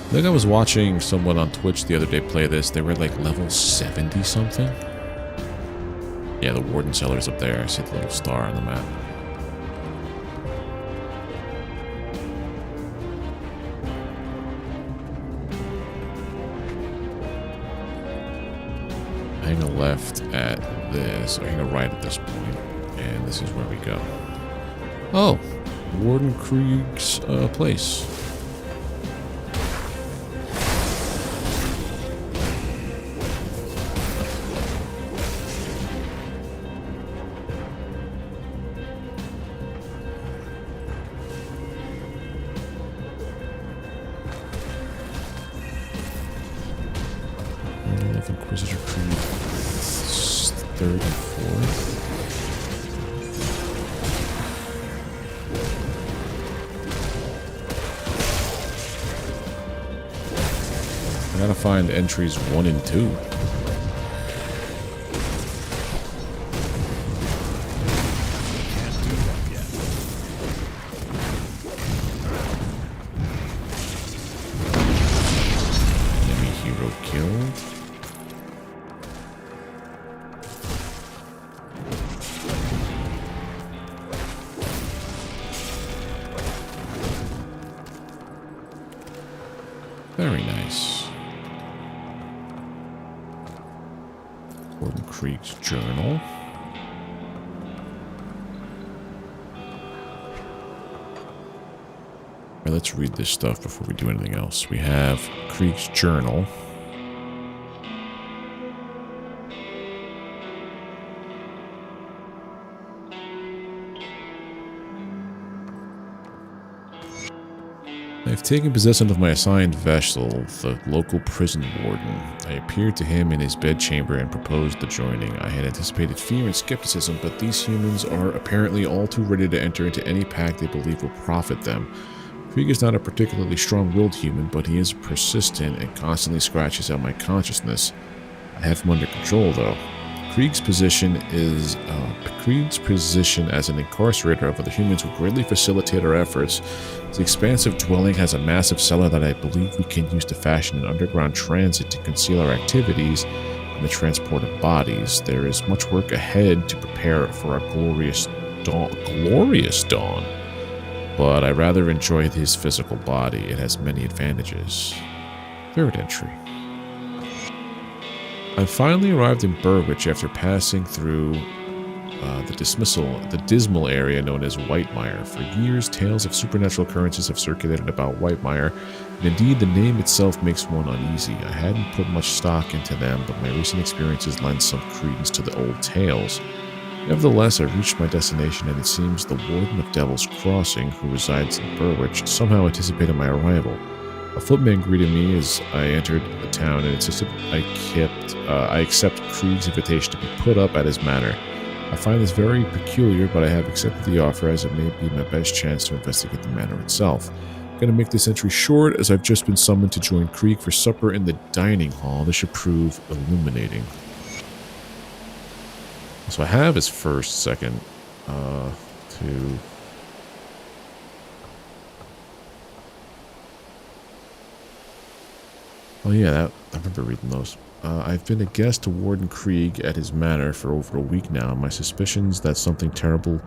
think I was watching someone on Twitch the other day play this. They were like level 70 something. Yeah, the Warden Cellar's up there. I see the little star on the map. Hang a left at this, or hang a right at this point, and this is where we go. Oh, Warden Krieg's place. Inquisitor Krieg, 3rd and 4th. I gotta find entries 1 and 2. Enemy hero killed. Very nice. Warden Krieg's journal. Right, let's read this stuff before we do anything else. We have Krieg's journal. I've taken possession of my assigned vessel, the local prison warden. I appeared to him in his bedchamber and proposed the joining. I had anticipated fear and skepticism, but these humans are apparently all too ready to enter into any pact they believe will profit them. Krieg is not a particularly strong-willed human, but he is persistent and constantly scratches at my consciousness. I have him under control, though. Krieg's position as an incarcerator of other humans will greatly facilitate our efforts. His expansive dwelling has a massive cellar that I believe we can use to fashion an underground transit to conceal our activities and the transport of bodies. There is much work ahead to prepare for our glorious dawn. But I rather enjoy his physical body. It has many advantages. Third entry. I finally arrived in Burrwitch after passing through the dismal area known as Whitemire. For years, tales of supernatural occurrences have circulated about Whitemire, and indeed the name itself makes one uneasy. I hadn't put much stock into them, but my recent experiences lend some credence to the old tales. Nevertheless, I reached my destination, and it seems the Warden of Devil's Crossing, who resides in Burrwitch, somehow anticipated my arrival. A footman greeted me as I entered the town and insisted I accept Krieg's invitation to be put up at his manor. I find this very peculiar, but I have accepted the offer as it may be my best chance to investigate the manor itself. I'm going to make this entry short as I've just been summoned to join Krieg for supper in the dining hall. This should prove illuminating. So I have his first, second, to... Oh yeah, I remember reading those. I've been a guest to Warden Krieg at his manor for over a week now, and my suspicions that something terrible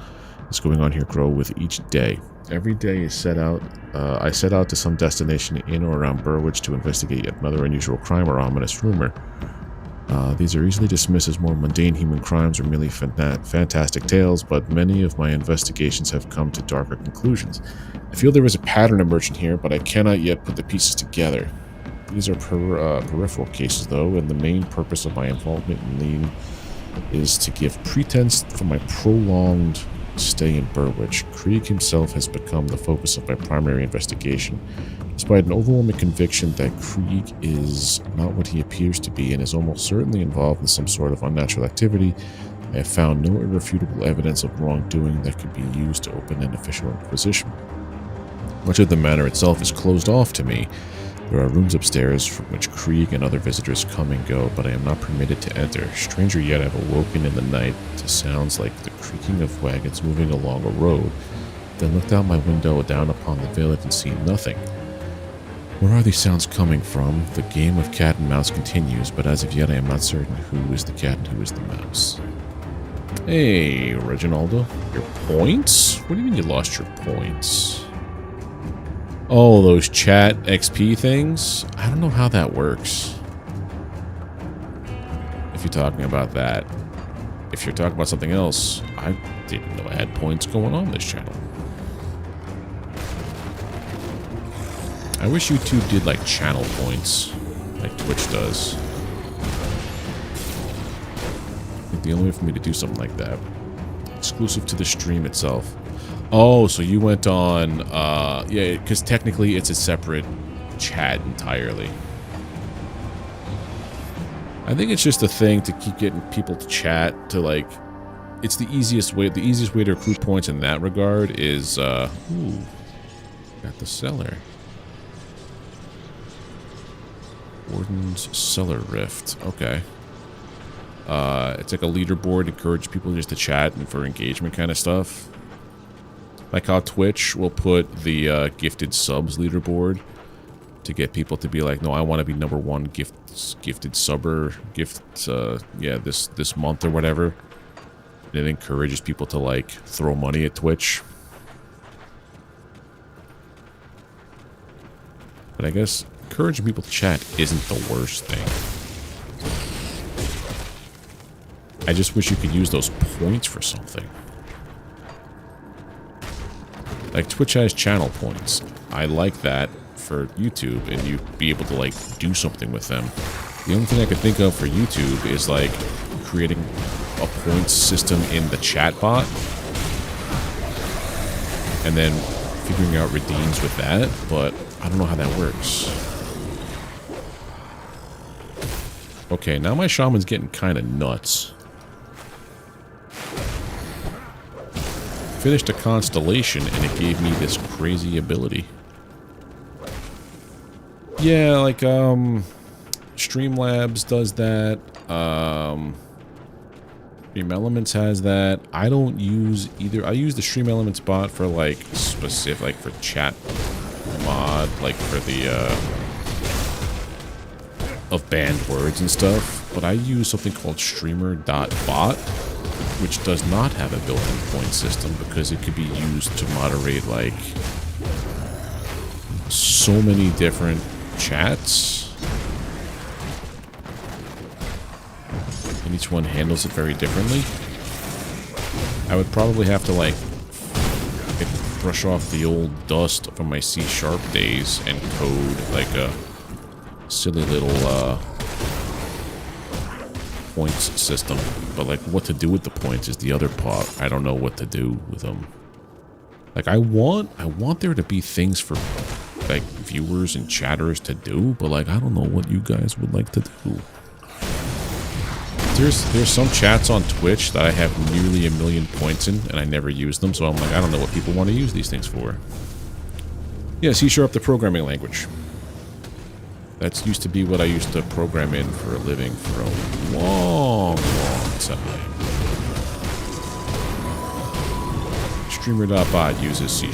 is going on here grow with each day. Every day I set out to some destination in or around Burrwitch to investigate yet another unusual crime or ominous rumor. These are easily dismissed as more mundane human crimes or merely fantastic tales, but many of my investigations have come to darker conclusions. I feel there is a pattern emerging here, but I cannot yet put the pieces together. These are peripheral cases, though, and the main purpose of my involvement in them is to give pretense for my prolonged stay in Burrwitch. Krieg himself has become the focus of my primary investigation. Despite an overwhelming conviction that Krieg is not what he appears to be and is almost certainly involved in some sort of unnatural activity, I have found no irrefutable evidence of wrongdoing that could be used to open an official inquisition. Much of the manor itself is closed off to me. There are rooms upstairs from which Krieg and other visitors come and go, but I am not permitted to enter. Stranger yet, I've awoken in the night to sounds like the creaking of wagons moving along a road, then looked out my window down upon the village and seen nothing. Where are these sounds coming from? The game of cat and mouse continues, but as of yet I am not certain who is the cat and who is the mouse. Hey, Reginaldo. Your points? What do you mean you lost your points? Oh, those chat XP things? I don't know how that works. If you're talking about that. If you're talking about something else, I didn't know I had points going on this channel. I wish YouTube did like channel points, like Twitch does. I think the only way for me to do something like that, exclusive to the stream itself. Oh, so you went on, yeah, because technically it's a separate chat entirely. I think it's just a thing to keep getting people to chat, to like, it's the easiest way to accrue points in that regard is, ooh, got the cellar. Warden's Cellar Rift, okay. It's like a leaderboard to encourage people just to chat and for engagement kind of stuff. Like how Twitch will put the gifted subs leaderboard to get people to be like, no, I want to be #1 gifted subber, yeah, this month or whatever. And it encourages people to like throw money at Twitch. But I guess encouraging people to chat isn't the worst thing. I just wish you could use those points for something. Like Twitch has channel points. I like that for YouTube, and you'd be able to like do something with them. The only thing I could think of for YouTube is like creating a points system in the chat bot and then figuring out redeems with that, but I don't know how that works. Okay, now my shaman's getting kind of nuts. Finished a constellation and it gave me this crazy ability. Yeah, like Streamlabs does that. Stream Elements has that. I don't use either. I use the Stream Elements bot for like specific, like for chat mod, like for the of banned words and stuff. But I use something called streamer.bot, which does not have a built-in point system because it could be used to moderate like so many different chats. And each one handles it very differently. I would probably have to like brush off the old dust from my C# days and code like a silly little points system. But like what to do with the points is the other part. I don't know what to do with them. Like I want there to be things for like viewers and chatters to do, but like I don't know what you guys would like to do. There's some chats on Twitch that I have nearly 1 million points in and I never use them, so I'm like, I don't know what people want to use these things for. Yeah, C#, the programming language. That's used to be what I used to program in for a living for a long, long time. Streamer.bot uses C#.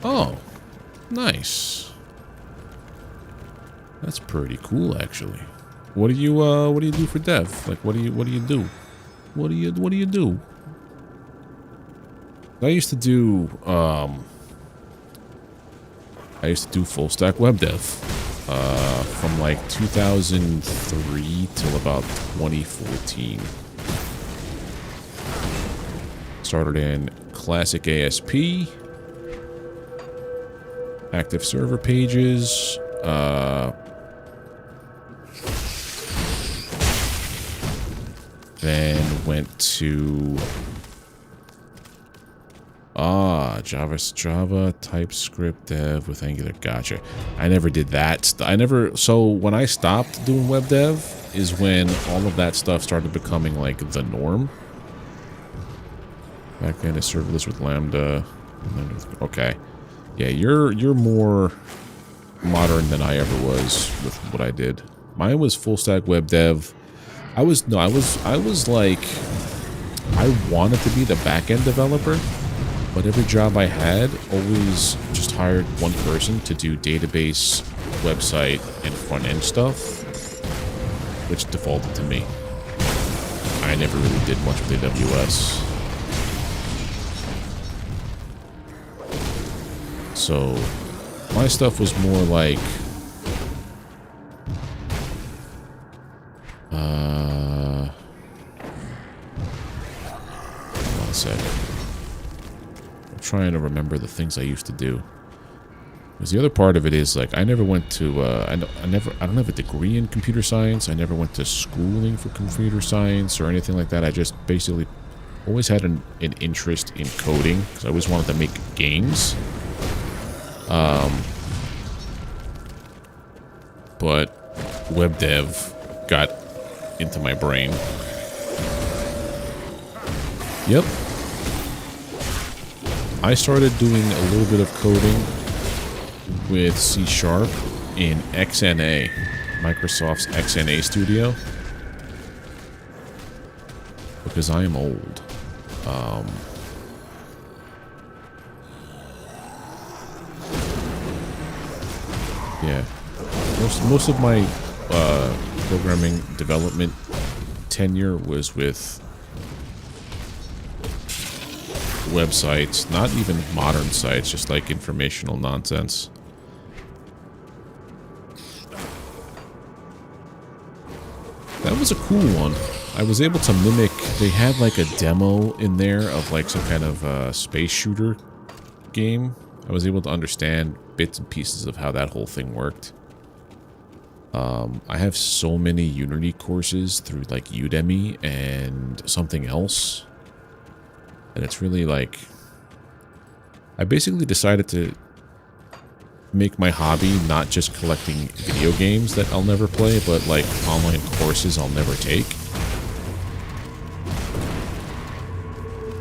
Oh, nice. That's pretty cool, actually. What do you do for dev? Like, what do you do? What do you do? I used to do full stack web dev from like 2003 till about 2014. Started in classic ASP. Active server pages, then went to Java TypeScript dev with Angular. Gotcha. I never did that. So when I stopped doing web dev is when all of that stuff started becoming like the norm. Back then, is serverless with Lambda. Okay. Yeah, you're more modern than I ever was with what I did. Mine was full stack web dev. I was like, I wanted to be the back end developer, but every job I had always just hired one person to do database, website, and front end stuff, which defaulted to me. I never really did much with AWS. So, my stuff was more like, one second. I'm trying to remember the things I used to do. Because the other part of it is like, I never went to, I don't have a degree in computer science. I never went to schooling for computer science or anything like that. I just basically always had an interest in coding because I always wanted to make games. But web dev got into my brain. Yep. I started doing a little bit of coding with C# in XNA, Microsoft's XNA Studio, because I am old. Yeah, most of my programming development tenure was with websites, not even modern sites, just like informational nonsense. That was a cool one. I was able to mimic, they had like a demo in there of like some kind of space shooter game. I was able to understand bits and pieces of how that whole thing worked. I have so many Unity courses through like Udemy and something else. And it's really like, I basically decided to make my hobby not just collecting video games that I'll never play, but like online courses I'll never take.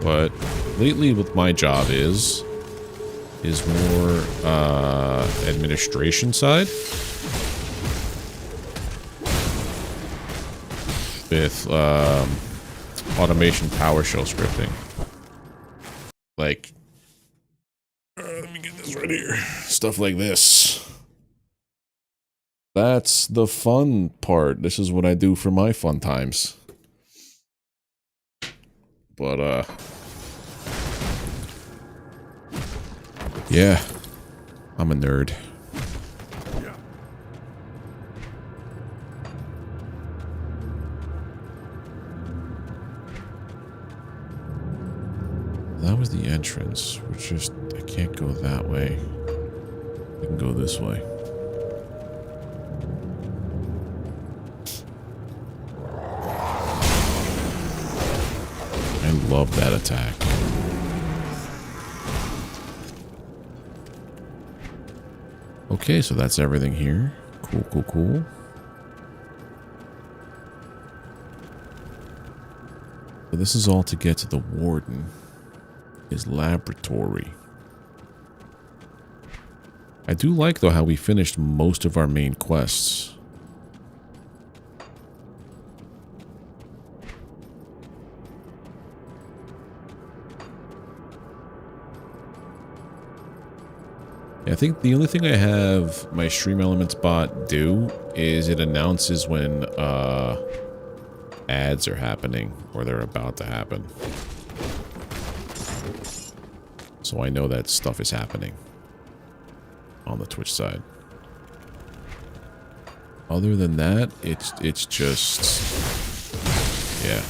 But lately what my job is more administration side. With automation PowerShell scripting. Like, let me get this right here. Stuff like this. That's the fun part. This is what I do for my fun times. But, yeah. I'm a nerd. That was the entrance. We're just, I can't go that way. I can go this way. I love that attack. Okay, so that's everything here. Cool, cool, cool. So this is all to get to the warden. His laboratory. I do like, though, how we finished most of our main quests. I think the only thing I have my Stream Elements bot do is it announces when ads are happening or they're about to happen. So I know that stuff is happening on the Twitch side. Other than that, it's just, yeah.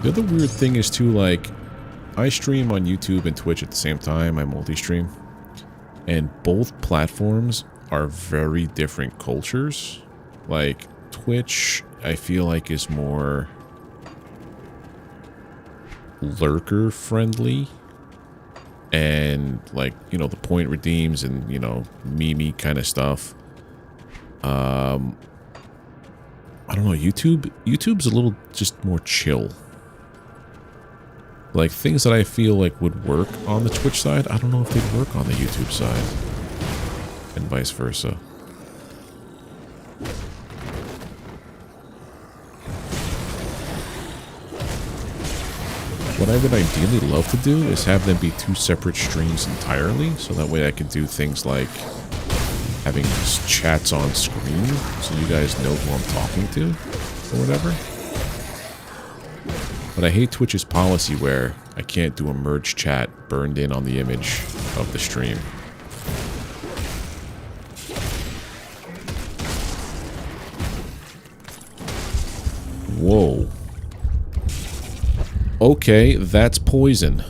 The other weird thing is too, like, I stream on YouTube and Twitch at the same time. I multi-stream. And both platforms are very different cultures. Like, Twitch, I feel like, is more lurker friendly. And, like, you know, the point redeems and, you know, meme kind of stuff. I don't know, YouTube's a little just more chill. Like, things that I feel like would work on the Twitch side, I don't know if they'd work on the YouTube side. And vice versa. What I would ideally love to do is have them be two separate streams entirely, so that way I can do things like having chats on screen, so you guys know who I'm talking to, or whatever. But I hate Twitch's policy where I can't do a merge chat burned in on the image of the stream. Whoa. Okay, that's poison.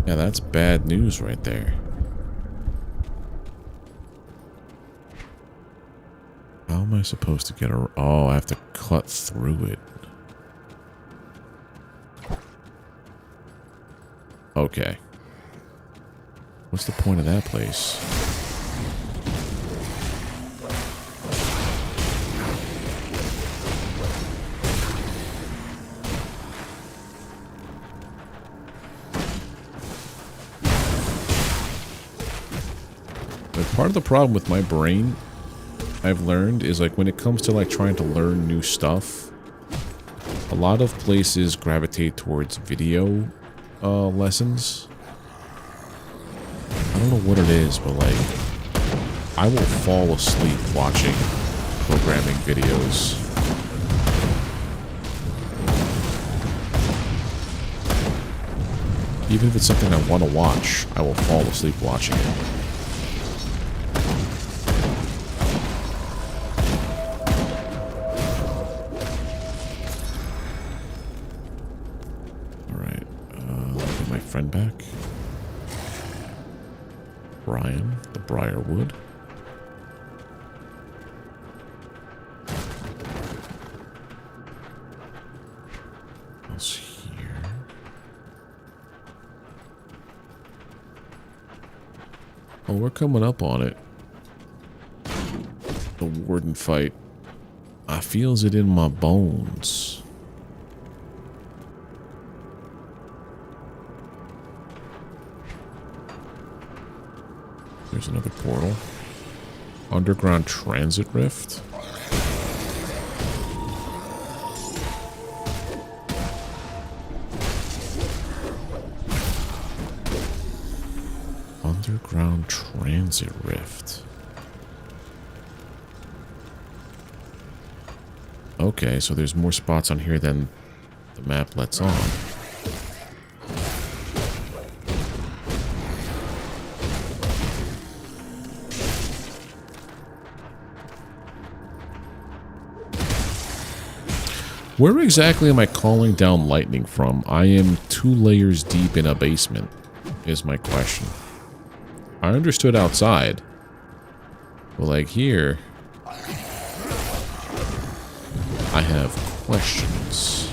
Yeah, that's bad news right there. How am I supposed to get a... Oh, I have to cut through it. Okay. What's the point of that place? But part of the problem with my brain, I've learned, is like when it comes to like trying to learn new stuff, a lot of places gravitate towards video lessons. I don't know what it is, but like I will fall asleep watching programming videos. Even if it's something I want to watch, I will fall asleep watching it. Alright, get my friend back. Brian, the Briarwood. What's here? Oh, we're coming up on it. The warden fight. I feels it in my bones. There's another portal. Underground transit rift. Underground transit rift. Okay, so there's more spots on here than the map lets on. Where exactly am I calling down lightning from? I am 2 layers deep in a basement, is my question. I understood outside. But like here, I have questions.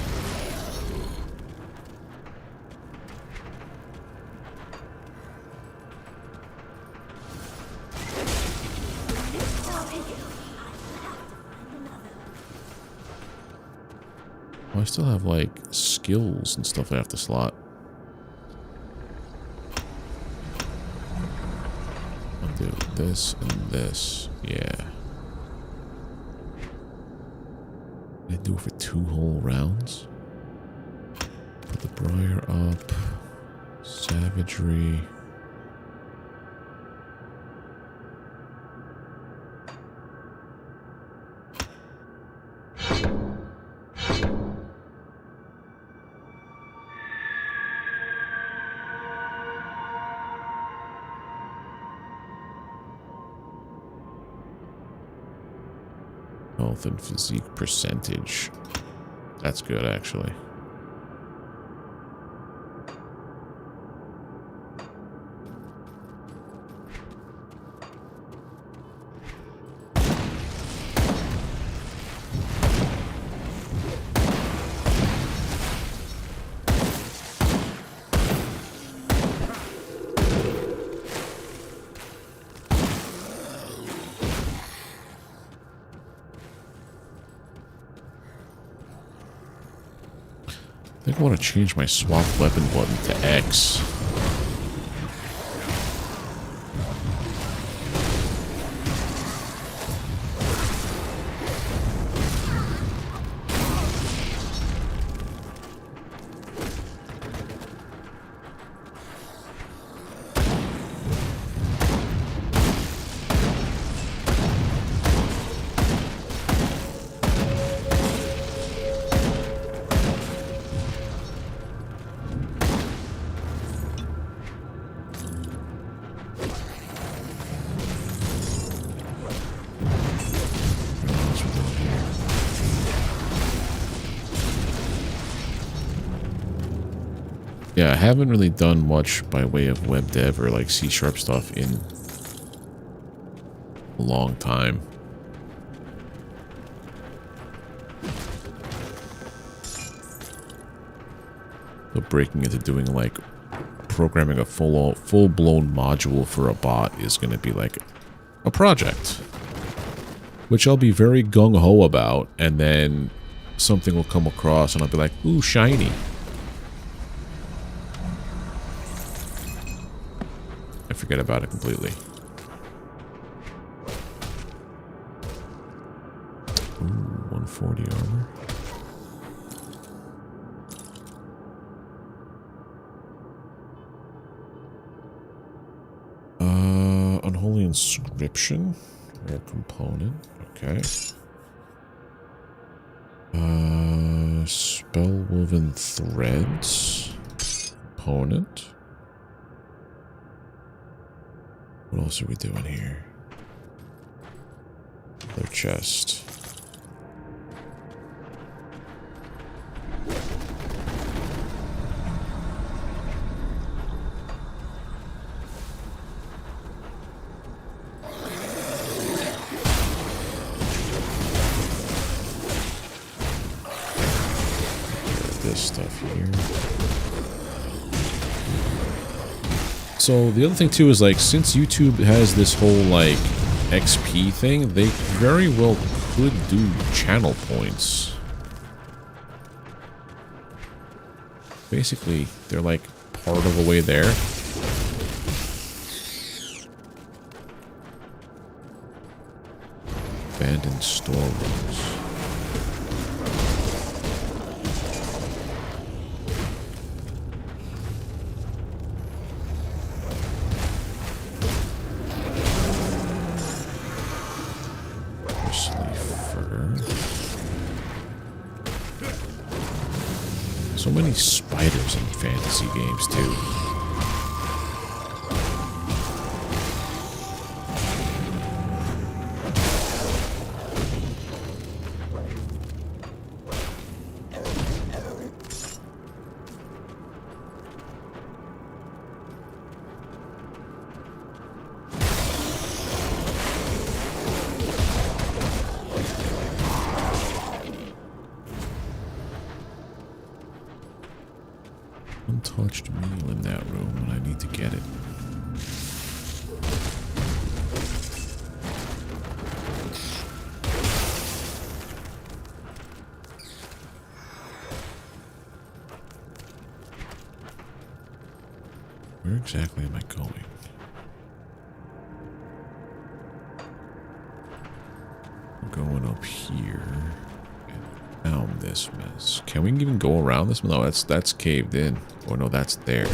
I still have like skills and stuff I have to slot. I'll do this and this. Yeah. I do it for 2 whole rounds. Put the briar up. Savagery. Health and physique percentage. That's good, actually. I think I want to change my swap weapon button to X. Yeah, I haven't really done much by way of web dev or like C# stuff in a long time. But breaking into doing like programming a full-blown module for a bot is going to be like a project, which I'll be very gung-ho about, and then something will come across and I'll be like, ooh, shiny. I forget about it completely. 40 armor. Unholy inscription. Rare component. Okay. Spell woven threads. Component. What else are we doing here? Their chest. This stuff here. So the other thing too is, like, since YouTube has this whole like XP thing, they very well could do channel points. Basically, they're like part of the way there. Abandoned storerooms. So many spiders in fantasy games, too. Untouched meal in that room, and I need to get it. Where exactly am I going? I'm going up here. Down this mess. Can we even go around this? No, that's caved in. Or no, that's there.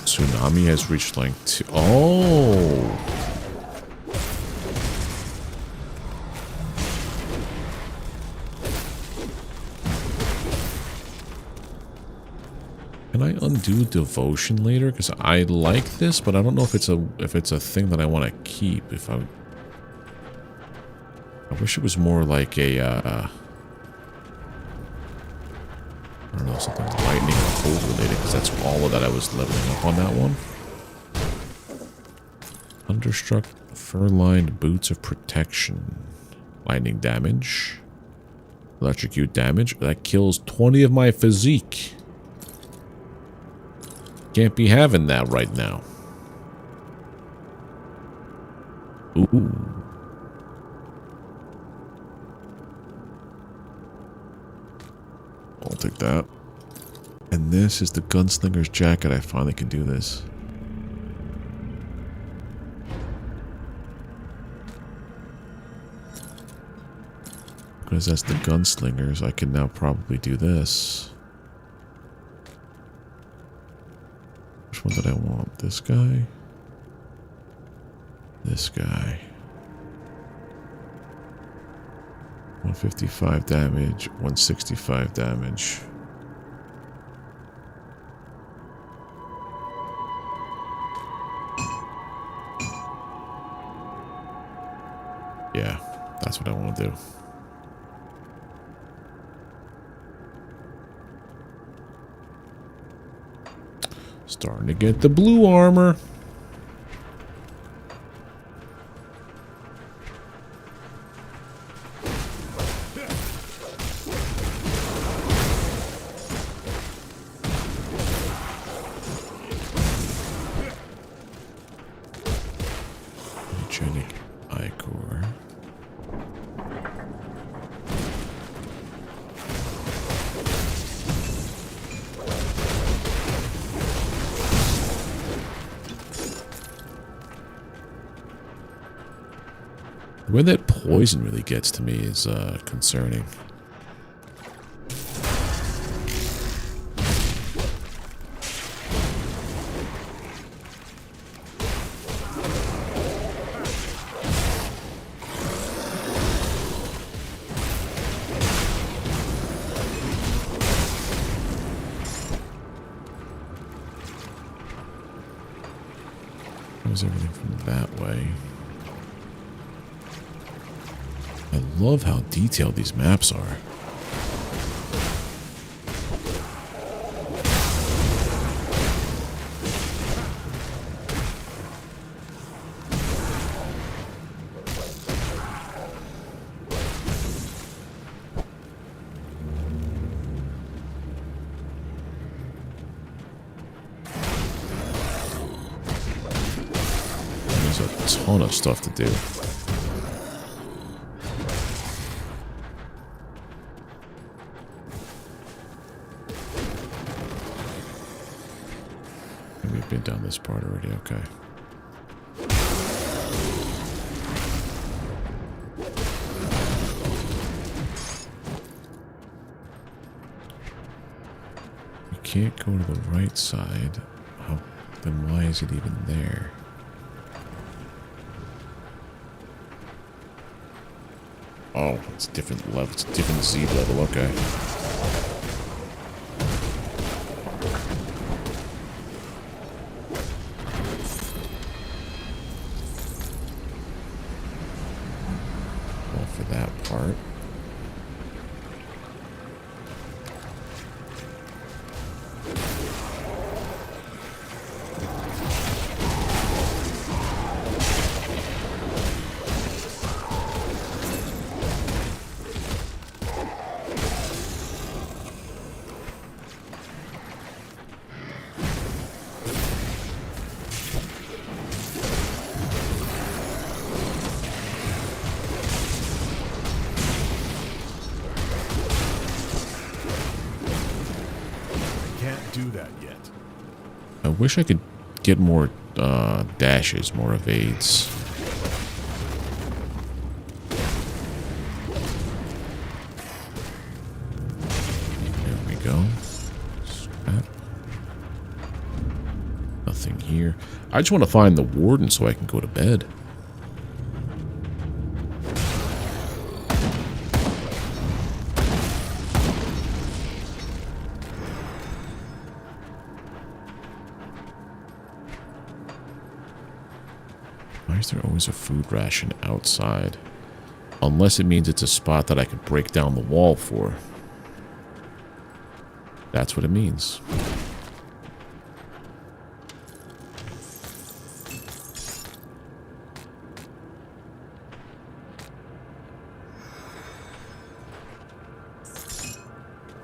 Tsunami has reached like 2. Oh! Can I undo devotion later? Because I like this, but I don't know if it's a thing that I want to keep. If I wish it was more like a I don't know, something lightning or cold related, because that's all of that I was leveling up on that one. Thunderstruck, fur-lined boots of protection. Lightning damage. Electrocute damage. That kills 20 of my physique. Can't be having that right now. Ooh. I'll take that. And this is the gunslinger's jacket. I finally can do this. Because that's the gunslingers, I can now probably do this. Which one did I want? This guy? This guy. 155 damage, 165 damage. Yeah, that's what I want to do. Starting to get the blue armor. Cryogenic ichor. The way that poison really gets to me is concerning. There's everything from that way. I love how detailed these maps are. There's a ton of stuff to do. We've been down this part already, okay. We can't go to the right side. How, then why is it even there? Oh, it's different level. It's a different Z level, okay. For that part.
Do that yet.
I wish I could get more dashes, more evades. There we go. Scrap. Nothing here. I just want to find the warden so I can go to bed. Why is there always a food ration outside? Unless it means it's a spot that I can break down the wall for. That's what it means.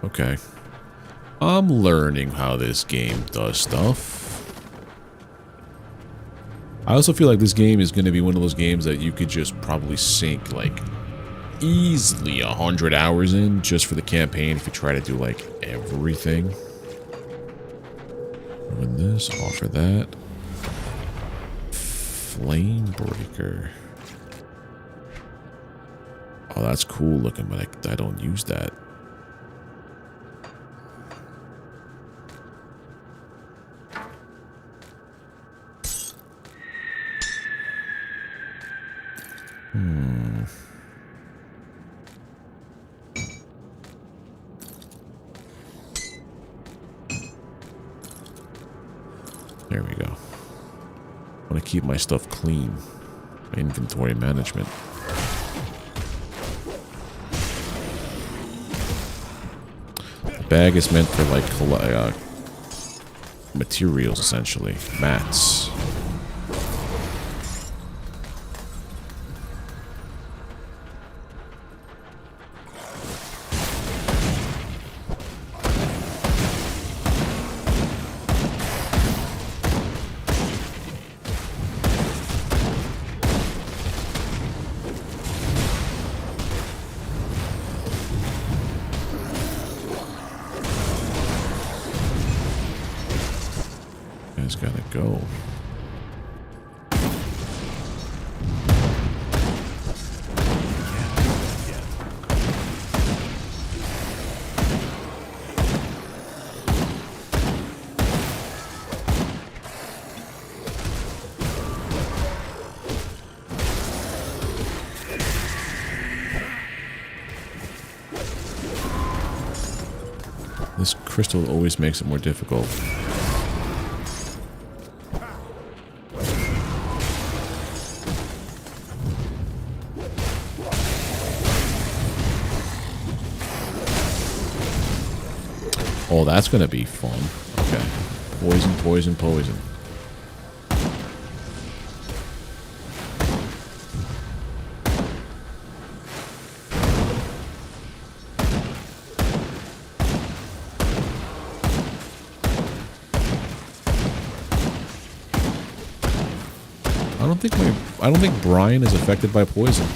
Okay. I'm learning how this game does stuff. I also feel like this game is going to be one of those games that you could just probably sink like easily 100 hours in just for the campaign if you try to do like everything. Ruin this, offer that. Flame breaker. Oh, that's cool looking, but I don't use that. There we go. I want to keep my stuff clean. My inventory management. The bag is meant for like materials, essentially. Mats. Guy's gotta go. This crystal always makes it more difficult. Oh, that's gonna be fun. Okay. Poison, poison, poison. I don't think Brian is affected by poison.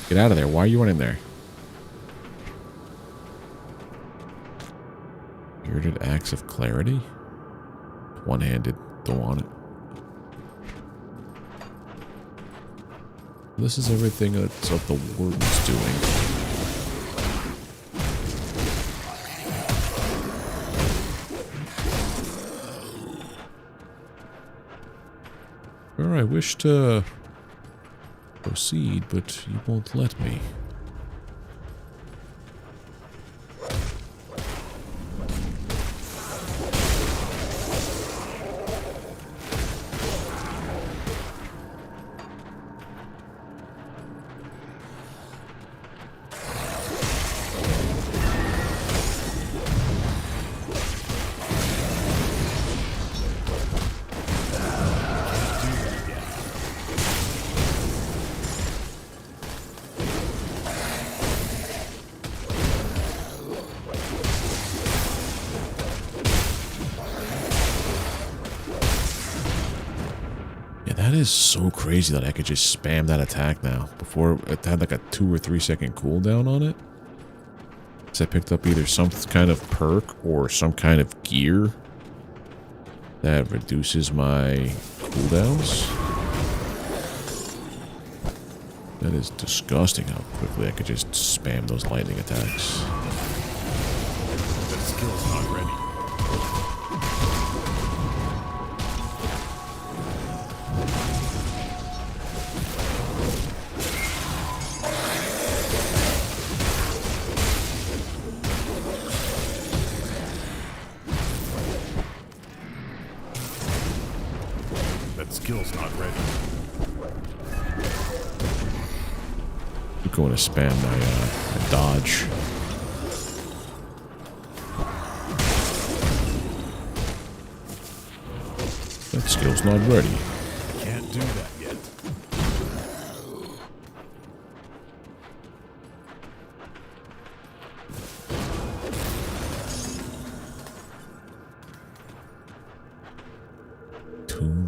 Get out of there. Why are you running there? Bearded Axe of Clarity? One-handed. Don't want it. This is everything that's what the warden's doing. I wish to proceed, but you won't let me. That is so crazy that I could just spam that attack now. Before, it had like a 2 or 3 second cooldown on it. So I picked up either some kind of perk or some kind of gear that reduces my cooldowns. That is disgusting how quickly I could just spam those lightning attacks.
That skill's not ready. Skill's not ready.
I'm going to spam my dodge. That skill's not ready.
Can't do that yet.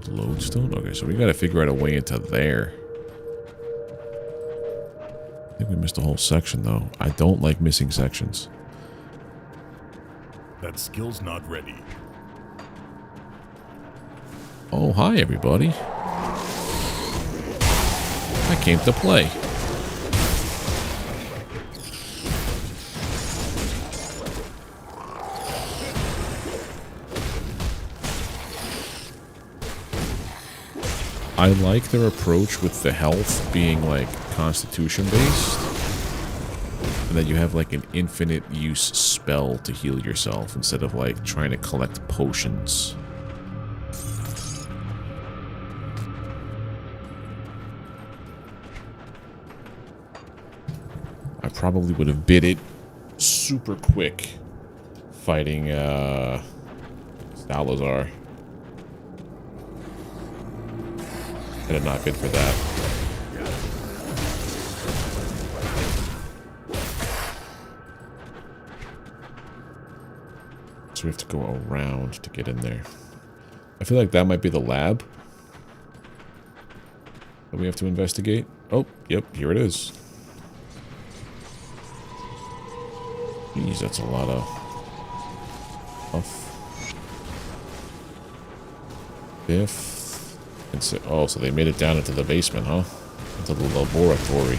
Lodestone? Okay, so we gotta figure out a way into there. I think we missed a whole section, though. I don't like missing sections.
That skill's not ready.
Oh, hi, everybody. I came to play. I like their approach with the health being like constitution based. And that you have like an infinite use spell to heal yourself instead of like trying to collect potions. I probably would have bit it super quick fighting Salazar. I did not bid for that. So we have to go around to get in there. I feel like that might be the lab that we have to investigate. Oh, yep, here it is. Jeez, that's a lot of stuff. 5th. And so, oh, so they made it down into the basement, huh? Into the laboratory.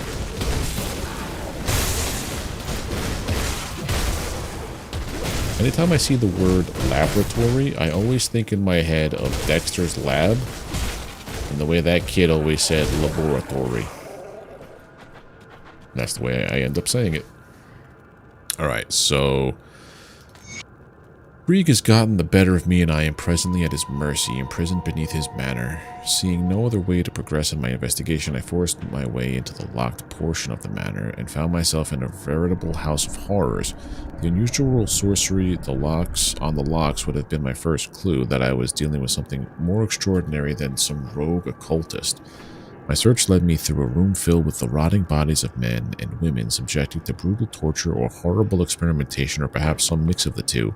Anytime I see the word laboratory, I always think in my head of Dexter's Lab. And the way that kid always said laboratory. That's the way I end up saying it. Alright, so Krieg has gotten the better of me and I am presently at his mercy, imprisoned beneath his manor. Seeing no other way to progress in my investigation, I forced my way into the locked portion of the manor and found myself in a veritable house of horrors. The unusual sorcery, the locks on the locks would have been my first clue that I was dealing with something more extraordinary than some rogue occultist. My search led me through a room filled with the rotting bodies of men and women subjected to brutal torture or horrible experimentation, or perhaps some mix of the two.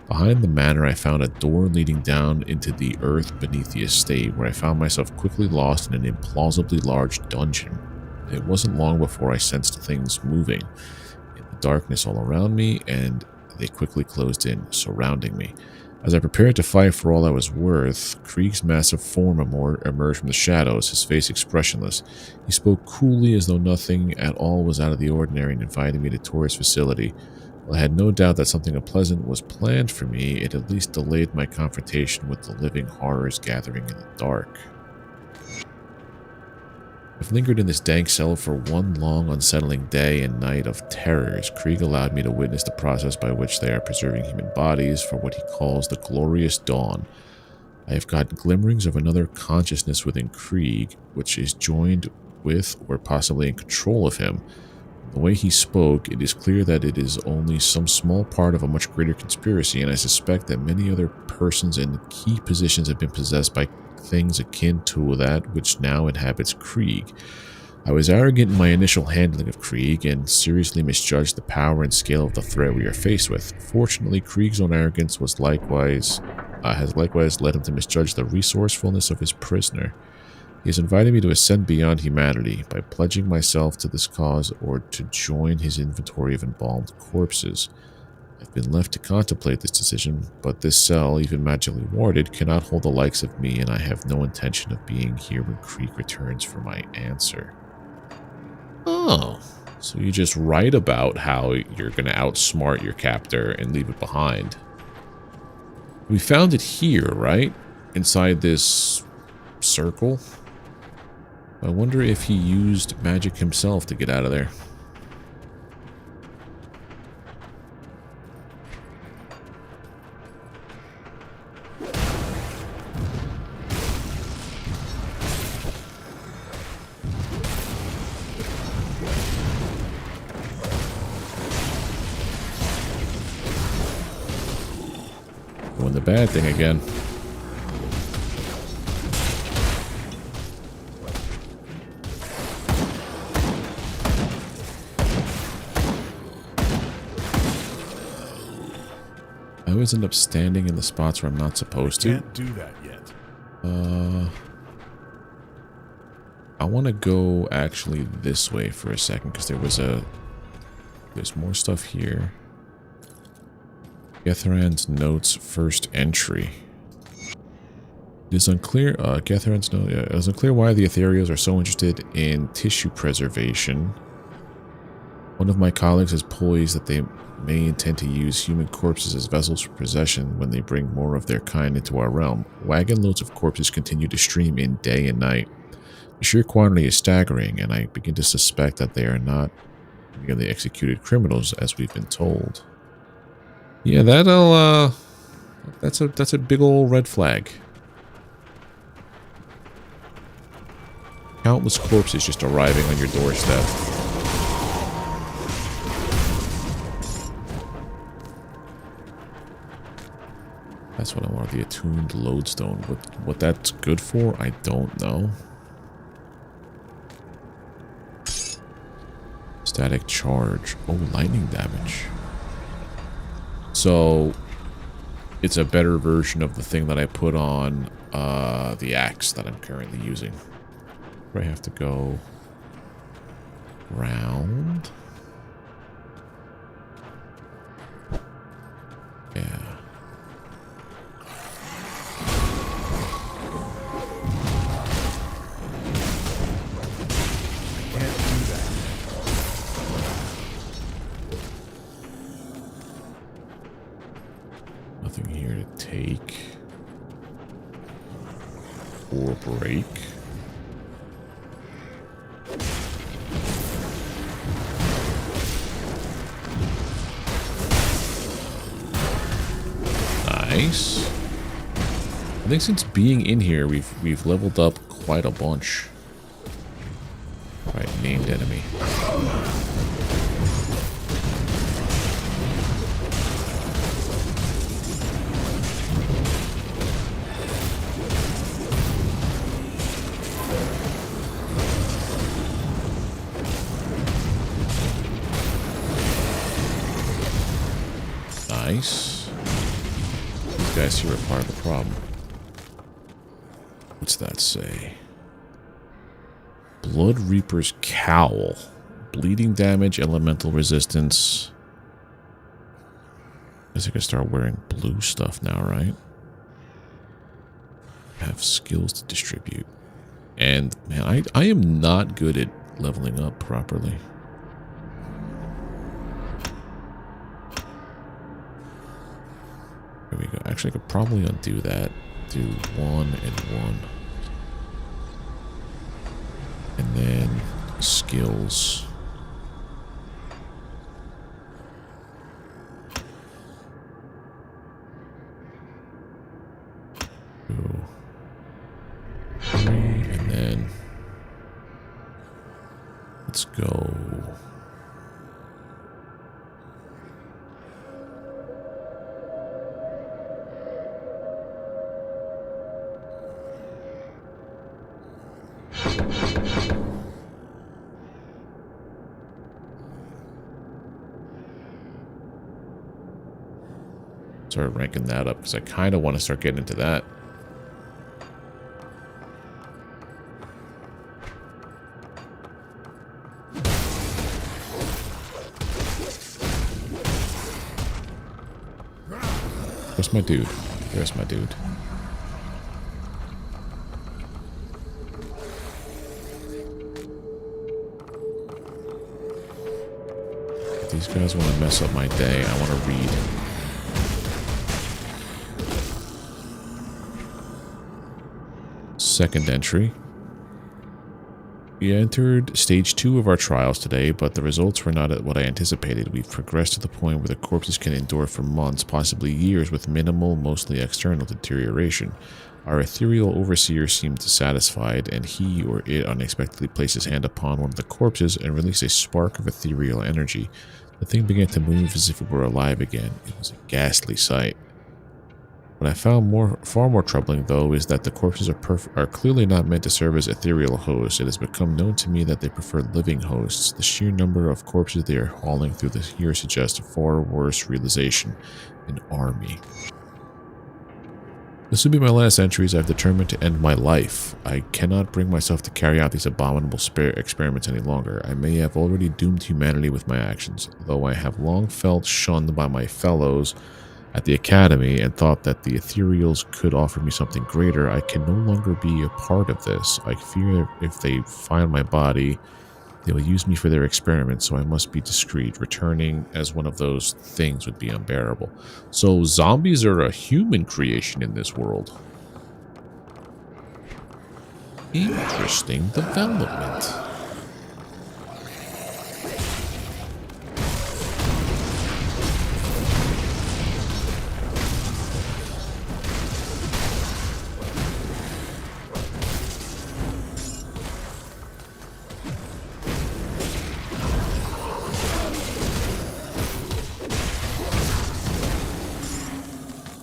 Behind the manor, I found a door leading down into the earth beneath the estate, where I found myself quickly lost in an implausibly large dungeon. It wasn't long before I sensed things moving in the darkness all around me, and they quickly closed in, surrounding me. As I prepared to fight for all I was worth, Krieg's massive form emerged from the shadows, his face expressionless. He spoke coolly as though nothing at all was out of the ordinary and invited me to tour his facility. While I had no doubt that something unpleasant was planned for me, it at least delayed my confrontation with the living horrors gathering in the dark. I've lingered in this dank cell for one long, unsettling day and night of terrors. Krieg allowed me to witness the process by which they are preserving human bodies for what he calls the glorious dawn. I have got glimmerings of another consciousness within Krieg, which is joined with or possibly in control of him. The way he spoke, it is clear that it is only some small part of a much greater conspiracy, and I suspect that many other persons in key positions have been possessed by things akin to that which now inhabits Krieg. I was arrogant in my initial handling of Krieg and seriously misjudged the power and scale of the threat we are faced with. Fortunately, Krieg's own arrogance has likewise led him to misjudge the resourcefulness of his prisoner. He has invited me to ascend beyond humanity by pledging myself to this cause or to join his inventory of embalmed corpses. I've been left to contemplate this decision, but this cell, even magically warded, cannot hold the likes of me, and I have no intention of being here when Krieg returns for my answer. Oh, so you just write about how you're going to outsmart your captor and leave it behind. We found it here, right? Inside this circle. I wonder if he used magic himself to get out of there. Doing the bad thing again. I always end up standing in the spots where I'm not supposed to.
Can't do that yet.
I want to go actually this way for a second because there's more stuff here. Getharan's notes first entry. It is unclear. Getharan's note. It is unclear why the Ethereals are so interested in tissue preservation. One of my colleagues has poised that they may intend to use human corpses as vessels for possession when they bring more of their kind into our realm. Wagon loads of corpses continue to stream in day and night. The sheer quantity is staggering, and I begin to suspect that they are not merely executed criminals, as we've been told. Yeah, that's a big old red flag. Countless corpses just arriving on your doorstep. That's what I want, the attuned lodestone. What that's good for, I don't know. Static charge. Oh, lightning damage. So, it's a better version of the thing that I put on the axe that I'm currently using. Where I have to go round. Yeah. Nothing here to take or break. Nice. I think since being in here, we've leveled up quite a bunch. Right, named enemy. Nice. These guys here are part of the problem. What's that say? Blood Reaper's Cowl. Bleeding damage, elemental resistance. I guess I can start wearing blue stuff now, right? I have skills to distribute. And, man, I am not good at leveling up properly. There we go. Actually, I could probably undo that. Do 1 and 1. And then skills. Two, 3, and then let's go. Start ranking that up because I kind of want to start getting into that. Where's my dude? There's my dude. If these guys want to mess up my day, I want to read. Second entry. We entered stage 2 of our trials today, but the results were not at what I anticipated. We've progressed to the point where the corpses can endure for months, possibly years, with minimal, mostly external deterioration. Our ethereal overseer seemed satisfied, and he or it unexpectedly placed his hand upon one of the corpses and released a spark of ethereal energy. The thing began to move as if it were alive again. It was a ghastly sight. What I found far more troubling, though, is that the corpses are clearly not meant to serve as ethereal hosts. It has become known to me that they prefer living hosts. The sheer number of corpses they are hauling through this year suggests a far worse realization: an army. This will be my last entries. I've determined to end my life. I cannot bring myself to carry out these abominable experiments any longer. I may have already doomed humanity with my actions, though I have long felt shunned by my fellows at the academy and thought that the ethereals could offer me something greater. I can no longer be a part of this. I fear if they find my body, they will use me for their experiments, so I must be discreet. Returning as one of those things would be unbearable. So zombies are a human creation in this world. Interesting development.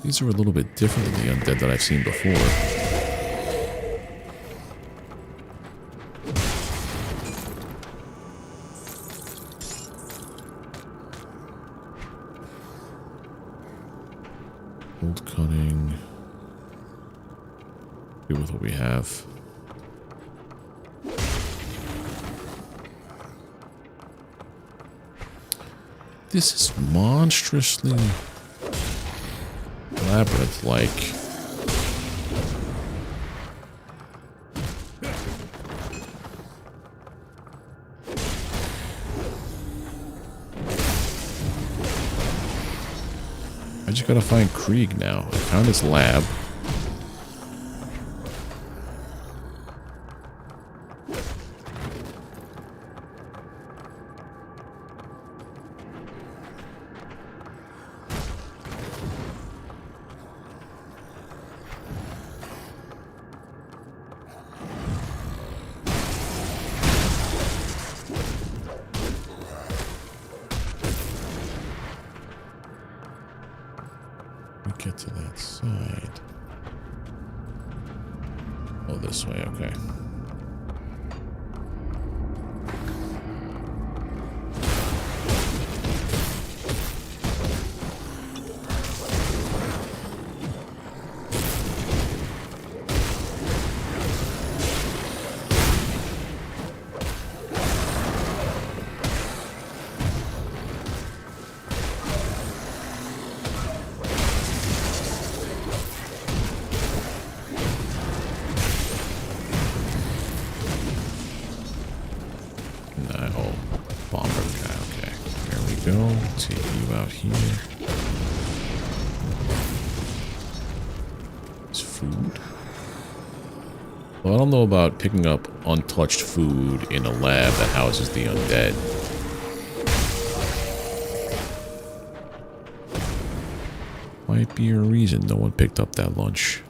These are a little bit different than the undead that I've seen before. Old cunning. Good with what we have. This is monstrously labyrinth-like. I just gotta find Krieg now. I found his lab. Get to that side. Oh, this way, okay. Go, take you out here. It's food. Well, I don't know about picking up untouched food in a lab that houses the undead. Might be a reason no one picked up that lunch.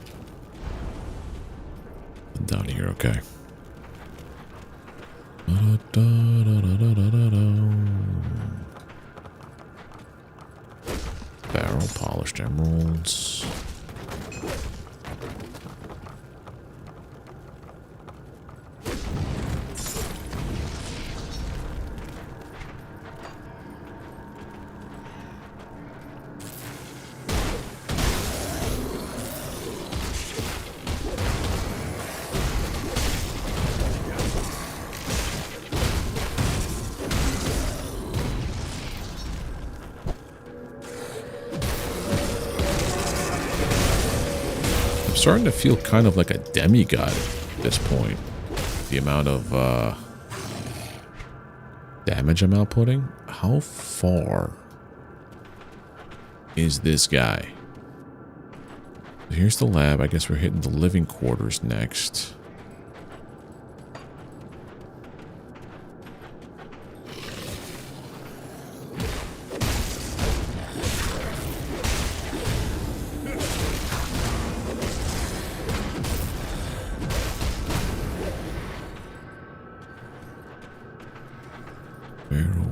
Down here, okay. Barrel, polished emeralds. Starting to feel kind of like a demigod at this point. The amount of damage I'm outputting. How far is this guy? Here's the lab. I guess we're hitting the living quarters next.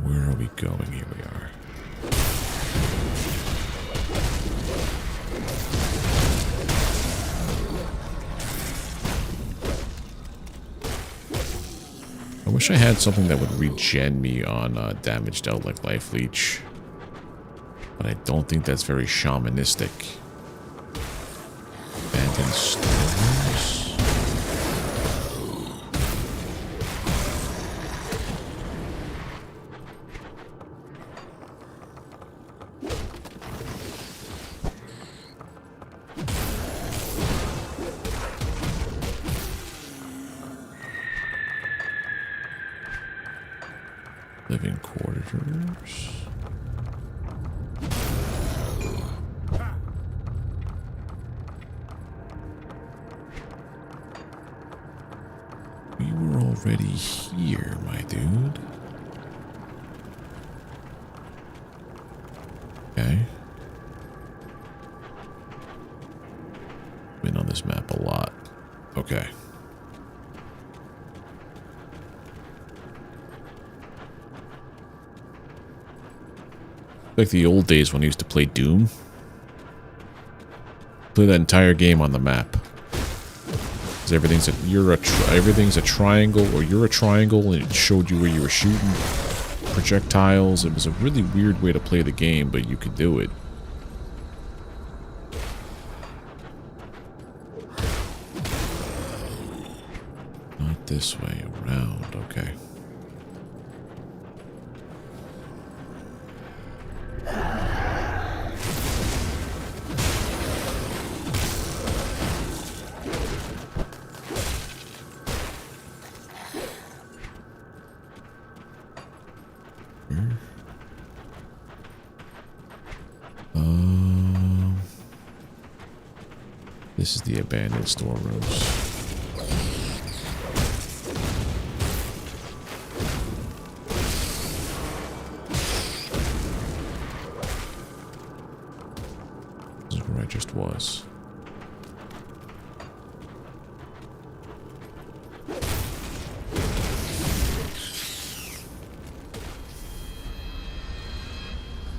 Where are we going? Here we are. I wish I had something that would regen me on damage dealt like life leech. But I don't think that's very shamanistic. Abandoned stores. Living quarters. We were already here, my dude. Okay. Been on this map a lot. Okay. Like the old days when I used to play Doom. Play that entire game on the map. Because everything's a triangle, or you're a triangle, and it showed you where you were shooting projectiles. It was a really weird way to play the game, but you could do it. Not this way, around, okay. This is the abandoned storerooms. This is where I just was.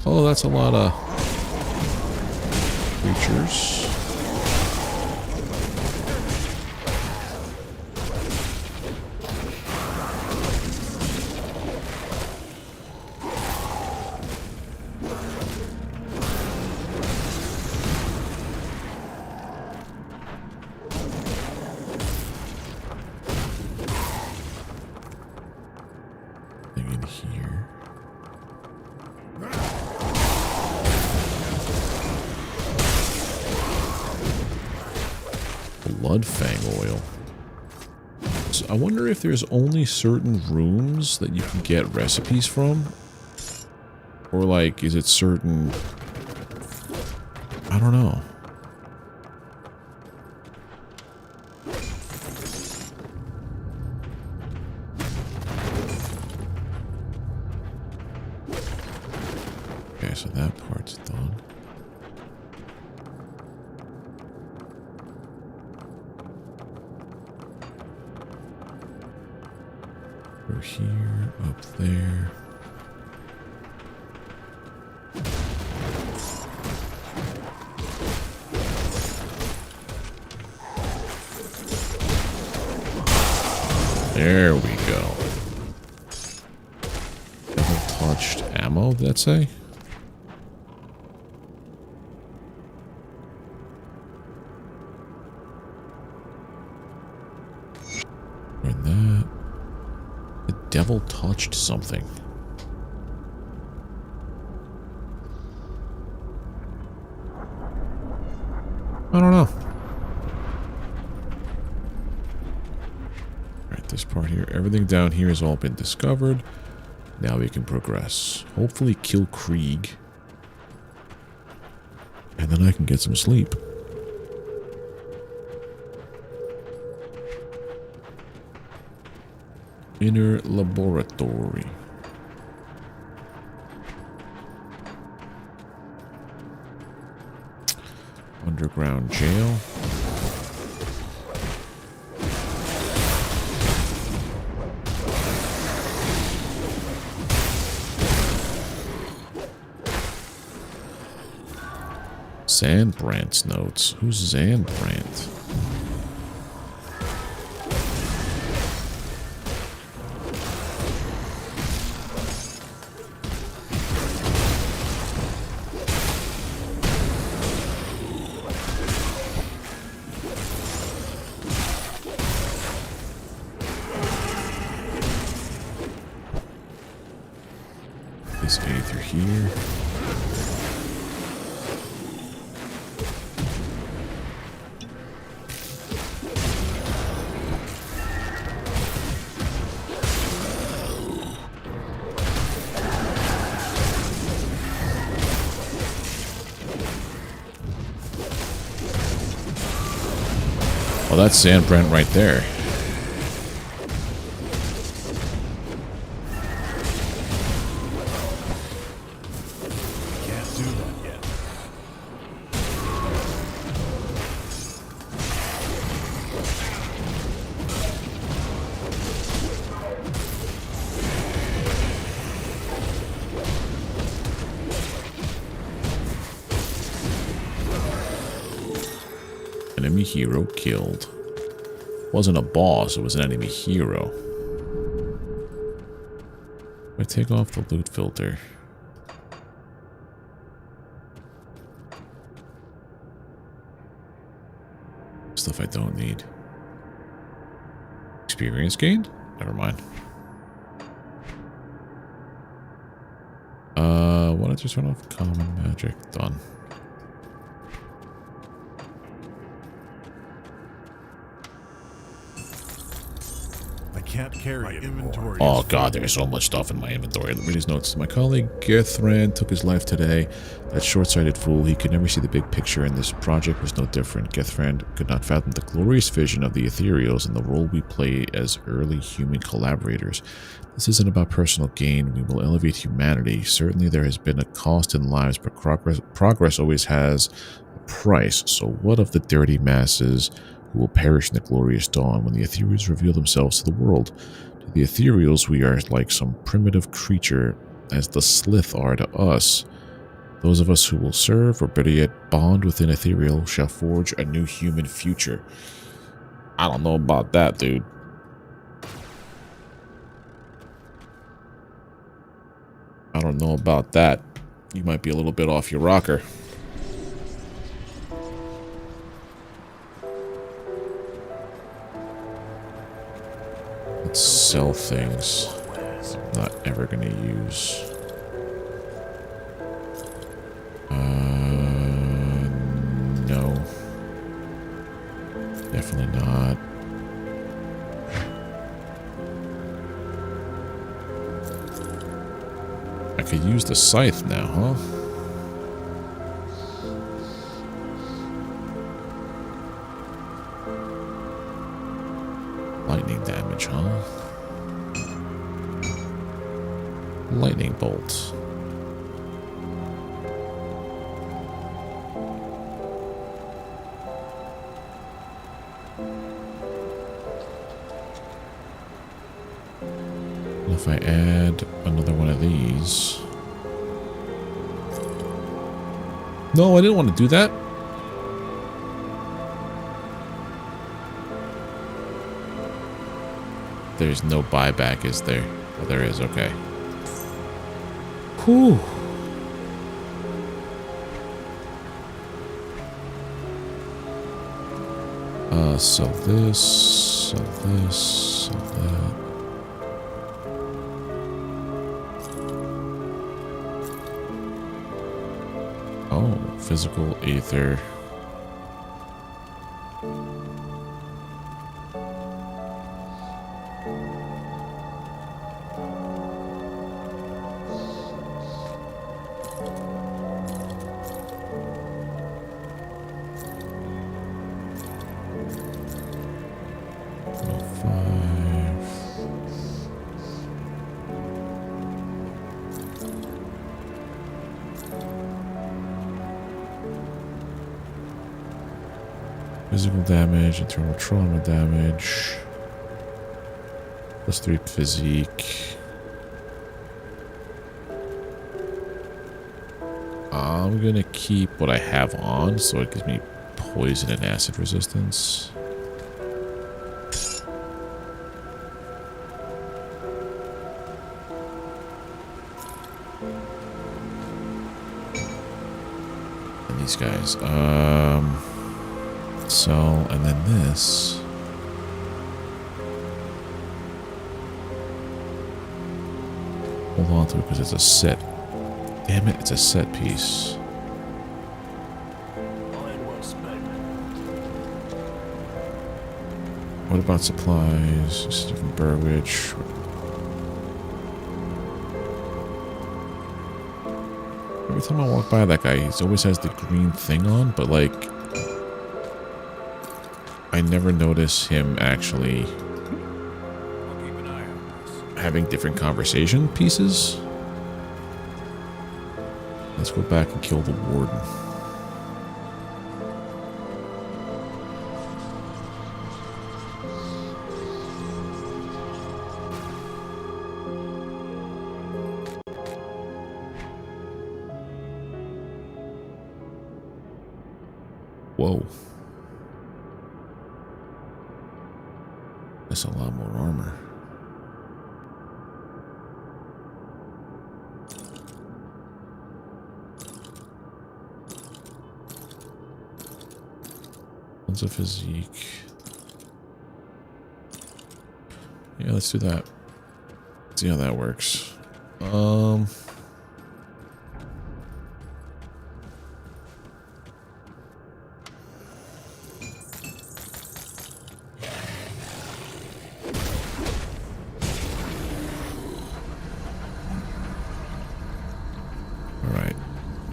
Oh, that's a lot of creatures. Thing in here. Blood fang oil. So I wonder if there's only certain rooms that you can get recipes from? Or like, is it certain... I don't know. Okay, so that part's done. Over here, up there. There we go. Double-touched ammo, did that say? And that. The devil touched something. I don't know. Alright, this part here. Everything down here has all been discovered. Now we can progress. Hopefully kill Krieg. And then I can get some sleep. Inner laboratory. Underground jail. Zandbrandt's notes. Who's Zandbrandt? This aether here. Well, that's Zandbrandt right there.
Can't do that yet.
Enemy hero killed. Wasn't a boss, it was an enemy hero. I take off the loot filter. Stuff I don't need. Experience gained? Never mind. Why don't you turn off common magic? Done.
I can't carry
My
it
inventory
anymore.
Oh god, there's so much stuff in my inventory. Read his notes. My colleague Githran took his life today. That short-sighted fool, he could never see the big picture, and this project was no different. Githran could not fathom the glorious vision of the ethereals and the role we play as early human collaborators. This isn't about personal gain. We will elevate humanity. Certainly there has been a cost in lives, but progress always has a price. So what of the dirty masses who will perish in the glorious dawn when the ethereals reveal themselves to the world? To the ethereals, we are like some primitive creature, as the Slith are to us. Those of us who will serve, or better yet, bond within ethereal, shall forge a new human future. I don't know about that, dude. I don't know about that. You might be a little bit off your rocker. Let's sell things I'm not ever going to use. No. Definitely not. I could use the scythe now, huh? Lightning damage, huh? Lightning bolt. If I add another one of these. No, I didn't want to do that. There's no buyback, is there? Oh, there is, okay. Whew. Sell this, sell this, sell that. Oh, physical aether. Physical damage, internal trauma damage, +3 physique. I'm gonna keep what I have on, so it gives me poison and acid resistance. And these guys, sell, and then this. Hold on to it because it's a set. Damn it, it's a set piece. What about supplies? This is from Burrwitch. Every time I walk by that guy, he always has the green thing on, but like, I never notice him actually having different conversation pieces. Let's go back and kill the warden. Whoa. That's a lot more armor. One's a physique. Yeah, let's do that. See how that works.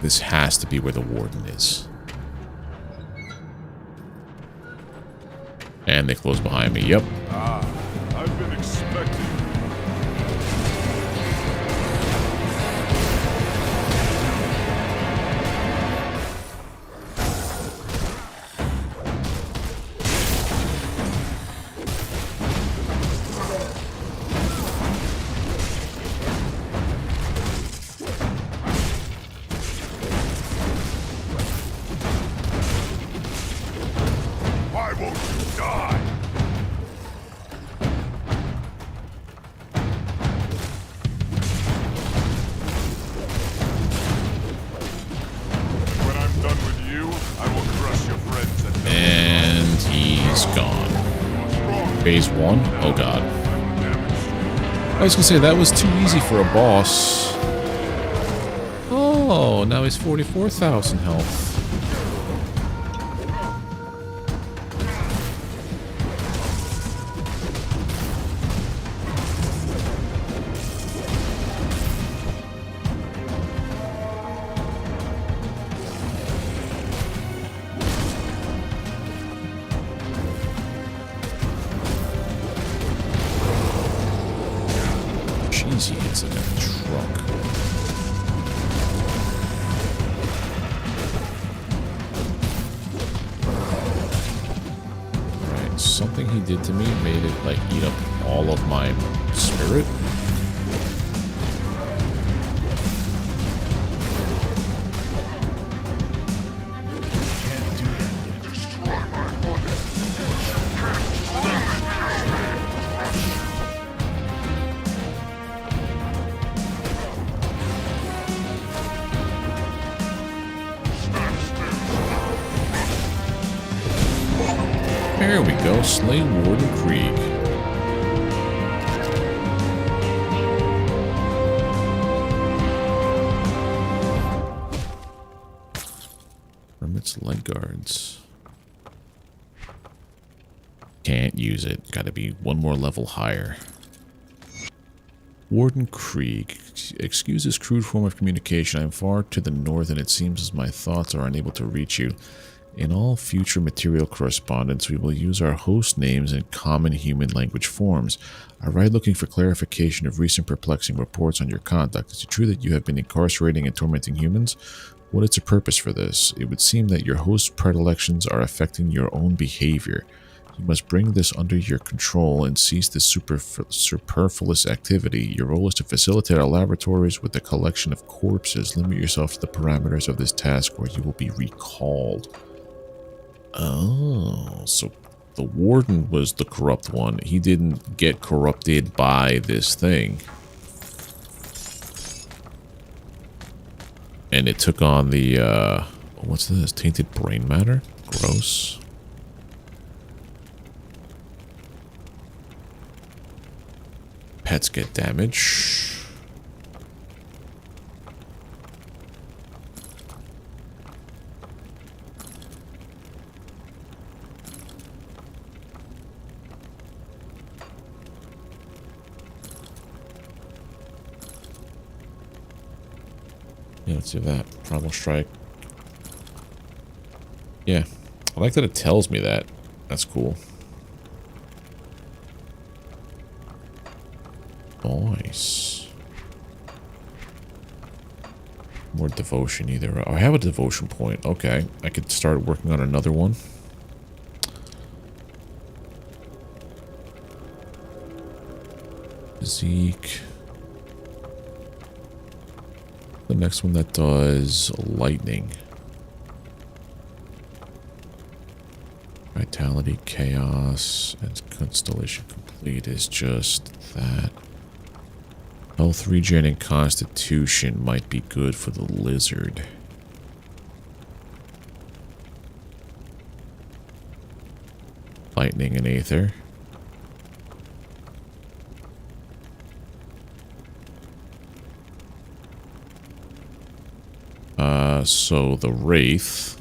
this has to be where the warden is. And they close behind me. Yep.
I've been expecting. Why won't you die? When I'm done with you, I will crush your friends and
And he's gone. Phase 1? Oh god. I was gonna say, that was too easy for a boss. Oh, now he's 44,000 health. Jeez, he hits like a truck. Right, something he did to me made it like eat up all of my spirit. There we go, slay Warden Krieg. Hermit's leg guards. Can't use it. Gotta be one more level higher. Warden Krieg. Excuse this crude form of communication. I am far to the north and it seems as my thoughts are unable to reach you. In all future material correspondence, we will use our host names in common human language forms. I write looking for clarification of recent perplexing reports on your conduct. Is it true that you have been incarcerating and tormenting humans? What is the purpose for this? It would seem that your host's predilections are affecting your own behavior. You must bring this under your control and cease this superfluous activity. Your role is to facilitate our laboratories with the collection of corpses. Limit yourself to the parameters of this task or you will be recalled. Oh, so the warden was the corrupt one. He didn't get corrupted by this thing. And it took on the, what's this? Tainted brain matter? Gross. Pets get damage. Yeah, let's do that. Primal Strike. Yeah. I like that it tells me that. That's cool. Nice. More devotion either. Oh, I have a devotion point. Okay. I could start working on another one. Physique. The next one that does lightning. Vitality, chaos, and constellation complete is just that. Health regen and constitution might be good for the lizard. Lightning and aether. So the Wraith.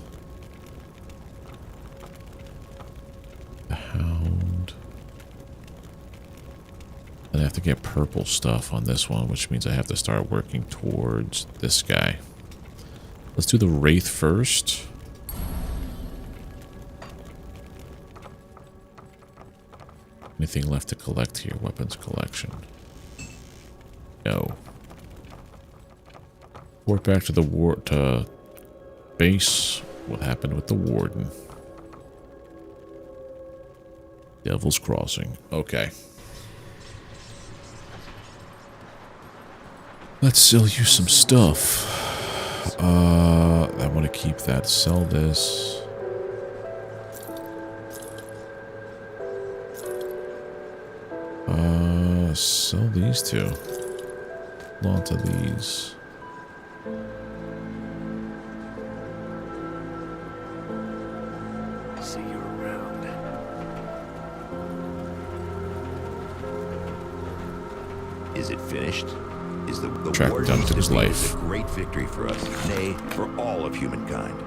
The Hound. And I have to get purple stuff on this one, which means I have to start working towards this guy. Let's do the Wraith first. Anything left to collect here? Weapons collection. No. Report back to the base. What happened with the warden? Devil's Crossing. Okay. Let's sell you some stuff. I want to keep that. Sell this. Sell these two. Hold on to these.
See you around.
Is it finished? Is the
Track
warden's
down to his
defeat
life.
is a great victory for us, nay, for all of humankind.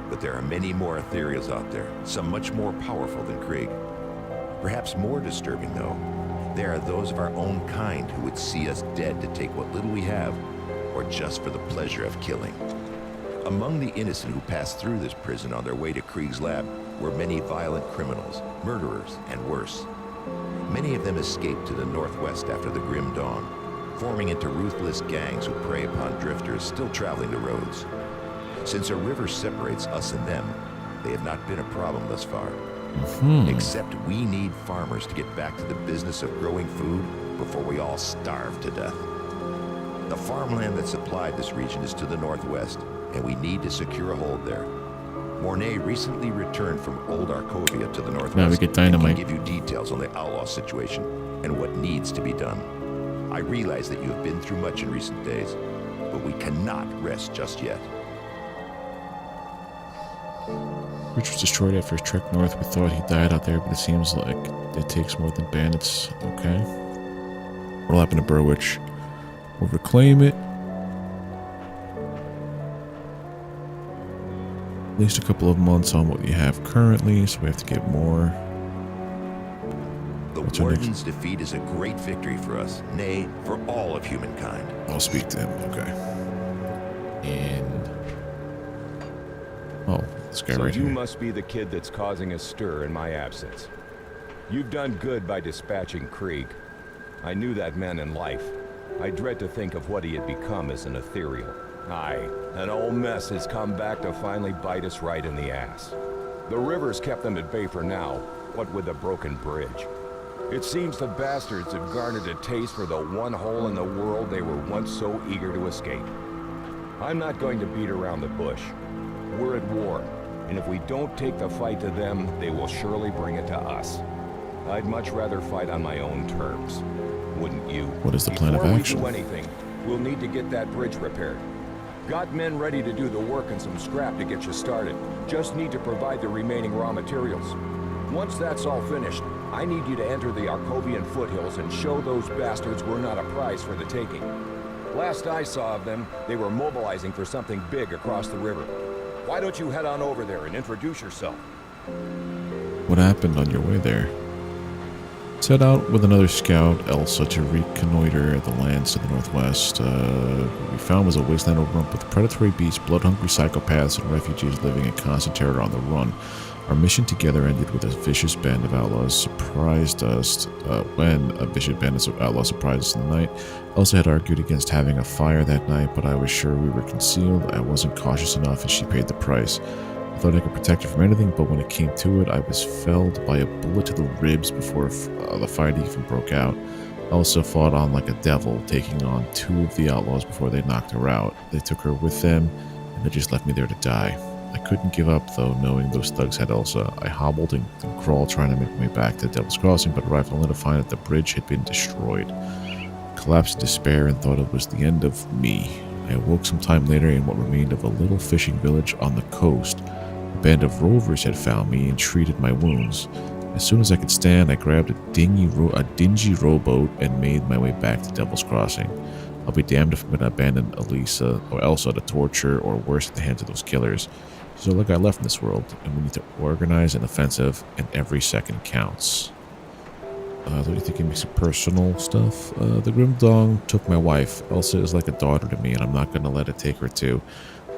But there are many more ethereals out there, some much more powerful than Krieg. Perhaps more disturbing, though, there are those of our own kind who would see us dead to take what little we have, or just for the pleasure of killing. Among the innocent who passed through this prison on their way to Krieg's lab were many violent criminals, murderers, and worse. Many of them escaped to the northwest after the Grim Dawn, forming into ruthless gangs who prey upon drifters still traveling the roads. Since a river separates us and them, they have not been a problem thus far. Except we need farmers to get back to the business of growing food before we all starve to death. The farmland that supplied this region is to the northwest, and we need to secure a hold there. Mornay recently returned from Old Arkovia to the northwest.
Now we get dynamite.
And can give you details on the outlaw situation and what needs to be done. I realize that you have been through much in recent days, but we cannot rest just yet.
Bridge was destroyed after his trek north. We thought he died out there, but it seems like it takes more than bandits. Okay. What'll happen to Burrwitch? We'll reclaim it. At least a couple of months on what you have currently, so we have to get more.
The warden's defeat is a great victory for us, nay, for all of humankind.
I'll speak to him. Okay. And oh, this guy
So
right
you
here.
must be the kid that's causing a stir in my absence. You've done good by dispatching Krieg. I knew that man in life. I dread to think of what he had become as an ethereal. Aye, an old mess has come back to finally bite us right in the ass. The river's kept them at bay for now, what with the broken bridge. It seems the bastards have garnered a taste for the one hole in the world they were once so eager to escape. I'm not going to beat around the bush. We're at war, and if we don't take the fight to them, they will surely bring it to us. I'd much rather fight on my own terms. Wouldn't you?
What is the plan of
Before
action?
we do anything, we'll need to get that bridge repaired. Got men ready to do the work and some scrap to get you started. Just need to provide the remaining raw materials. Once that's all finished, I need you to enter the Arkovian foothills and show those bastards we're not a prize for the taking. Last I saw of them, they were mobilizing for something big across the river. Why don't you head on over there and introduce yourself?
What happened on your way there? Set out with another scout, Elsa, to reconnoiter the lands to the northwest. What we found was a wasteland overrun with predatory beasts, blood-hungry psychopaths, and refugees living in constant terror on the run. Our mission together ended with a vicious band of outlaws surprised us. When a vicious band of outlaws surprised us in the night, Elsa had argued against having a fire that night, but I was sure we were concealed. I wasn't cautious enough, and she paid the price. I thought I could protect her from anything, but when it came to it, I was felled by a bullet to the ribs before the fight even broke out. Elsa fought on like a devil, taking on 2 of the outlaws before they knocked her out. They took her with them, and they just left me there to die. I couldn't give up, though, knowing those thugs had Elsa. I hobbled and crawled, trying to make my way back to Devil's Crossing, but arrived only to find that the bridge had been destroyed. I collapsed in despair and thought it was the end of me. I awoke some time later in what remained of a little fishing village on the coast. A band of rovers had found me and treated my wounds. As soon as I could stand, I grabbed a dingy rowboat and made my way back to Devil's Crossing. I'll be damned if I'm going to abandon Elsa to torture or worse at the hands of those killers. So like I left in this world, and we need to organize an offensive, and every second counts. Don't you think it makes some personal stuff? The Grim Dawn took my wife. Elsa is like a daughter to me, and I'm not going to let it take her too.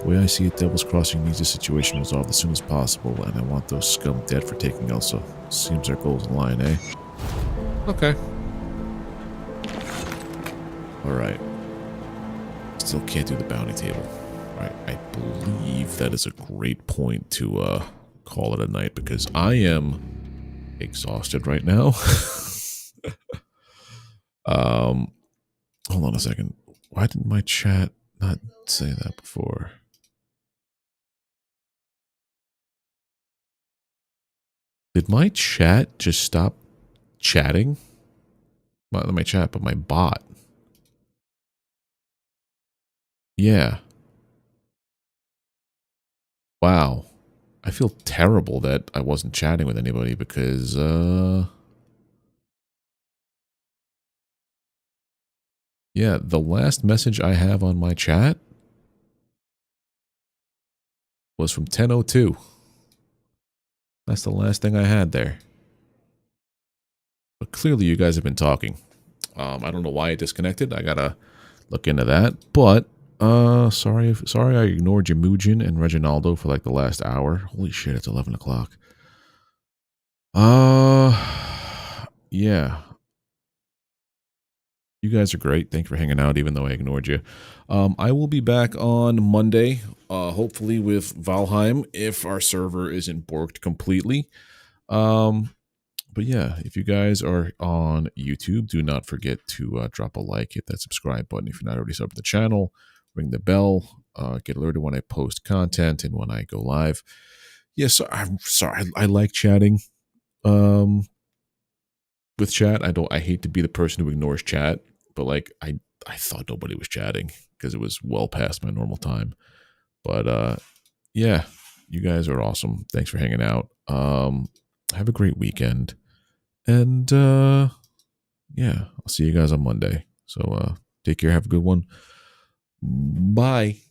The way I see it, Devil's Crossing needs the situation resolved as soon as possible, and I want those scum dead for taking Elsa. Seems our goals align, eh? Okay. Alright. Still can't do the bounty table. Alright, I believe that is a great point to call it a night, because I am exhausted right now. Hold on a second. Why didn't my chat not say that before? Did my chat just stop chatting? Not my chat, but my bot. Yeah. Wow. I feel terrible that I wasn't chatting with anybody because, yeah, the last message I have on my chat was from 10:02. That's the last thing I had there. But clearly you guys have been talking. I don't know why it disconnected. I gotta look into that. But sorry I ignored Jamujin and Reginaldo for like the last hour. Holy shit, it's 11 o'clock. Yeah. You guys are great. Thanks for hanging out, even though I ignored you. I will be back on Monday, hopefully with Valheim, if our server isn't borked completely. But yeah, if you guys are on YouTube, do not forget to drop a like, hit that subscribe button if you're not already subbed to the channel, ring the bell, get alerted when I post content and when I go live. Yes, I'm sorry. I like chatting with chat. I hate to be the person who ignores chat, but like I thought nobody was chatting because it was well past my normal time. But yeah, you guys are awesome. Thanks for hanging out. Have a great weekend. And yeah, I'll see you guys on Monday. So take care. Have a good one. Bye.